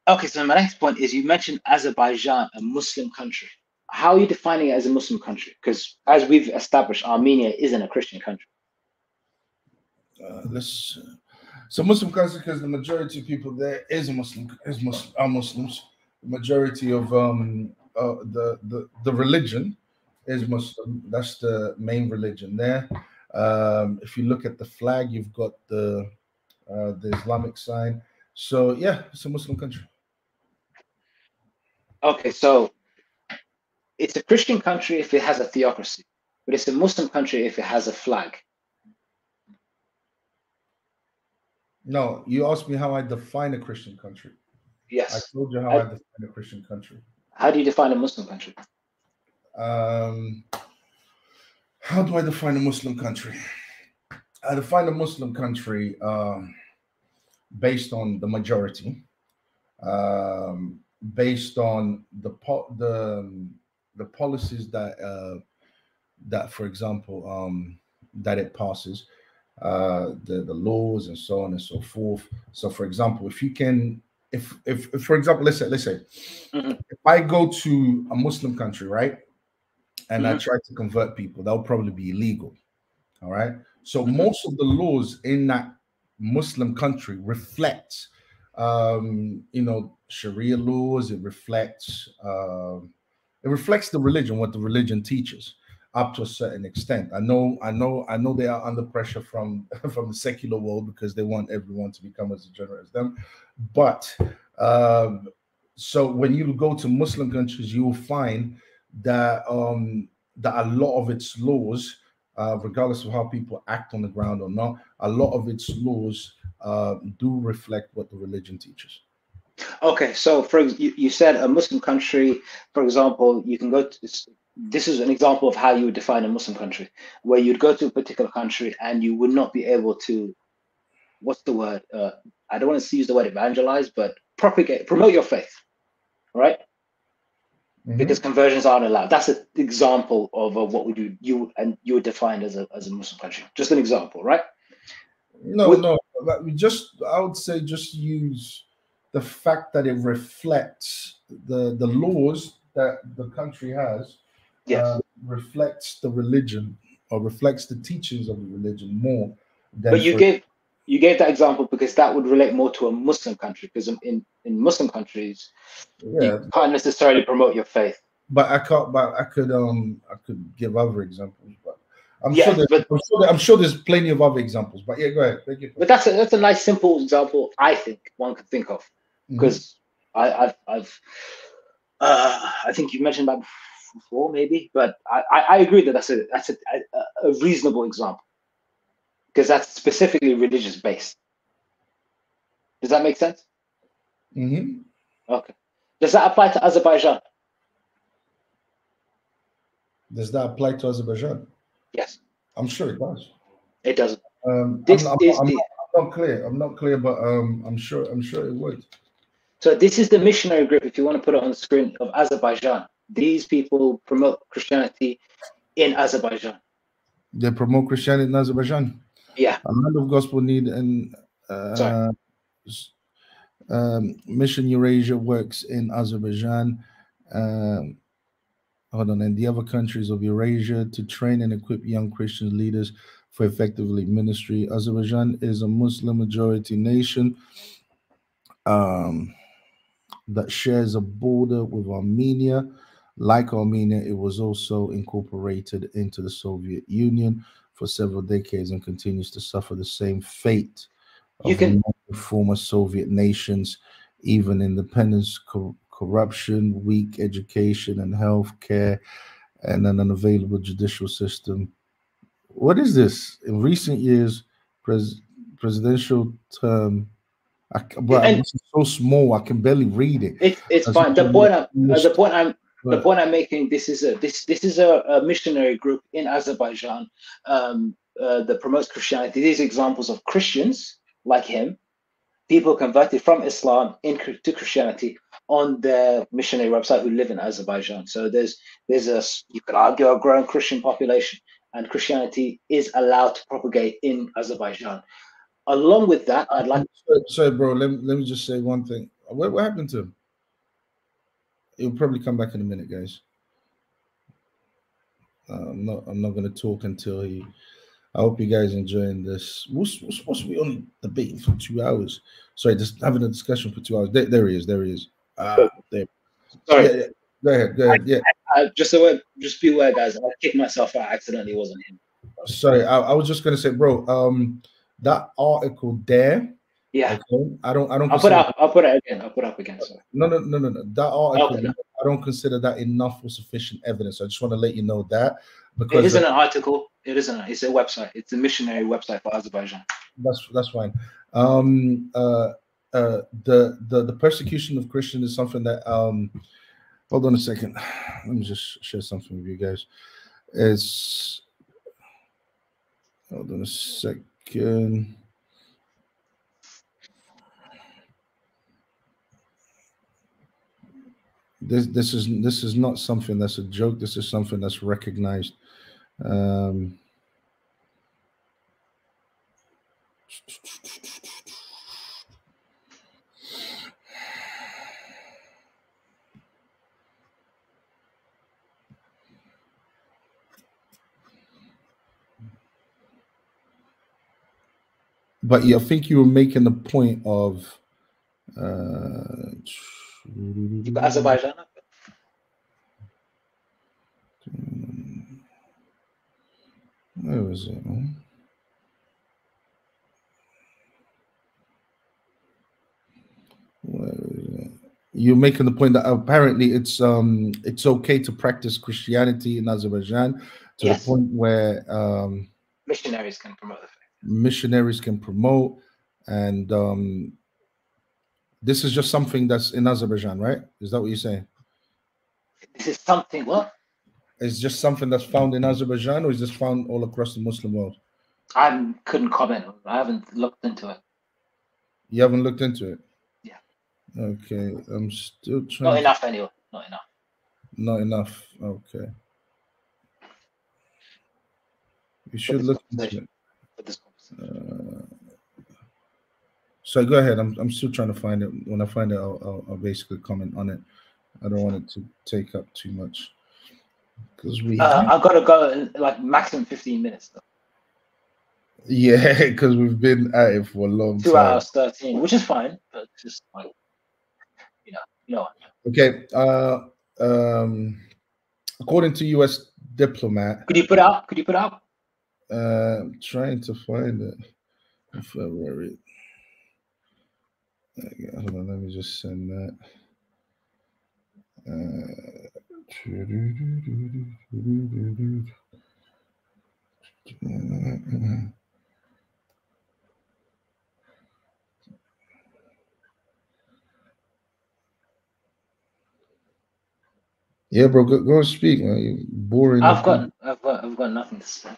Okay, so my next point is, you mentioned Azerbaijan, a Muslim country. How are you defining it as a Muslim country? Because as we've established, Armenia isn't a Christian country. So Muslim country, because the majority of people there are Muslims. The majority of the religion is Muslim. That's the main religion there. If you look at the flag, you've got the Islamic sign. So yeah, it's a Muslim country. Okay, so it's a Christian country if it has a theocracy, but it's a Muslim country if it has a flag. No, you asked me how I define a Christian country. Yes. I told you how I define a Christian country. How do you define a Muslim country? How do I define a Muslim country? I define a Muslim country based on the majority, based on the policies that, for example, that it passes, the laws and so on and so forth. So, for example, if for example, let's say, if I go to a Muslim country, right, and I try to convert people, that would probably be illegal. All right. So most of the laws in that Muslim country reflect, Sharia laws. It reflects the religion, what the religion teaches, up to a certain extent. I know they are under pressure from the secular world, because they want everyone to become as degenerate as them. But so when you go to Muslim countries, you will find that that a lot of its laws, regardless of how people act on the ground or not, a lot of its laws do reflect what the religion teaches. Okay, so you said a Muslim country, for example, you can go to, this is an example of how you would define a Muslim country, where you'd go to a particular country and you would not be able to, what's the word? I don't want to use the word evangelize, but promote your faith, right? Because conversions aren't allowed. That's an example of what we do. You would define as a Muslim country. Just an example, right? No. I would say just use the fact that it reflects the laws that the country has. Yes. Reflects the religion, or reflects the teachings of the religion more than. But you gave that example because that would relate more to a Muslim country, because in Muslim countries, you can't necessarily promote your faith. But I could give other examples, but I'm sure there's plenty of other examples. But yeah, go ahead. Thank you. But that's a nice simple example, I think one could think of, because I think you mentioned that before, maybe, but I agree that that's a reasonable example, because that's specifically religious based. Does that make sense? Okay. Does that apply to Azerbaijan? Does that apply to Azerbaijan? Yes. I'm sure it does. It doesn't. I'm not clear. I'm not clear, but I'm sure it would. So this is the missionary group, if you want to put it on the screen, of Azerbaijan. These people promote Christianity in Azerbaijan. They promote Christianity in Azerbaijan. Yeah. A lot of gospel need and Mission Eurasia works in Azerbaijan. Hold on, and the other countries of Eurasia to train and equip young Christian leaders for effectively ministry. Azerbaijan is a Muslim majority nation that shares a border with Armenia. Like Armenia, it was also incorporated into the Soviet Union for several decades and continues to suffer the same fate of former Soviet nations, even independence, corruption, weak education and health care, and an unavailable judicial system. What is this? In recent years, presidential term. It's so small I can barely read it. It's fine. The point I'm making. This is a missionary group in Azerbaijan that promotes Christianity. These examples of Christians like him, people converted from Islam to Christianity on their missionary website who live in Azerbaijan. So there's you could argue a growing Christian population, and Christianity is allowed to propagate in Azerbaijan. Along with that, I'd like. Sorry, bro. Let me just say one thing. What happened to him? He'll probably come back in a minute, guys. I'm not going to talk until he. I hope you guys enjoying this. We're supposed to be only debating for 2 hours. Sorry, just having a discussion for 2 hours. There he is. There. Sorry. Yeah. Go ahead. Yeah. Just be aware, guys. I kicked myself out accidentally. It wasn't him. Sorry, I was just gonna say, bro. That article there. Yeah. Okay, I don't. I'll put it again. I'll put it up again. Sorry. No. That article, I don't consider that enough or sufficient evidence. I just want to let you know that because it isn't an article. It isn't. It's a website. It's a missionary website for Azerbaijan. That's fine. The persecution of Christians is something that hold on a second. Let me just share something with you guys. Hold on a second. This is not something that's a joke. This is something that's recognized. But I think you were making the point of Azerbaijan. Where was it? You're making the point that apparently it's okay to practice Christianity in Azerbaijan to the point where missionaries can promote the faith. Missionaries can promote, and this is just something that's in Azerbaijan, right? Is that what you're saying? This is something what? It's just something that's found in Azerbaijan, or is this found all across the Muslim world? I couldn't comment. I haven't looked into it. You haven't looked into it? Yeah. Okay, I'm still trying. Not enough anyway. Not enough. Not enough. Okay. You should look into it. So go ahead. I'm still trying to find it. When I find it, I'll basically comment on it. I don't want it to take up too much because I've got to go in like maximum 15 minutes though. Yeah, because we've been at it for a long 2 time. 2 hours 13, which is fine, but just like you know. Okay. According to U.S. diplomat. Could you put out? Trying to find it in February. Okay, hold on, let me just send that. Yeah, bro, go and speak, man. You're boring the people. I've got nothing to say.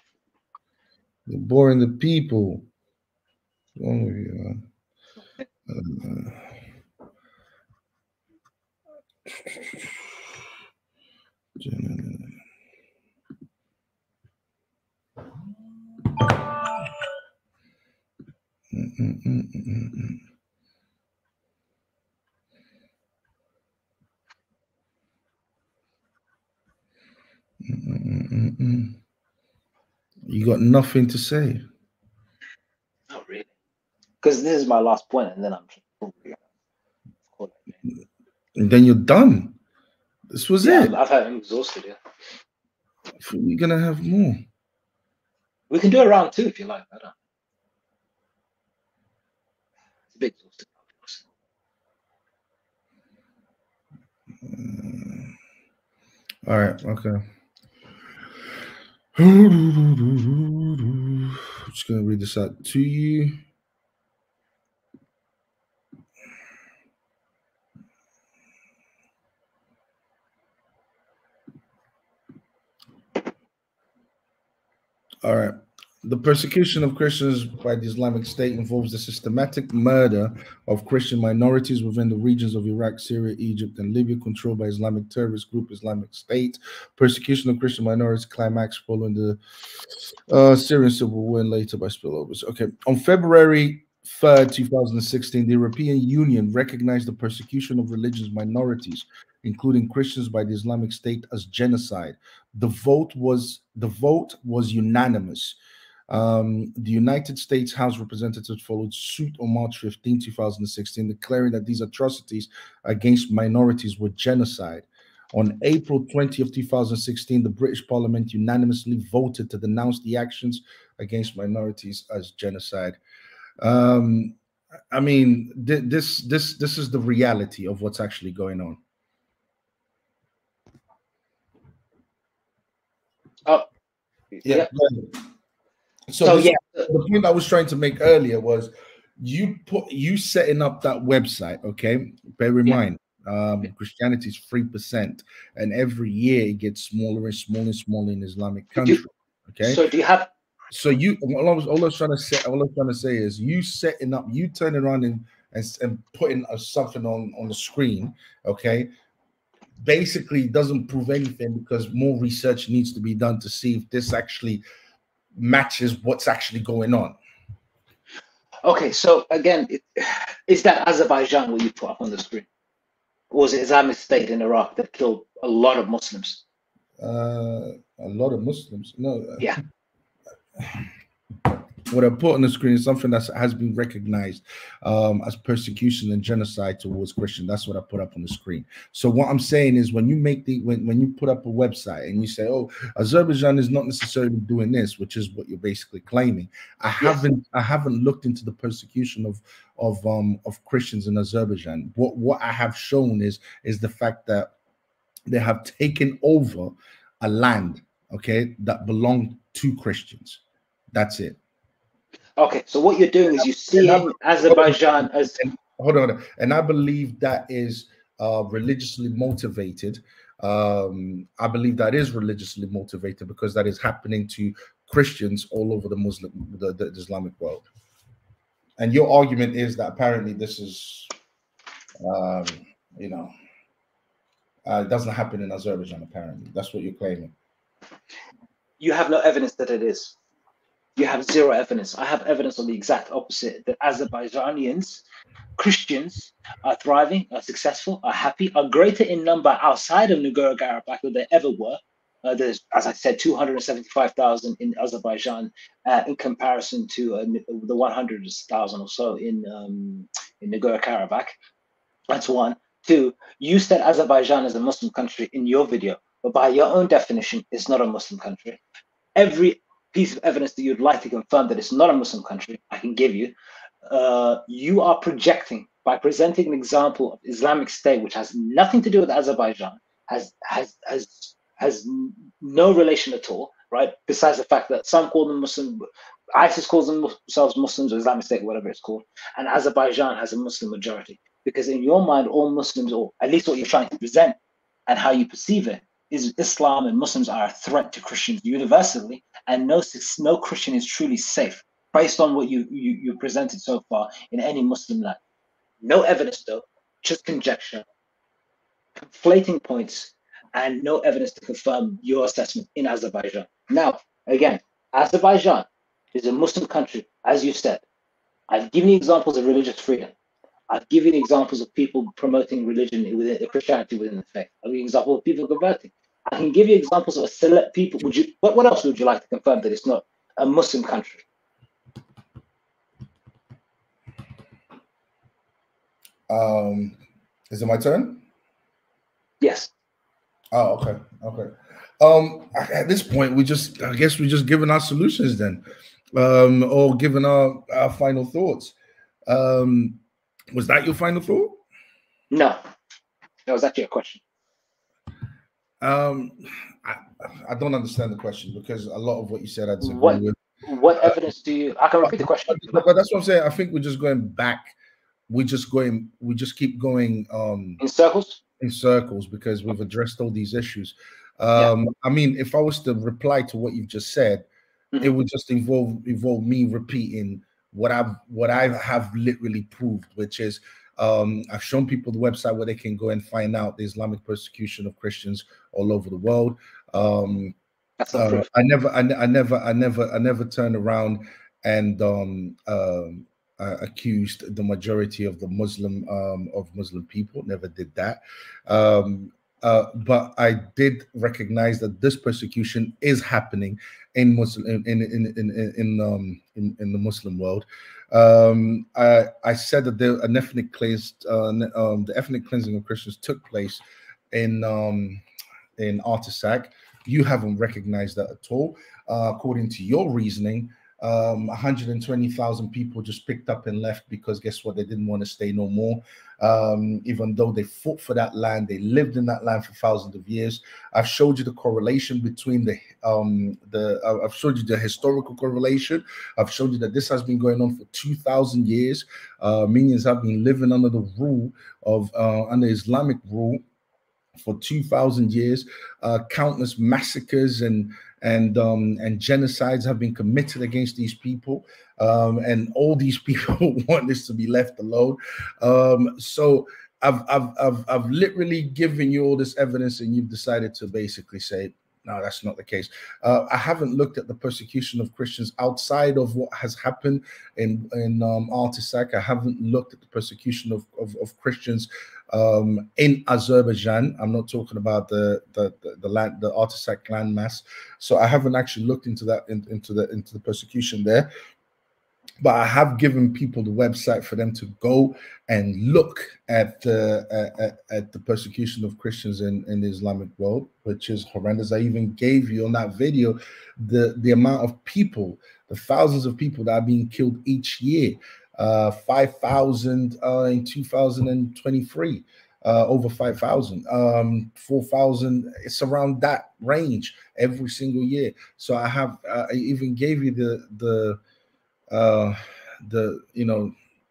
You're boring the people. What's wrong with you, man? You got nothing to say. Not really, because this is my last point, and then I'm probably gonna And then you're done. This was it. I'm exhausted. Yeah, You're gonna have more. we can do a round 2 if you like. I don't. It's a bit exhausted. All right. Okay. Just gonna read this out to you. All right. The persecution of Christians by the Islamic State involves the systematic murder of Christian minorities within the regions of Iraq, Syria, Egypt, and Libya controlled by Islamic terrorist group Islamic State. Persecution of Christian minorities climaxed following the Syrian civil war and later by spillovers. Okay. On February 3rd, 2016, the European Union recognized the persecution of religious minorities, including Christians, by the Islamic State as genocide. The vote was unanimous. The United States House of Representatives followed suit on March 15, 2016, declaring that these atrocities against minorities were genocide. On April 20th, 2016, the British Parliament unanimously voted to denounce the actions against minorities as genocide. I mean, this is the reality of what's actually going on. Oh, yeah. So the point I was trying to make earlier was you setting up that website. Okay, bear in mind, Christianity is 3%, and every year it gets smaller and smaller and smaller in Islamic countries. Okay, so do you have? So all I was trying to say is you setting up, you turning around and putting something on the screen. Okay, basically doesn't prove anything, because more research needs to be done to see if this actually matches what's actually going on. Okay, so again, is that Azerbaijan what you put up on the screen? Or was it Islamic State in Iraq that killed a lot of Muslims? A lot of Muslims? No. Yeah. What I put on the screen is something that has been recognized as persecution and genocide towards Christians. That's what I put up on the screen. So what I'm saying is, when you make when you put up a website and you say, "Oh, Azerbaijan is not necessarily doing this," which is what you're basically claiming. I haven't looked into the persecution of Christians in Azerbaijan. What I have shown is the fact that they have taken over a land, okay, that belonged to Christians. That's it. Okay, so what you're doing is you're seeing Azerbaijan as... Hold on. And I believe that is religiously motivated. I believe that is religiously motivated, because that is happening to Christians all over the Islamic world. And your argument is that apparently this is, it doesn't happen in Azerbaijan, apparently. That's what you're claiming. You have no evidence that it is. You have zero evidence. I have evidence on the exact opposite, that Azerbaijanians, Christians, are thriving, are successful, are happy, are greater in number outside of Nagorno-Karabakh than they ever were. There's, as I said, 275,000 in Azerbaijan in comparison to the 100,000 or so in Nagorno-Karabakh. That's one. Two, you said Azerbaijan is a Muslim country in your video, but by your own definition, it's not a Muslim country. Every piece of evidence that you'd like to confirm that it's not a Muslim country, I can give you. You are projecting by presenting an example of Islamic State, which has nothing to do with Azerbaijan, has no relation at all, right? Besides the fact that some call them Muslim, ISIS calls themselves Muslims, or Islamic State, whatever it's called, and Azerbaijan has a Muslim majority. Because in your mind, all Muslims, or at least what you're trying to present, and how you perceive it, is Islam and Muslims are a threat to Christians universally, and no Christian is truly safe based on what you presented so far in any Muslim land. No evidence though, just conjecture, conflating points, and no evidence to confirm your assessment in Azerbaijan. Now, again, Azerbaijan is a Muslim country, as you said. I've given you examples of religious freedom. I've given you examples of people promoting religion within Christianity within the faith. I've given you examples of people converting. I can give you examples of select people. What else would you like to confirm that it's not a Muslim country? Is it my turn? Yes. Oh, okay. At this point, I guess we're just giving our solutions then, or giving our final thoughts. Was that your final thought? No, that was actually a question. I don't understand the question, because a lot of what you said I disagree with. What evidence do you? I can repeat the question. But that's what I'm saying. I think we're just going back. We just keep going in circles. In circles, because we've addressed all these issues. I mean, if I was to reply to what you've just said, it would just involve me repeating what I have literally proved, which is I've shown people the website where they can go and find out the Islamic persecution of Christians all over the world. I never turned around and accused the majority of the Muslim people. Never did that. But I did recognize that this persecution is happening in the Muslim world. I said that the ethnic cleansing of Christians took place in Artsakh. You haven't recognized that at all. According to your reasoning, 120,000 people just picked up and left because guess what? They didn't want to stay no more. Even though they fought for that land, they lived in that land for thousands of years. I've showed you the correlation between I've showed you the historical correlation. I've showed you that this has been going on for 2,000 years. Armenians have been living under the rule of under Islamic rule for 2,000 years. Countless massacres and genocides have been committed against these people, and all these people want this to be left alone. So I've literally given you all this evidence, and you've decided to basically say, no, that's not the case. I haven't looked at the persecution of Christians outside of what has happened in Artsakh. I haven't looked at the persecution of Christians in Azerbaijan. I'm not talking about the land, the Artsakh landmass. So I haven't actually looked into that into the persecution there. But I have given people the website for them to go and look at the persecution of Christians in the Islamic world, which is horrendous. I even gave you on that video the amount of people, the thousands of people that are being killed each year. 5,000 in 2023, over 5,000, 4,000. It's around that range every single year. So I even gave you the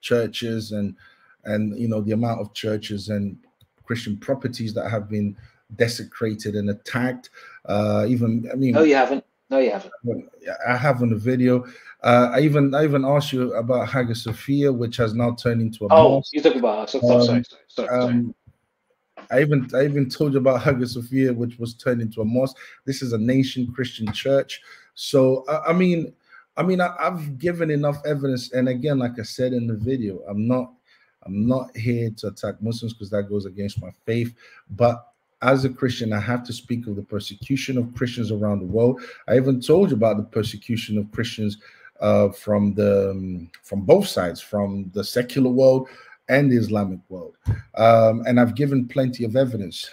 churches and the amount of churches and Christian properties that have been desecrated and attacked. No, you haven't. I have on the video. I even asked you about Hagia Sophia, which has now turned into a mosque. You talk about sorry. I even told you about Hagia Sophia, which was turned into a mosque. This is a nation Christian church. So I've given enough evidence, and again, like I said in the video, I'm not here to attack Muslims because that goes against my faith. But as a Christian, I have to speak of the persecution of Christians around the world. I even told you about the persecution of Christians from both sides, from the secular world and the Islamic world, and I've given plenty of evidence.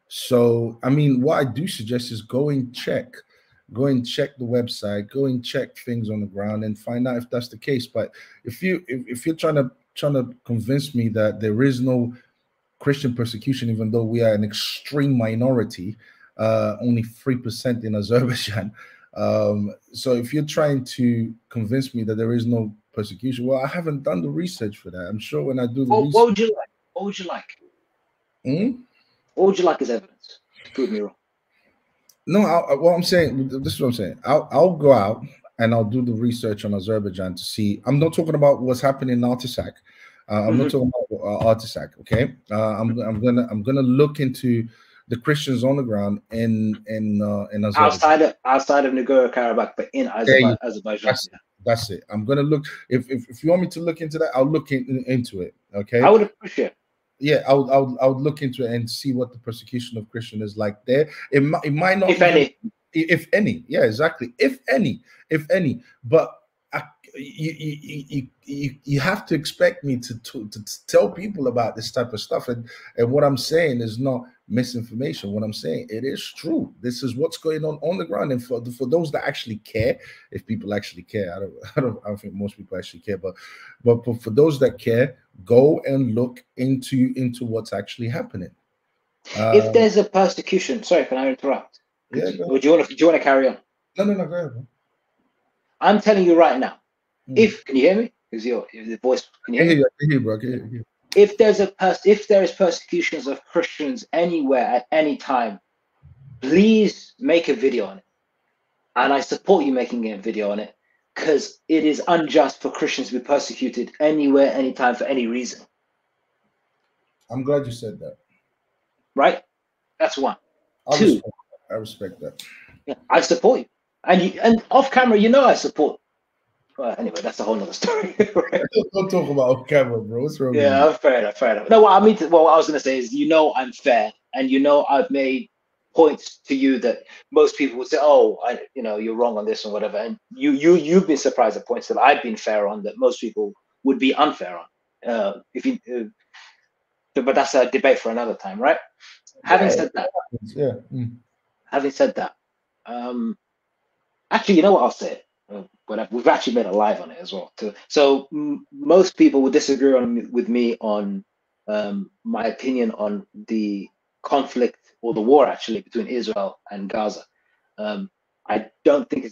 So what I do suggest is go and check the website, go and check things on the ground and find out if that's the case. But if you're trying to convince me that there is no Christian persecution, even though we are an extreme minority, only 3% in Azerbaijan. So if you're trying to convince me that there is no persecution, well, I haven't done the research for that. I'm sure when I do the research. What would you like? What would you like as evidence to prove me wrong? No, what I'm saying, this is what I'm saying. I'll go out and I'll do the research on Azerbaijan to see. I'm not talking about what's happening in Artisac. I'm not talking about Artisac. Okay, I'm gonna look into the Christians on the ground in Azerbaijan. outside of Nagorno-Karabakh, but in Azerbaijan. That's it. I'm gonna look. If you want me to look into that, I'll look into it. Okay. I would appreciate. Yeah, I would look into it and see what the persecution of Christian is like there. It might not, if any. Yeah, exactly. If any. But you have to expect me to tell people about this type of stuff, and what I'm saying is not misinformation. What I'm saying, it is true. This is what's going on the ground, and for those that actually care, if people actually care, I don't think most people actually care, but for those that care, go and look into what's actually happening. If there's a persecution, sorry, can I interrupt? Yeah. Or do you want to carry on? No, go ahead, bro. I'm telling you right now. If can you hear me? Because the voice. Can you hear me? I can hear you, bro. I can hear you. If there is persecutions of Christians anywhere at any time, please make a video on it, and I support you making a video on it, because it is unjust for Christians to be persecuted anywhere, anytime, for any reason. I'm glad you said that. Right? That's one. I respect that. Yeah, I support you, and off camera, I support. Well, anyway, that's a whole nother story. Right? Don't talk about off camera, bro. What's wrong? Yeah, fair enough. No, what I was going to say is, I'm fair, and I've made points to you that most people would say, "Oh, you're wrong on this and whatever," and you've been surprised at points that I've been fair on that most people would be unfair on. But that's a debate for another time, right? Having said that, actually, you know what I'll say. But we've actually made a live on it as well too. So most people would disagree with me on my opinion on the conflict, or the war actually, between Israel and Gaza. I don't think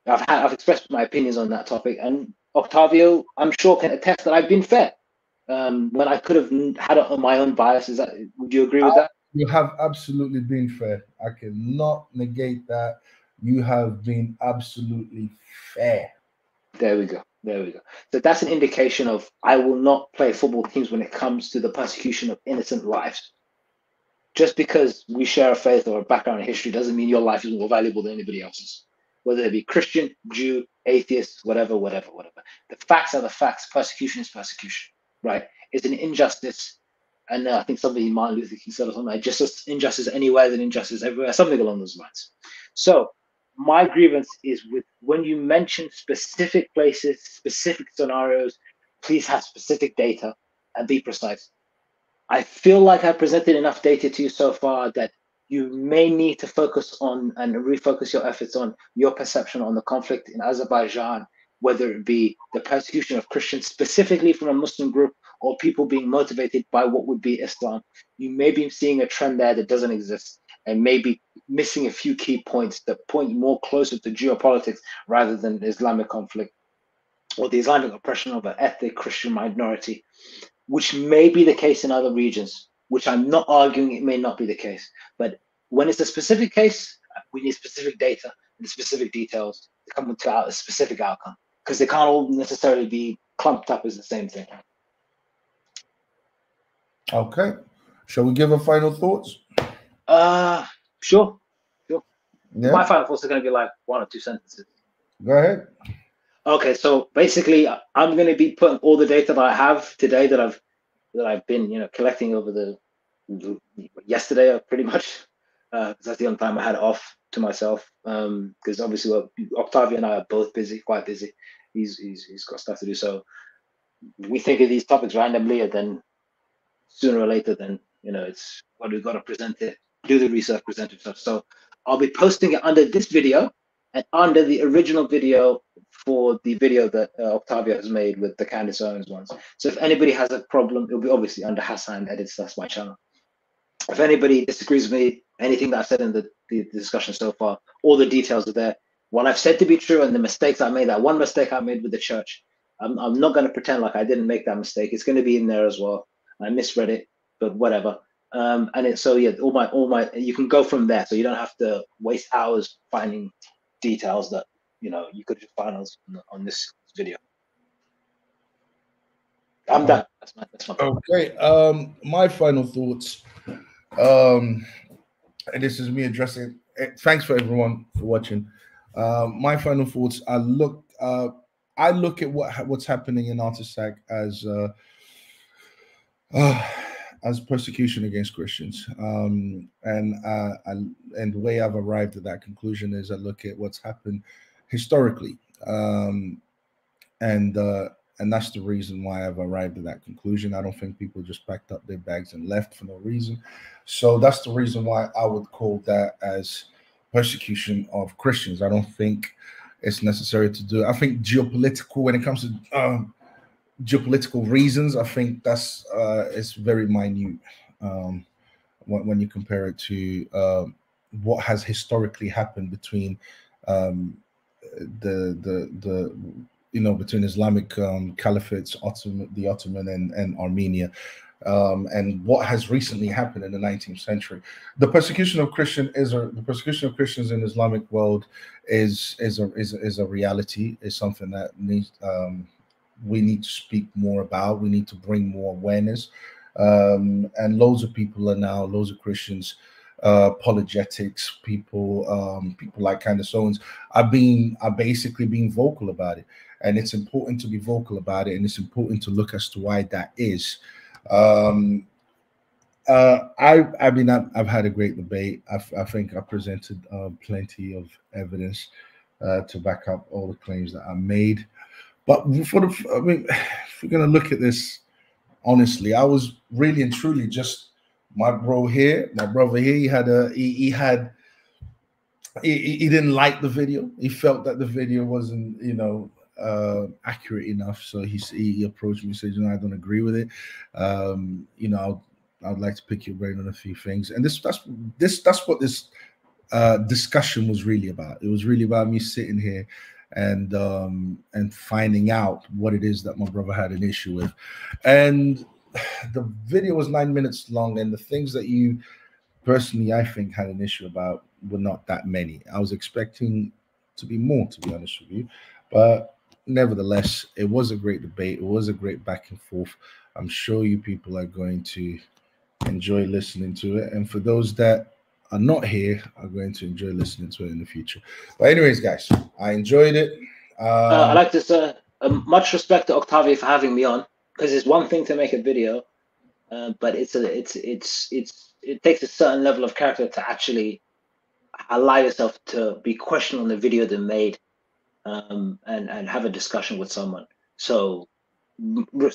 I've expressed my opinions on that topic, and Octavio, I'm sure, can attest that I've been fair when I could have had it on my own bias. Would you agree with that? You have absolutely been fair. I cannot negate that. You have been absolutely fair. There we go. So that's an indication of, I will not play football teams when it comes to the persecution of innocent lives. Just because we share a faith or a background in history doesn't mean your life is more valuable than anybody else's. Whether it be Christian, Jew, atheist, whatever. The facts are the facts. Persecution is persecution, right? It's an injustice. And I think Martin Luther King said or something like, just injustice anywhere than injustice everywhere, something along those lines. So my grievance is with, when you mention specific places, specific scenarios, please have specific data and be precise. I feel like I presented enough data to you so far that you may need to focus on and refocus your efforts on your perception on the conflict in Azerbaijan, whether it be the persecution of Christians specifically from a Muslim group, or people being motivated by what would be Islam. You may be seeing a trend there that doesn't exist, and maybe missing a few key points that point more closer to geopolitics rather than the Islamic conflict or the Islamic oppression of an ethnic Christian minority, which may be the case in other regions, which I'm not arguing it may not be the case. But when it's a specific case, we need specific data and specific details to come to a specific outcome, because they can't all necessarily be clumped up as the same thing. Okay. Shall we give our final thoughts? Sure. Yeah. My final thoughts are going to be like 1 or 2 sentences. Go ahead. Okay, so basically, I'm going to be putting all the data that I have today that I've been collecting over the yesterday pretty much, because that's the only time I had it off to myself. Because obviously, Octavio and I are both busy, quite busy. He's got stuff to do, so we think of these topics randomly, and then sooner or later, then it's what we've got to present it, do the research, present it stuff. So I'll be posting it under this video and under the original video for the video that Octavio has made with the Candace Owens ones. So if anybody has a problem, it'll be obviously under Hassan Edits. That's my channel. If anybody disagrees with me, anything that I've said in the discussion so far, all the details are there. What I've said to be true and the mistakes I made, that one mistake I made with the church, I'm not going to pretend like I didn't make that mistake. It's going to be in there as well. I misread it, but whatever. And it's so yeah, all my you can go from there, so you don't have to waste hours finding details that you could just find on this video. I'm done. That's my okay. My final thoughts. And this is me addressing. Thanks for everyone for watching. My final thoughts. I look at what's happening in Artsakh as persecution against Christians, and the way I've arrived at that conclusion is I look at what's happened historically, and that's the reason why I've arrived at that conclusion. I don't think people just packed up their bags and left for no reason. So that's the reason why I would call that as persecution of Christians. I don't think it's necessary to do it. I think geopolitical, when it comes to geopolitical reasons, I think that's it's very minute when you compare it to what has historically happened between between Islamic caliphates, the Ottoman and Armenia, and what has recently happened in the 19th century. The persecution of Christians in the Islamic world is a reality. Is something that needs we need to speak more about. We need to bring more awareness, and loads of Christians, apologetics people, people like Candace are basically being vocal about it, and it's important to be vocal about it, and it's important to look as to why that is. I've had a great debate. I think I presented plenty of evidence to back up all the claims that I made. But if we're going to look at this honestly, I was really and truly just my brother here. He didn't like the video. He felt that the video wasn't, accurate enough. So he approached me and said, I don't agree with it. I'd like to pick your brain on a few things. And that's what this discussion was really about. It was really about me sitting here and finding out what it is that my brother had an issue with. And the video was 9 minutes long, and the things that you personally, I think, had an issue about were not that many. I was expecting to be more, to be honest with you, but nevertheless, it was a great debate. It was a great back and forth. I'm sure you people are going to enjoy listening to it, and for those that are not here are going to enjoy listening to it in the future. But anyways, guys, I enjoyed it. I like this. Much respect to Octavia for having me on, because it's one thing to make a video, but it takes a certain level of character to actually allow yourself to be questioned on the video they made, and have a discussion with someone. So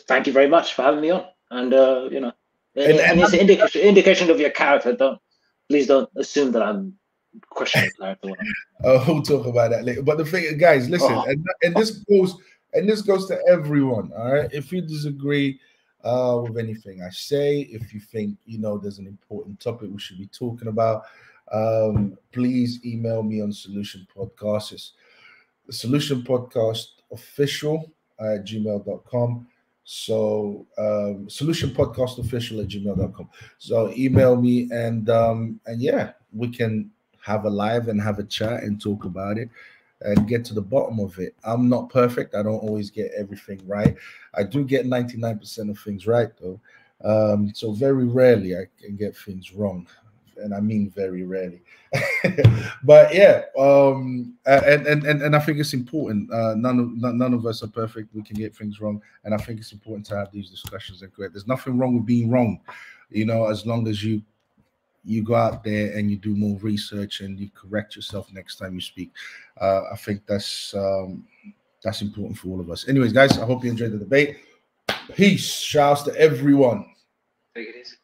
thank you very much for having me on, and and it's an indication of your character. Please don't assume that I'm questioning character. We'll talk about that later. But the thing, guys, listen, and this goes to everyone. All right, if you disagree with anything I say, if you think there's an important topic we should be talking about, please email me on Solution Podcast. It's the Solution Podcast Official at gmail.com. So solutionpodcastofficial@gmail.com. So email me, and yeah, we can have a live and have a chat and talk about it and get to the bottom of it. I'm not perfect. I don't always get everything right. I do get 99% of things right, though. So very rarely I can get things wrong, and I mean very rarely. But yeah, and I think it's important. None of us are perfect. We can get things wrong, and I think it's important to have these discussions and correct. There's nothing wrong with being wrong, as long as you go out there and you do more research and you correct yourself next time you speak. I think that's important for all of us. Anyways, guys, I hope you enjoyed the debate. Peace. Shouts to everyone. Take it easy.